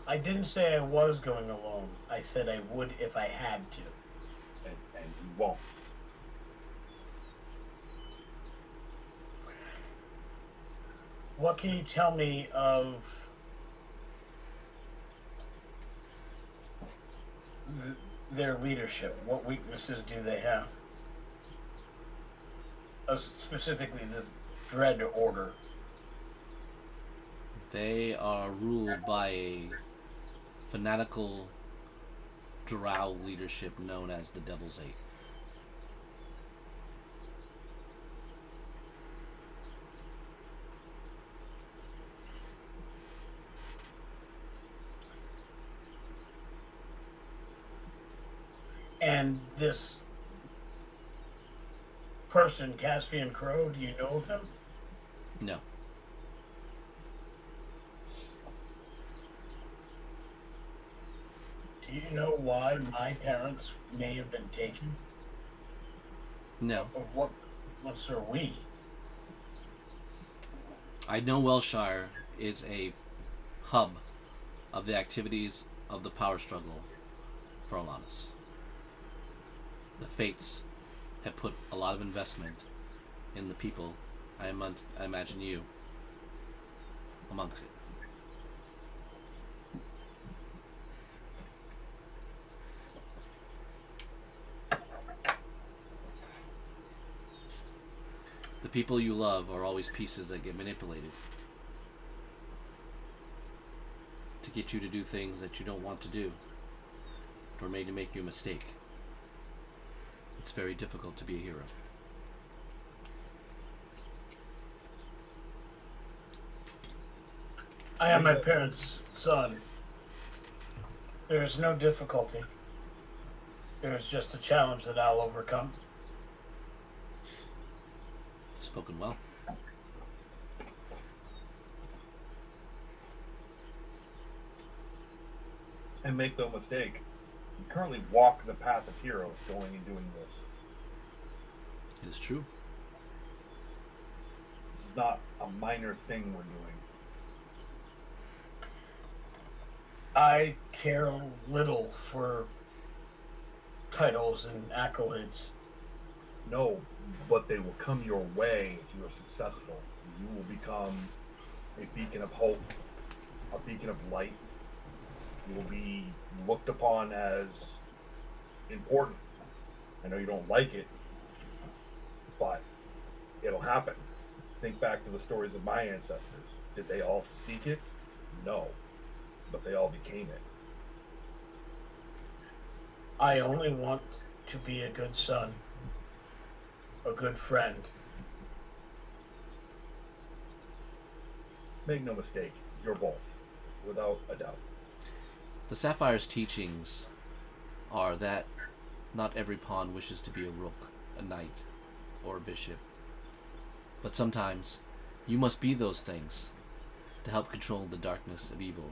I didn't say I was going alone. I said I would if I had to. And you won't. What can you tell me of their leadership? What weaknesses do they have? Specifically, this Dread Order. They are ruled by a fanatical drow leadership known as the Devil's Eight. And this person, Caspian Crowe, do you know of him? No. Do you know why my parents may have been taken? No. Or what's are we? I know Welshire is a hub of the activities of the power struggle for Alanis. The Fates have put a lot of investment in the people. I imagine you amongst it. The people you love are always pieces that get manipulated to get you to do things that you don't want to do, or made to make you a mistake. It's very difficult to be a hero. I am my parents' son. There is no difficulty. There is just a challenge that I'll overcome. Spoken well. And make no mistake, you currently walk the path of heroes going and doing this. It is true. This is not a minor thing we're doing. I care little for titles and accolades. No, but they will come your way if you are successful. You will become a beacon of hope, a beacon of light. You will be looked upon as important. I know you don't like it, but it'll happen. Think back to the stories of my ancestors. Did they all seek it? No, but they all became it. I only want to be a good son, a good friend. Make no mistake, you're both, without a doubt. The Sapphire's teachings are that not every pawn wishes to be a rook, a knight, or a bishop. But sometimes you must be those things to help control the darkness of evil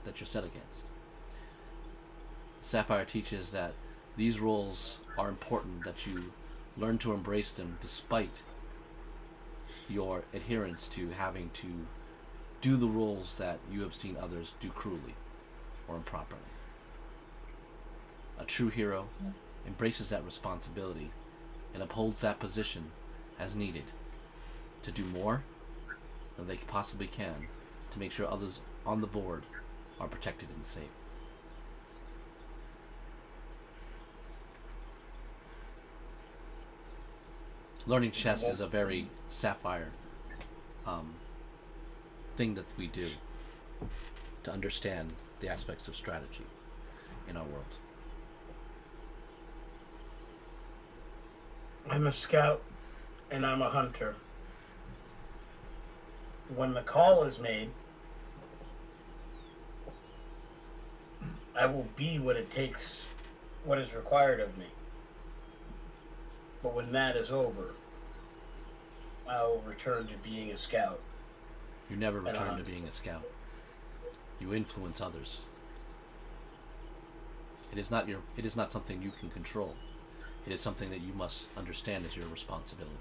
that you're set against. The Sapphire teaches that these roles are important, that you learn to embrace them despite your adherence to having to do the roles that you have seen others do cruelly or improperly. A true hero embraces that responsibility and upholds that position as needed to do more than they possibly can to make sure others on the board are protected and safe. Learning chess is a very sapphire thing that we do to understand the aspects of strategy in our world. I'm a scout and I'm a hunter. When the call is made, I will be what it takes, what is required of me. But when that is over, I will return to being a scout. You never And a return to hunter. being a scout. You influence others. It is not something you can control. It is something that you must understand as your responsibility.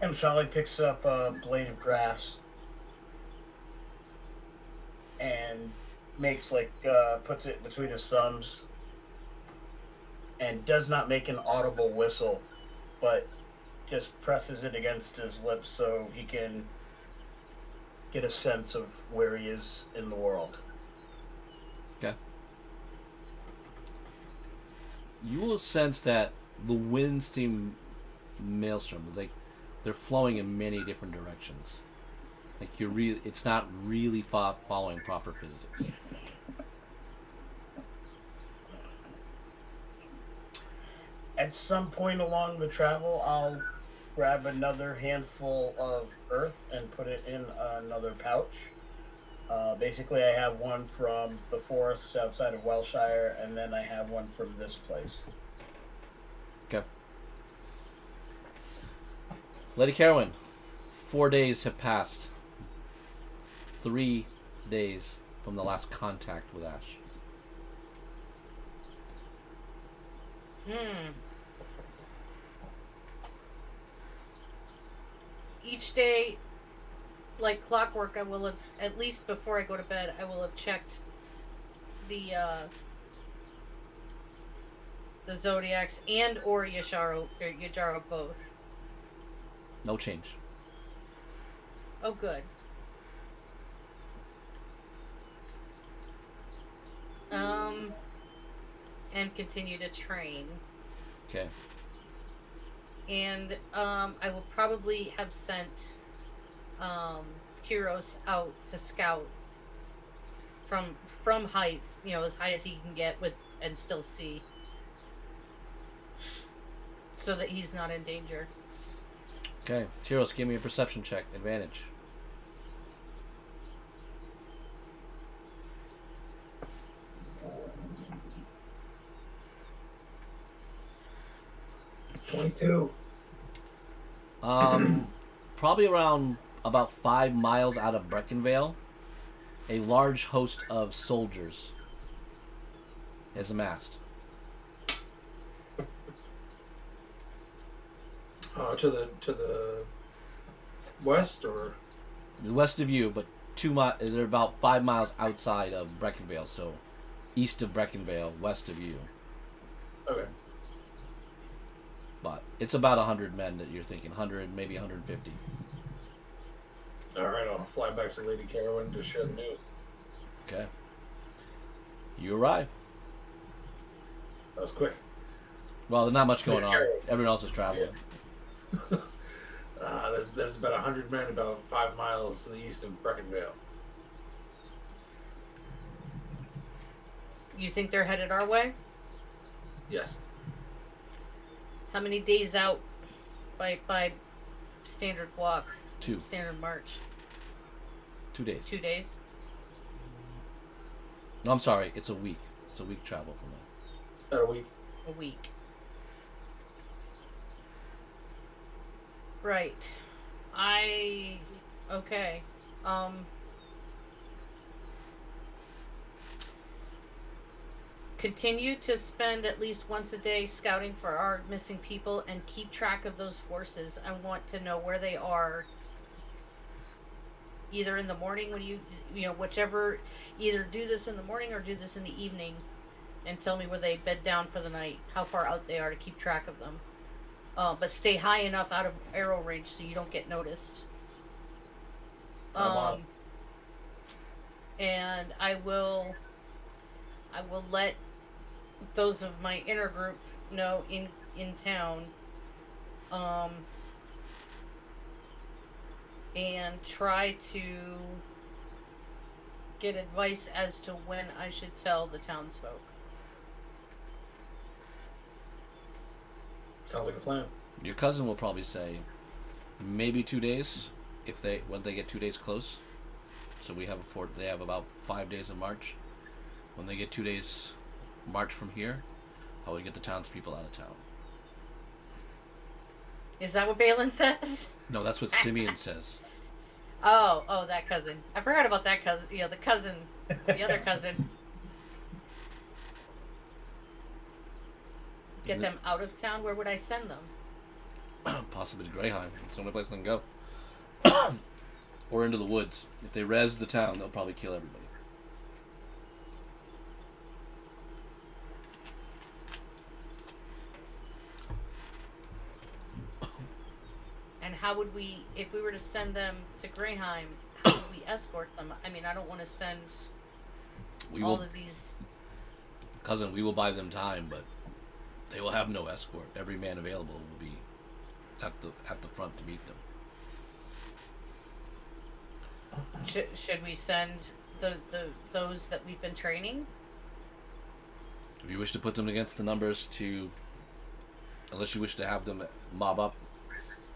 And Sally picks up a blade of grass and makes puts it between his thumbs and does not make an audible whistle, but just presses it against his lips so he can get a sense of where he is in the world. Okay. You will sense that the winds seem maelstrom, like they're flowing in many different directions. Like it's not really following proper physics. At some point along the travel, I'll grab another handful of earth and put it in another pouch. Basically, I have one from the forest outside of Welshire, and then I have one from this place. Okay. Lady Carowin, 4 days have passed. 3 days from the last contact with Ash. Each day, like clockwork, I will have, at least before I go to bed, I will have checked the Zodiacs and or Yajaro both. No change. Oh, good. And continue to train. Okay. And I will probably have sent Tyros out to scout from height, as high as he can get with and still see, so that he's not in danger. Okay. Tyros, give me a perception check. Advantage. $22. Probably around about 5 miles out of Breckinvale, a large host of soldiers is amassed. To the west, or West of you, but they're about 5 miles outside of Breckinvale, so east of Breckinvale, west of you. okay. But it's about 100 men that you're thinking, 100, maybe 150. All right, I'll fly back to Lady Carowin to share the news. Okay. You arrive. That was quick. Well, there's not much going on. Carowin. Everyone else is traveling. There's about 100 men about 5 miles to the east of Breckinvale. You think they're headed our way? Yes. How many days out by standard walk? 2. Standard march? 2 days. 2 days? No, I'm sorry. It's a week. It's a week travel from there. About a week. A week. Right. Okay. continue to spend at least once a day scouting for our missing people and keep track of those forces. I want to know where they are. Either in the morning when you know, whichever, either do this in the morning or do this in the evening, and tell me where they bed down for the night, how far out they are to keep track of them. But stay high enough out of arrow range so you don't get noticed. And I will let those of my inner group know in town, and try to get advice as to when I should tell the townsfolk. Sounds like a plan. Your cousin will probably say maybe 2 days when they get 2 days close. So they have about 5 days in March. When they get 2 days march from here, I would get the townspeople out of town. Is that what Balin says? No, that's what Simeon says. Oh, that cousin. I forgot about that cousin. You know, the other cousin. Get them out of town. Where would I send them? Possibly to Greyheim. It's the only place they can go. Or into the woods. If they res the town, they'll probably kill everybody. And how would we, if we were to send them to Greyheim, how would we escort them? I mean, I don't want to send of these. Cousin, we will buy them time, but they will have no escort. Every man available will be at the front to meet them. Should we send those that we've been training? If you wish to put them against the numbers unless you wish to have them mob up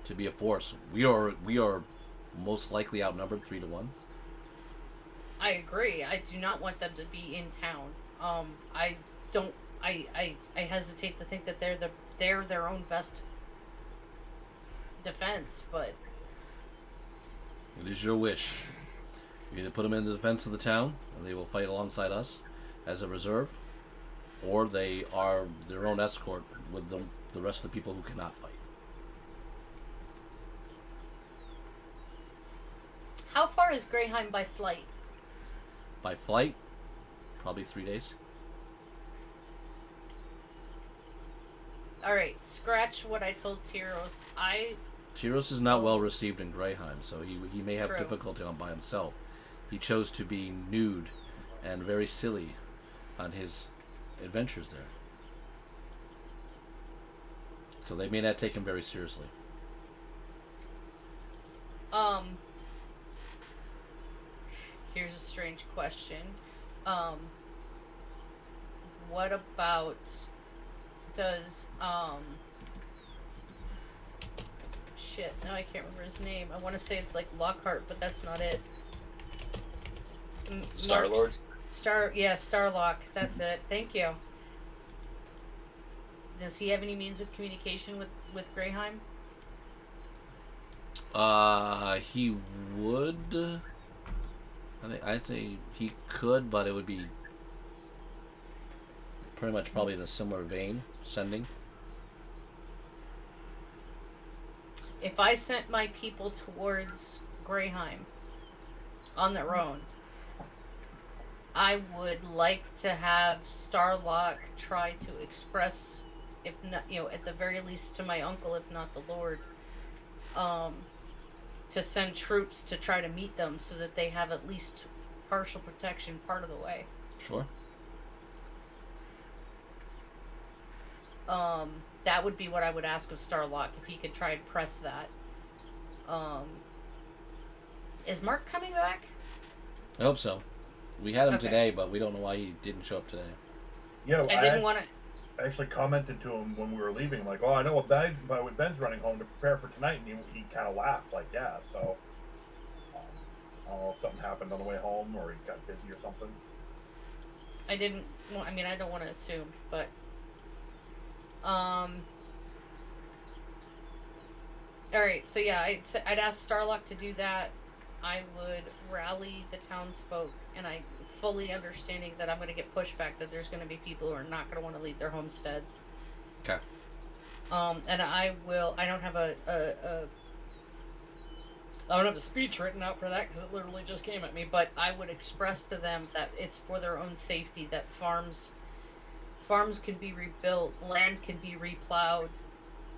to be a force, we are most likely outnumbered 3-1. I agree. I do not want them to be in town. I hesitate to think that they're their own best defense, but it is your wish. You either put them in the defense of the town, and they will fight alongside us as a reserve, or they are their own escort with the rest of the people who cannot fight. How far is Greyheim by flight? By flight, probably 3 days. Alright, scratch what I told Tyros. Tyros is not well received in Greyheim, so he may have True. difficulty on by himself. He chose to be nude and very silly on his adventures there. So they may not take him very seriously. Here's a strange question. What about does shit, now I can't remember his name. I want to say it's like Lockhart, but that's not it. Star-Lord? Starlock, that's it. Thank you. Does he have any means of communication with Greyheim? He would. I'd say he could, but it would be pretty much probably in a similar vein, sending. If I sent my people towards Greyheim on their own, I would like to have Starlock try to express, if not, at the very least to my uncle, if not the Lord, to send troops to try to meet them so that they have at least partial protection part of the way. Sure. That would be what I would ask of Starlock, if he could try and press that. Is Mark coming back? I hope so. We had him Okay. today, but we don't know why he didn't show up today. Yeah, I didn't want to. I actually commented to him when we were leaving, like, "Oh, I know what Ben's running home to prepare for tonight," and he kind of laughed, like, "Yeah." So I don't know if something happened on the way home, or he got busy or something. I didn't. Well, I mean, I don't want to assume, but all right. So yeah, I'd ask Starlock to do that. I would rally the townsfolk, and I fully understanding that I'm going to get pushback, that there's going to be people who are not going to want to leave their homesteads. Okay. And I will. I don't have I don't have a speech written out for that because it literally just came at me. But I would express to them that it's for their own safety, that farms can be rebuilt, land can be replowed,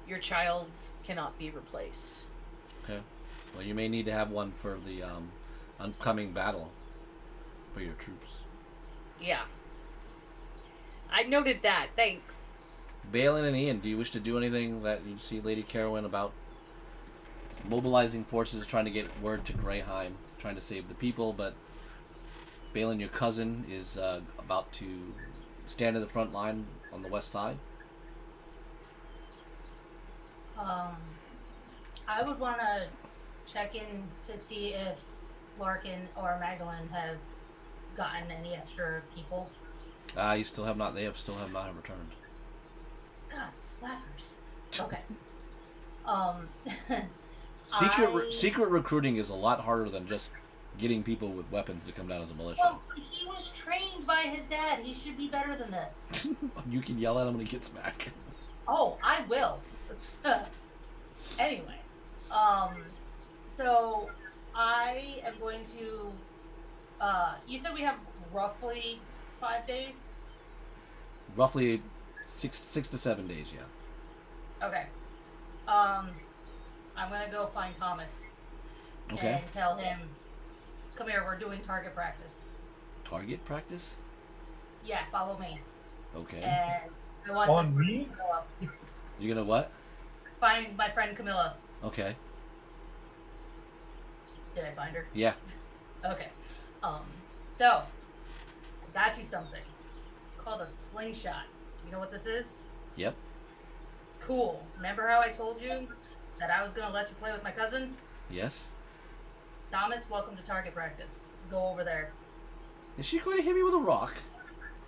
your child cannot be replaced. Okay. Well, you may need to have one for the upcoming battle for your troops. Yeah. I noted that. Thanks. Balin and Ian, do you wish to do anything that you see Lady Carowin about mobilizing forces, trying to get word to Greyheim, trying to save the people, but Balin, your cousin, is about to stand in the front line on the west side? I would want to check in to see if Larkin or Magdalene have gotten any extra people. You still have not. They have still have not returned. God, slackers. Okay. Secret recruiting is a lot harder than just getting people with weapons to come down as a militia. Well, he was trained by his dad. He should be better than this. You can yell at him when he gets back. Oh, I will. Anyway, so I am going to. You said we have roughly 5 days. Roughly six to 7 days, yeah. Okay. I'm gonna go find Thomas. Okay. And tell him, come here. We're doing target practice. Target practice? Yeah, follow me. Okay. And I want On to me? You're gonna what? find my friend Camilla. Okay. Did I find her? Yeah. Okay. So I got you something. It's called a slingshot. You know what this is? Yep. Cool. Remember how I told you that I was gonna let you play with my cousin? Yes. Thomas, welcome to target practice. Go over there. Is she going to hit me with a rock?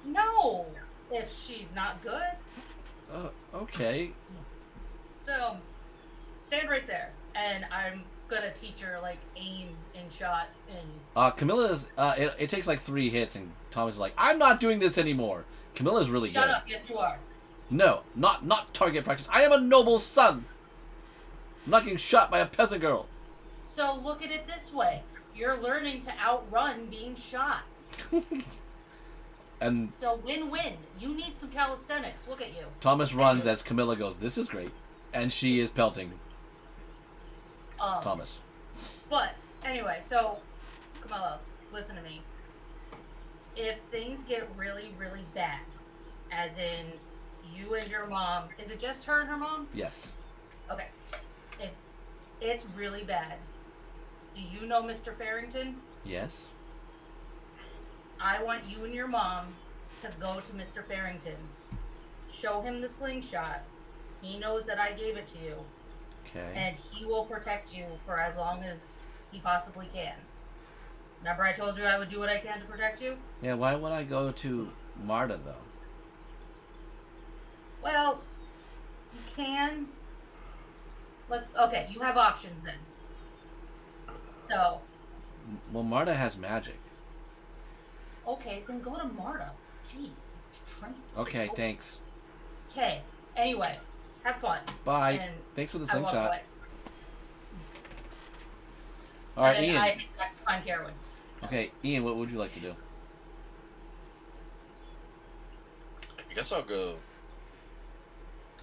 No! If she's not good. Okay. So, stand right there. And I'm gonna teach her, like, aim and shot and... Camilla's, it takes like 3 hits, and Thomas is like, I'm not doing this anymore. Camilla's really Shut good. up, yes you are. No, not target practice. I am a noble son. I'm not getting shot by a peasant girl. So look at it this way. You're learning to outrun being shot. And So win-win. You need some calisthenics. Look at you. Thomas runs as Camilla goes, this is great. And she is pelting Thomas. But, anyway, so, Camilla, listen to me. If things get really, really bad, as in you and your mom, is it just her and her mom? Yes. Okay. If it's really bad, do you know Mr. Farrington? Yes. I want you and your mom to go to Mr. Farrington's. Show him the slingshot. He knows that I gave it to you. Okay. And he will protect you for as long as he possibly can. Remember I told you I would do what I can to protect you? Yeah, why would I go to Marta, though? Well, you can. Okay, you have options then. So, Well, Marta has magic. okay, then go to Marta. Jeez. Okay, thanks. Okay, anyway, have fun. Bye. And Thanks for the I walk slingshot. away. All right, And then Ian. I head back to find Carowin. Okay, Ian, what would you like to do? I guess I'll go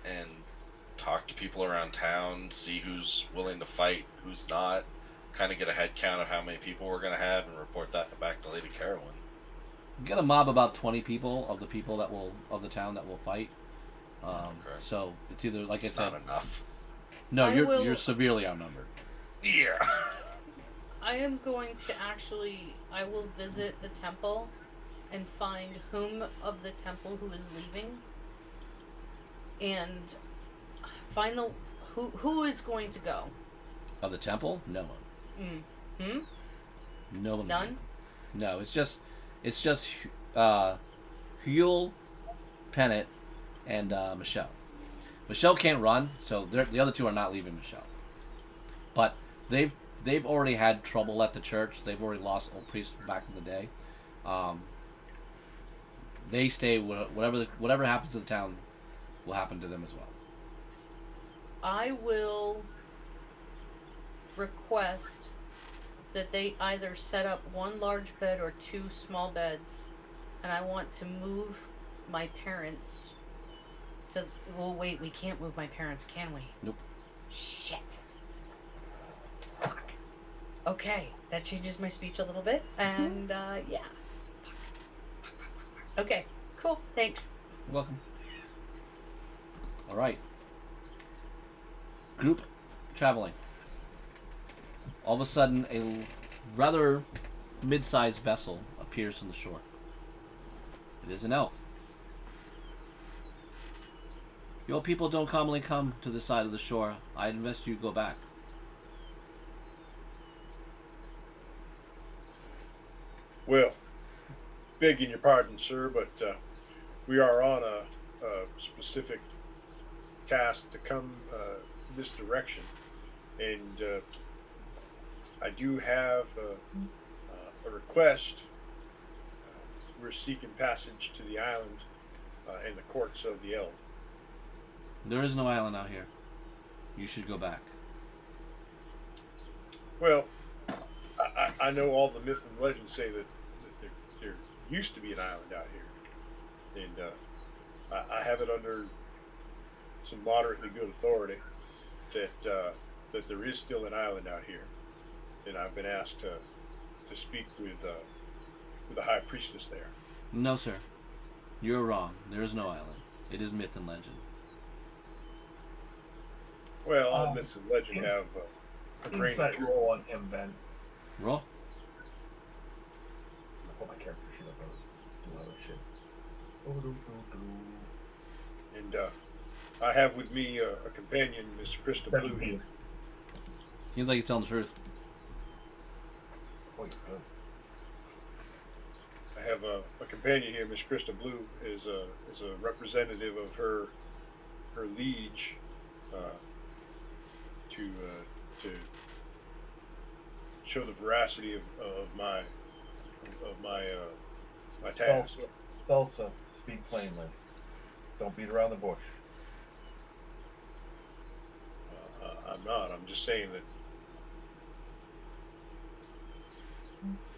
and talk to people around town, see who's willing to fight, who's not, kind of get a head count of how many people we're going to have, and report that back to Lady Carowin. Get a mob about 20 people of the people that will of the town that will fight. Okay. So it's either like It's I said. not enough. No, I you're will- you're severely outnumbered. Yeah. I am going to actually, I will visit the temple and find whom of the temple who is leaving, and find the who is going to go. Of the temple, no one. No one. None. No, it's just Huel, Pennant, and Michelle. Michelle can't run, so the other two are not leaving Michelle. But they've already had trouble at the church. They've already lost old priests back in the day. They stay. Whatever happens to the town will happen to them as well. I will request that they either set up one large bed or two small beds, and I want to move my parents to. Well, wait, we can't move my parents, can we? Nope. Shit. Fuck. Okay, that changes my speech a little bit, and yeah. Okay, cool. Thanks. You're welcome. All right. Group traveling. All of a sudden, a rather mid-sized vessel appears on the shore. It is an elf. Your people don't commonly come to this side of the shore. I'd invest you go back. Well, begging your pardon, sir, but we are on a specific task to come this direction, and I do have a request. We're seeking passage to the island and the courts of the elf. There is no island out here. You should go back. Well, I know all the myth and legends say that there used to be an island out here, and I have it under some moderately good authority that there is still an island out here, and I've been asked to speak with the high priestess there. No, sir. You're wrong. There is no island. It is myth and legend. Well, all myths and legend have a grain of Insight truth. roll on him, Ben. Roll. I put my character sheet up. I was doing other shit. And I have with me a companion, Miss Krista Blue. Here. Seems like he's telling the truth. Oh, he's good. I have a companion here, Miss Krista Blue, is a representative of her liege to show the veracity of my task. Thulsa, speak plainly. Don't beat around the bush. I'm not. I'm just saying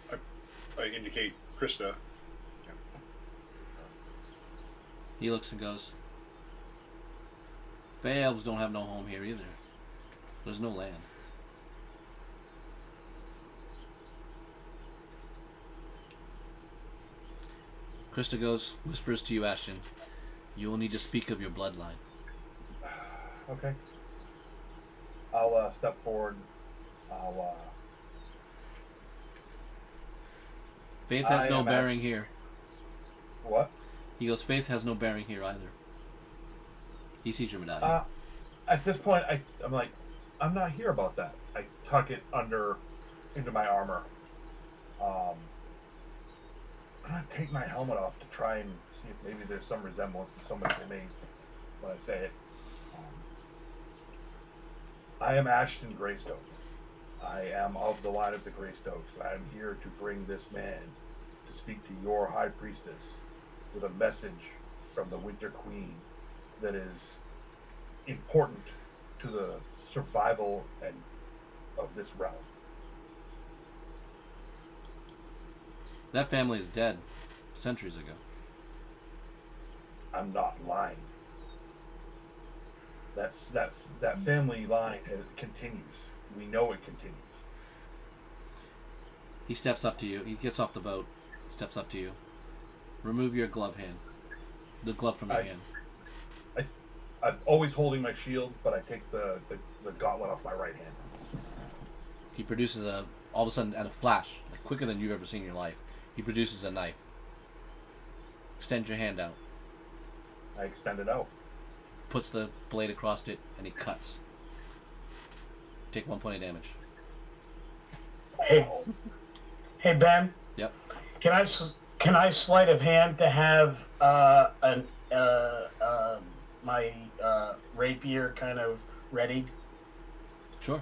that I indicate Krista. He looks and goes, Bay Elves don't have no home here either. There's no land. Krista goes, whispers to you, Ashton, you will need to speak of your bloodline. Okay. I'll step forward. Faith has I no am bearing here. What? He goes, Faith has no bearing here either. He sees your medallion. At this point, I'm like, I'm not here about that. I tuck it into my armor. I'm gonna take my helmet off to try and see if maybe there's some resemblance to somebody to me when I say it. I am Ashton Greystoke. I am of the line of the Greystokes. I am here to bring this man to speak to your high priestess with a message from the Winter Queen that is important to the survival of this realm. That family is dead centuries ago. I'm not lying. That family line continues. We know it continues. He steps up to you. He gets off the boat, steps up to you. Remove your glove hand. The glove from your hand. I'm always holding my shield, but I take the gauntlet off my right hand. He produces all of a sudden, at a flash, like quicker than you've ever seen in your life, he produces a knife. Extend your hand out. I extend it out. Puts the blade across it, and he cuts. Take 1 point of damage. Hey Ben. Yep. Can I sleight of hand to have my rapier kind of ready? Sure.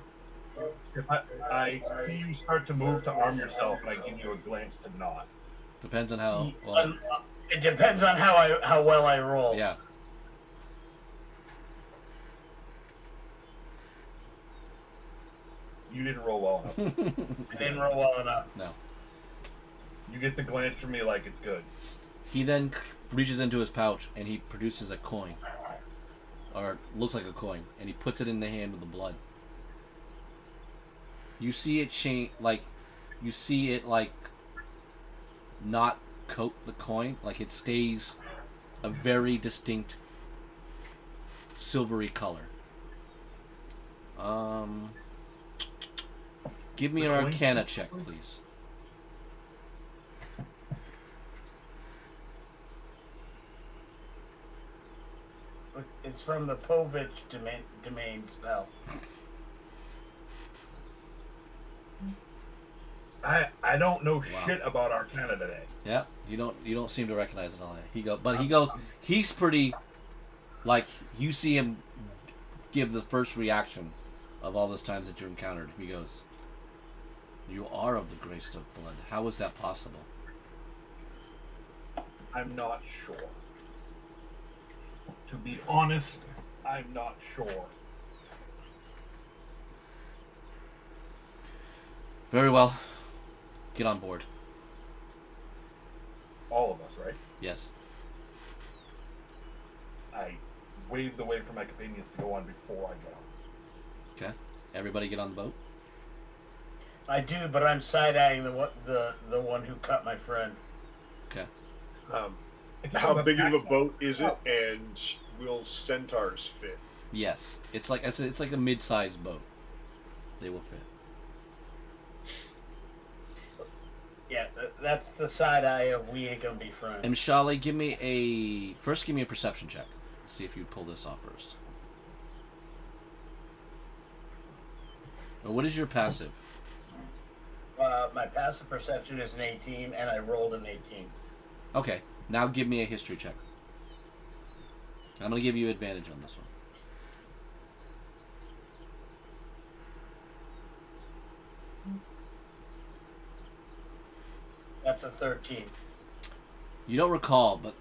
If I see you start to move to arm yourself, and I give you a glance to nod. Depends on how well. It depends on how well I roll. Yeah. You didn't roll well enough. I didn't roll well enough. No. You get the glance from me like it's good. He then reaches into his pouch and he produces a coin, or looks like a coin, and he puts it in the hand with the blood. You see it change, like, you see it like not coat the coin, like it stays a very distinct silvery color. Give me an Arcana check, please. It's from the Povich domain spell. I don't know shit about Arcana today. Yeah, you don't seem to recognize it all. He's pretty, like, you see him give the first reaction of all those times that you encountered. He goes, "You are of the Grace of Blood. How is that possible?" I'm not sure. To be honest, I'm not sure. Very well. Get on board. All of us, right? Yes. I waved away for my companions to go on before I go. Okay. Everybody get on the boat. I do, but I'm side-eyeing the one who cut my friend. Okay. How big of a boat is it, and will centaurs fit? Yes. It's like a mid-sized boat. They will fit. Yeah, that's the side-eye of we ain't gonna be friends. And Shali, give me a perception check. Let's see if you pull this off first. Well, what is your passive? My passive perception is an 18, and I rolled an 18. Okay. Now give me a history check. I'm going to give you advantage on this one. That's a 13. You don't recall, but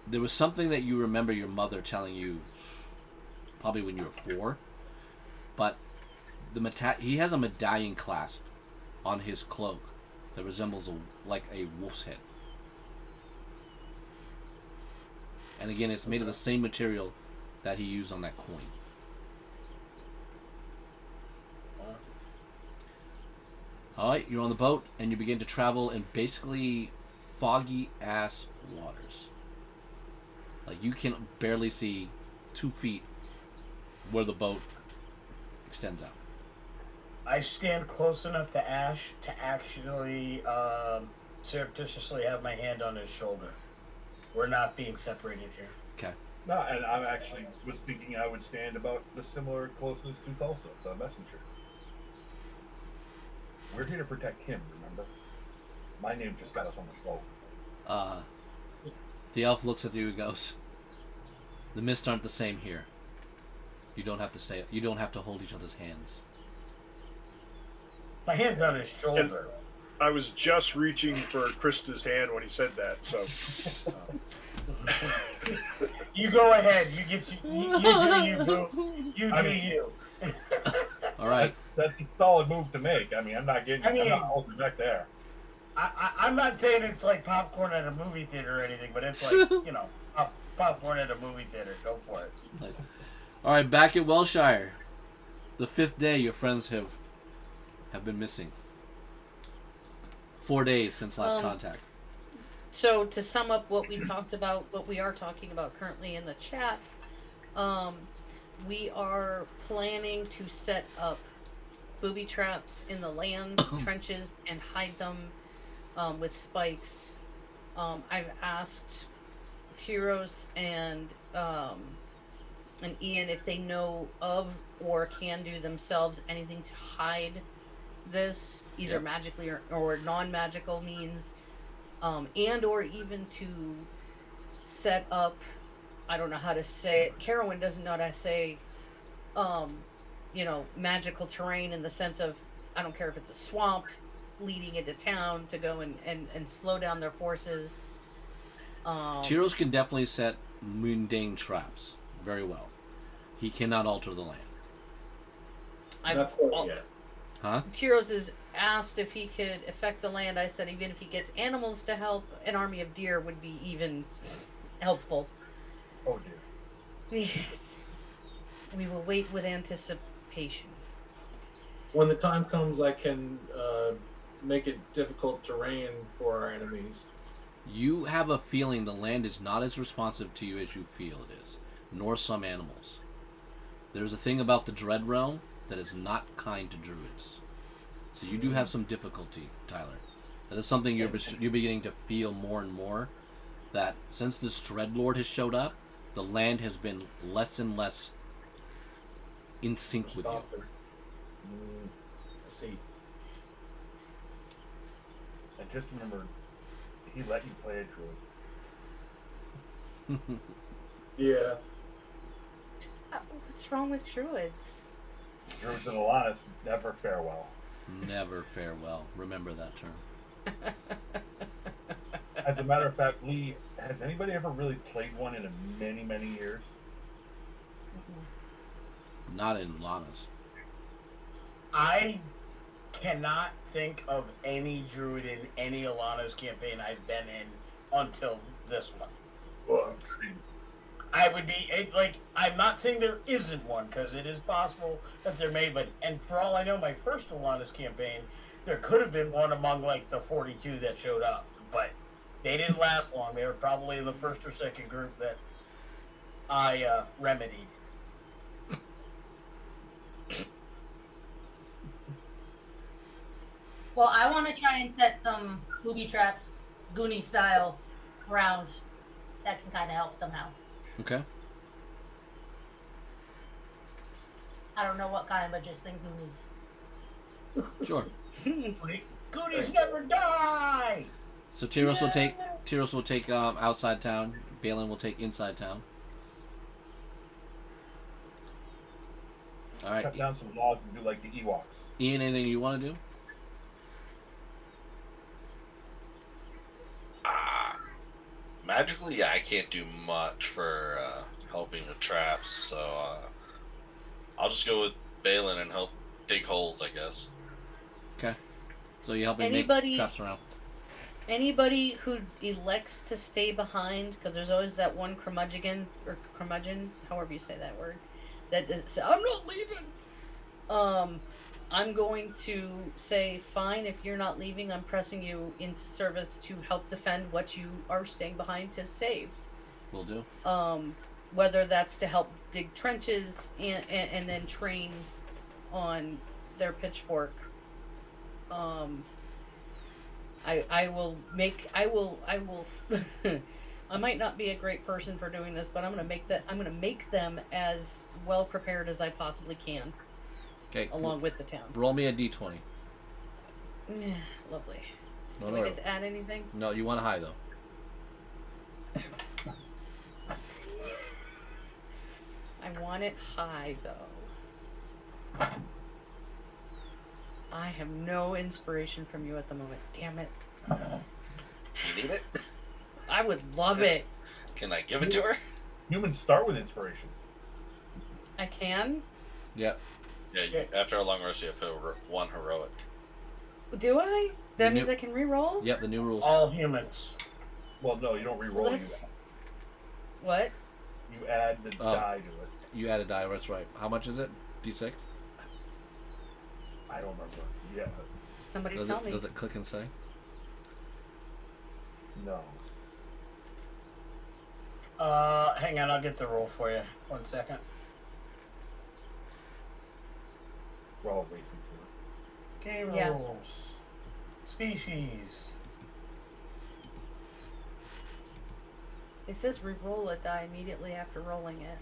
there was something that you remember your mother telling you probably when you were 4. But he has a medallion clasp on his cloak that resembles like a wolf's head. And again, it's made of the same material that he used on that coin. Alright, you're on the boat, and you begin to travel in basically foggy-ass waters. Like, you can barely see 2 feet where the boat extends out. I stand close enough to Ash to actually surreptitiously have my hand on his shoulder. We're not being separated here. Okay. No, and I actually was thinking I would stand about the similar closeness to Thulsa, the messenger. We're here to protect him, remember? My name just got us on the boat. The elf looks at you and goes, "The mists aren't the same here. You don't have to hold each other's hands." My hand's on his shoulder. I was just reaching for Krista's hand when he said that, so. You go ahead. You do you, boo. You do you. All right. That's a solid move to make. I mean, I'm not holding back there. I'm not saying it's like popcorn at a movie theater or anything, but it's like, popcorn at a movie theater. Go for it. Nice. All right, back at Welshire. The 5th day your friends have been missing. 4 days since last contact. So to sum up what we talked about, what we are talking about currently in the chat, we are planning to set up booby traps in the land trenches and hide them with spikes. I've asked Tyros and Ian if they know of or can do themselves anything to hide this, either magically or non-magical means, and or even to set up, I don't know how to say it, Carowin doesn't know how to say, magical terrain in the sense of, I don't care if it's a swamp leading into town to go and slow down their forces. Tyros can definitely set mundane traps very well. He cannot alter the land. Not quite yet. Huh? Tyros is asked if he could affect the land. I said even if he gets animals to help, an army of deer would be even helpful. Oh dear. Yes. We will wait with anticipation. When the time comes, I can make it difficult terrain for our enemies. You have a feeling the land is not as responsive to you as you feel it is, nor some animals. There's a thing about the Dread Realm that is not kind to druids. So you do have some difficulty, Tyler. That is something you're beginning to feel more and more, that since this Dreadlord has showed up, the land has been less and less in sync with you. I see. And just remember, he let you play a druid. Yeah. What's wrong with druids? Druids and Alanis never fare well. Never fare well. Remember that term. As a matter of fact, Lee, has anybody ever really played one in many, many years? Not in Lana's. I cannot think of any druid in any Alana's campaign I've been in until this one. Well, I would be I'm not saying there isn't one, because it is possible that there may, but and for all I know, my first Alana's campaign, there could have been one among like the 42 that showed up, but they didn't last long. They were probably in the first or second group that I remedied. Well, I want to try and set some booby traps, Goonie style, around. That can kind of help somehow. Okay. I don't know what kind, but just think Goonies. Sure. Goonies never die! So Tyros will take outside town. Balin will take inside town. All right. Cut down some logs and do like the Ewoks. Ian, anything you want to do? Magically, yeah, I can't do much for helping with traps, so I'll just go with Balin and help dig holes, I guess. Okay. So you helping Anybody- make traps around. Anybody who elects to stay behind, because there's always that one curmudgeon, however you say that word, that does say, I'm not leaving. I'm going to say, fine, if you're not leaving, I'm pressing you into service to help defend what you are staying behind to save. Will do. Whether that's to help dig trenches and then train on their pitchfork. I will I might not be a great person for doing this, but I'm gonna make them as well prepared as I possibly can, Okay. along with the town. Roll me a d20. Lovely. No, Do I get to add anything? No, you want high though. I want it high though. I have no inspiration from you at the moment. Damn it. You need it? I would love it. Can I give it to her? Humans start with inspiration. I can? Yep. Yeah, after a long rest, you have one heroic. Do I? That The means new- I can re-roll? Yep. The new rules. All humans. Well, no, you don't re-roll. Let's- What? You add the die to it. You add a die. That's right. How much is it? D6. I don't remember. Yeah, Somebody Does tell it? me. Does it click and say? no. Hang on, I'll get the roll for you. 1 second. We're all racing for it. Game Yeah. rules. Species. It says re-roll a die immediately after rolling it.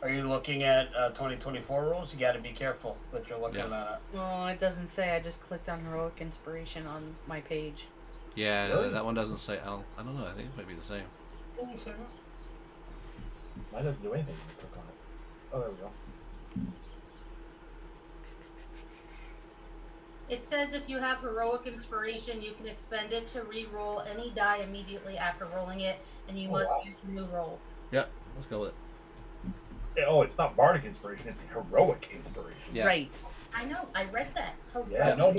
Are you looking at 2024 rules? You got to be careful that you're looking Yeah. at. Well, it doesn't say. I just clicked on heroic inspiration on my page. Yeah. Really? That one doesn't say. I don't know. I think it might be the same. Mine doesn't do anything when I click on it. Oh, there we go. It says if you have heroic inspiration, you can expend it to re-roll any die immediately after rolling it, and you must use a new roll. Yep, let's go with it. Oh, it's not bardic inspiration; it's heroic inspiration. Yeah. Right. I know. I read that. Yeah. No.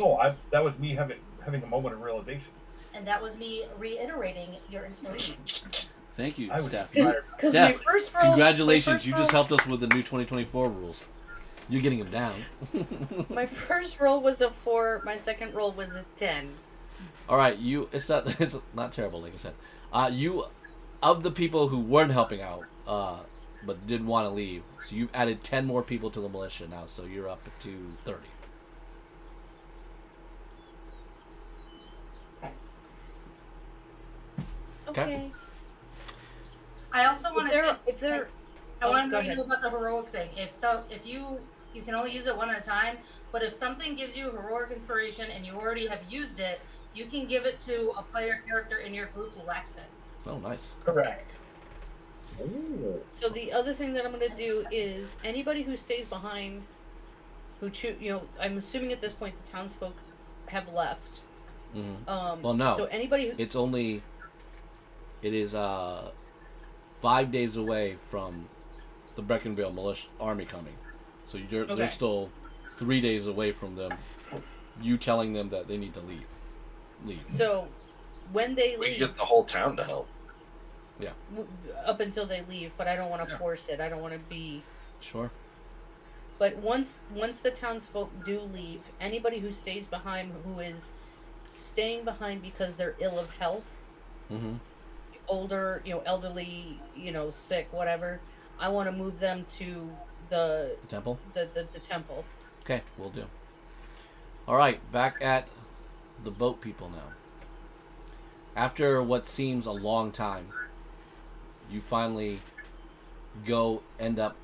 That was me having a moment of realization. And that was me reiterating your inspiration. Thank you, I was Steph. Because my Steph, first roll. Congratulations, you just helped us with the new 2024 rules. You're getting them down. My first roll was a 4. My second roll was a 10. All right, it's not terrible, like I said. You, of the people who weren't helping out, but didn't want to leave, so you've added 10 more people to the militia now, so you're up to 30. Okay. I also want to say, I want to go know you ahead. about the heroic thing. If you can only use it one at a time, but if something gives you heroic inspiration and you already have used it, you can give it to a player character in your group who lacks it. Oh, nice. Correct. Ooh. So the other thing that I'm going to do is anybody who stays behind, I'm assuming at this point the townsfolk have left. Mm-hmm. Well, no. So anybody who... It is 5 days away from the Breckinvale militia army coming. So they're still 3 days away from them. You telling them that they need to leave. So when they We leave, can get the whole town to help. up until they leave, but I don't want to force it. I don't want to be... Sure. But once the townsfolk do leave, anybody who stays behind, who is staying behind because they're ill of health, Mm-hmm. older, elderly, sick, whatever, I want to move them to the temple? The temple. Okay, we'll do. All right, back at the boat people now. After what seems a long time, you finally end up,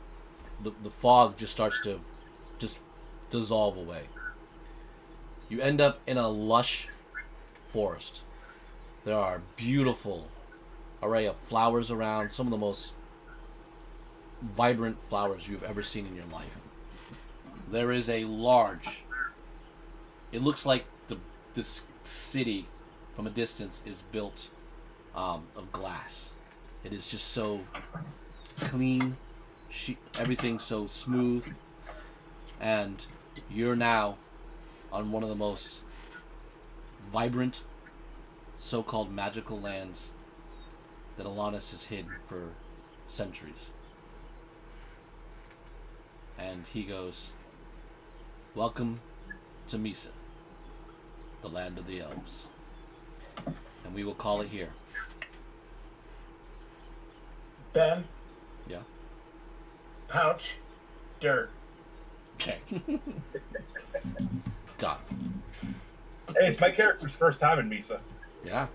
the fog just starts to just dissolve away. You end up in a lush forest. There are beautiful array of flowers around, some of the most vibrant flowers you've ever seen in your life. There is a large, it looks like this city from a distance is built of glass. It is just so clean, everything's so smooth, and you're now on one of the most vibrant so-called magical lands that Alanis has hid for centuries. And he goes, "Welcome to Misa, the land of the elves. And we will call it here." Ben, Yeah? pouch, dirt. Okay. Done. Hey, it's my character's first time in Misa. Yeah.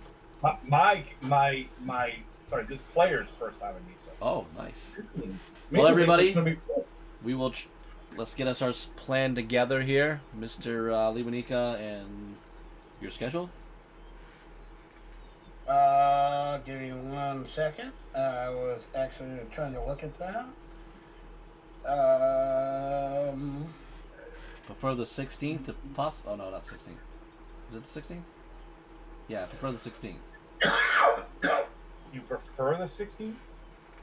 This player's first time in Misa. Oh, nice. Maybe Well, everybody, it's gonna be- we will... let's get us our plan together here. Mr. Libanika, and your schedule? Give me 1 second. I was actually trying to look at that. Prefer the 16th if possible. Oh, no, not 16th. Is it the 16th? Yeah, I prefer the 16th. You prefer the 16th?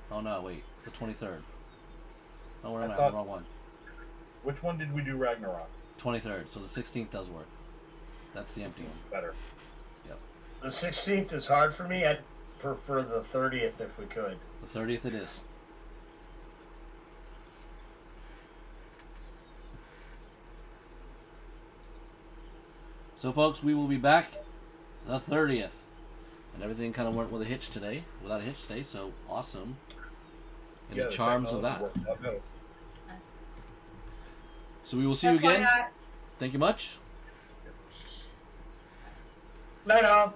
Oh, no, wait. The 23rd. Oh, where am I I? thought- Wrong one. Which one did we do Ragnarok? 23rd. So the 16th does work. That's the empty one. Better. The 16th is hard for me. I'd prefer the 30th if we could. The 30th it is. So, folks, we will be back the 30th. And everything kind of went with a hitch today. Without a hitch today, so awesome. And the charms of that. technology worked out better. So we will see you again. FYI, Thank you much. Night all.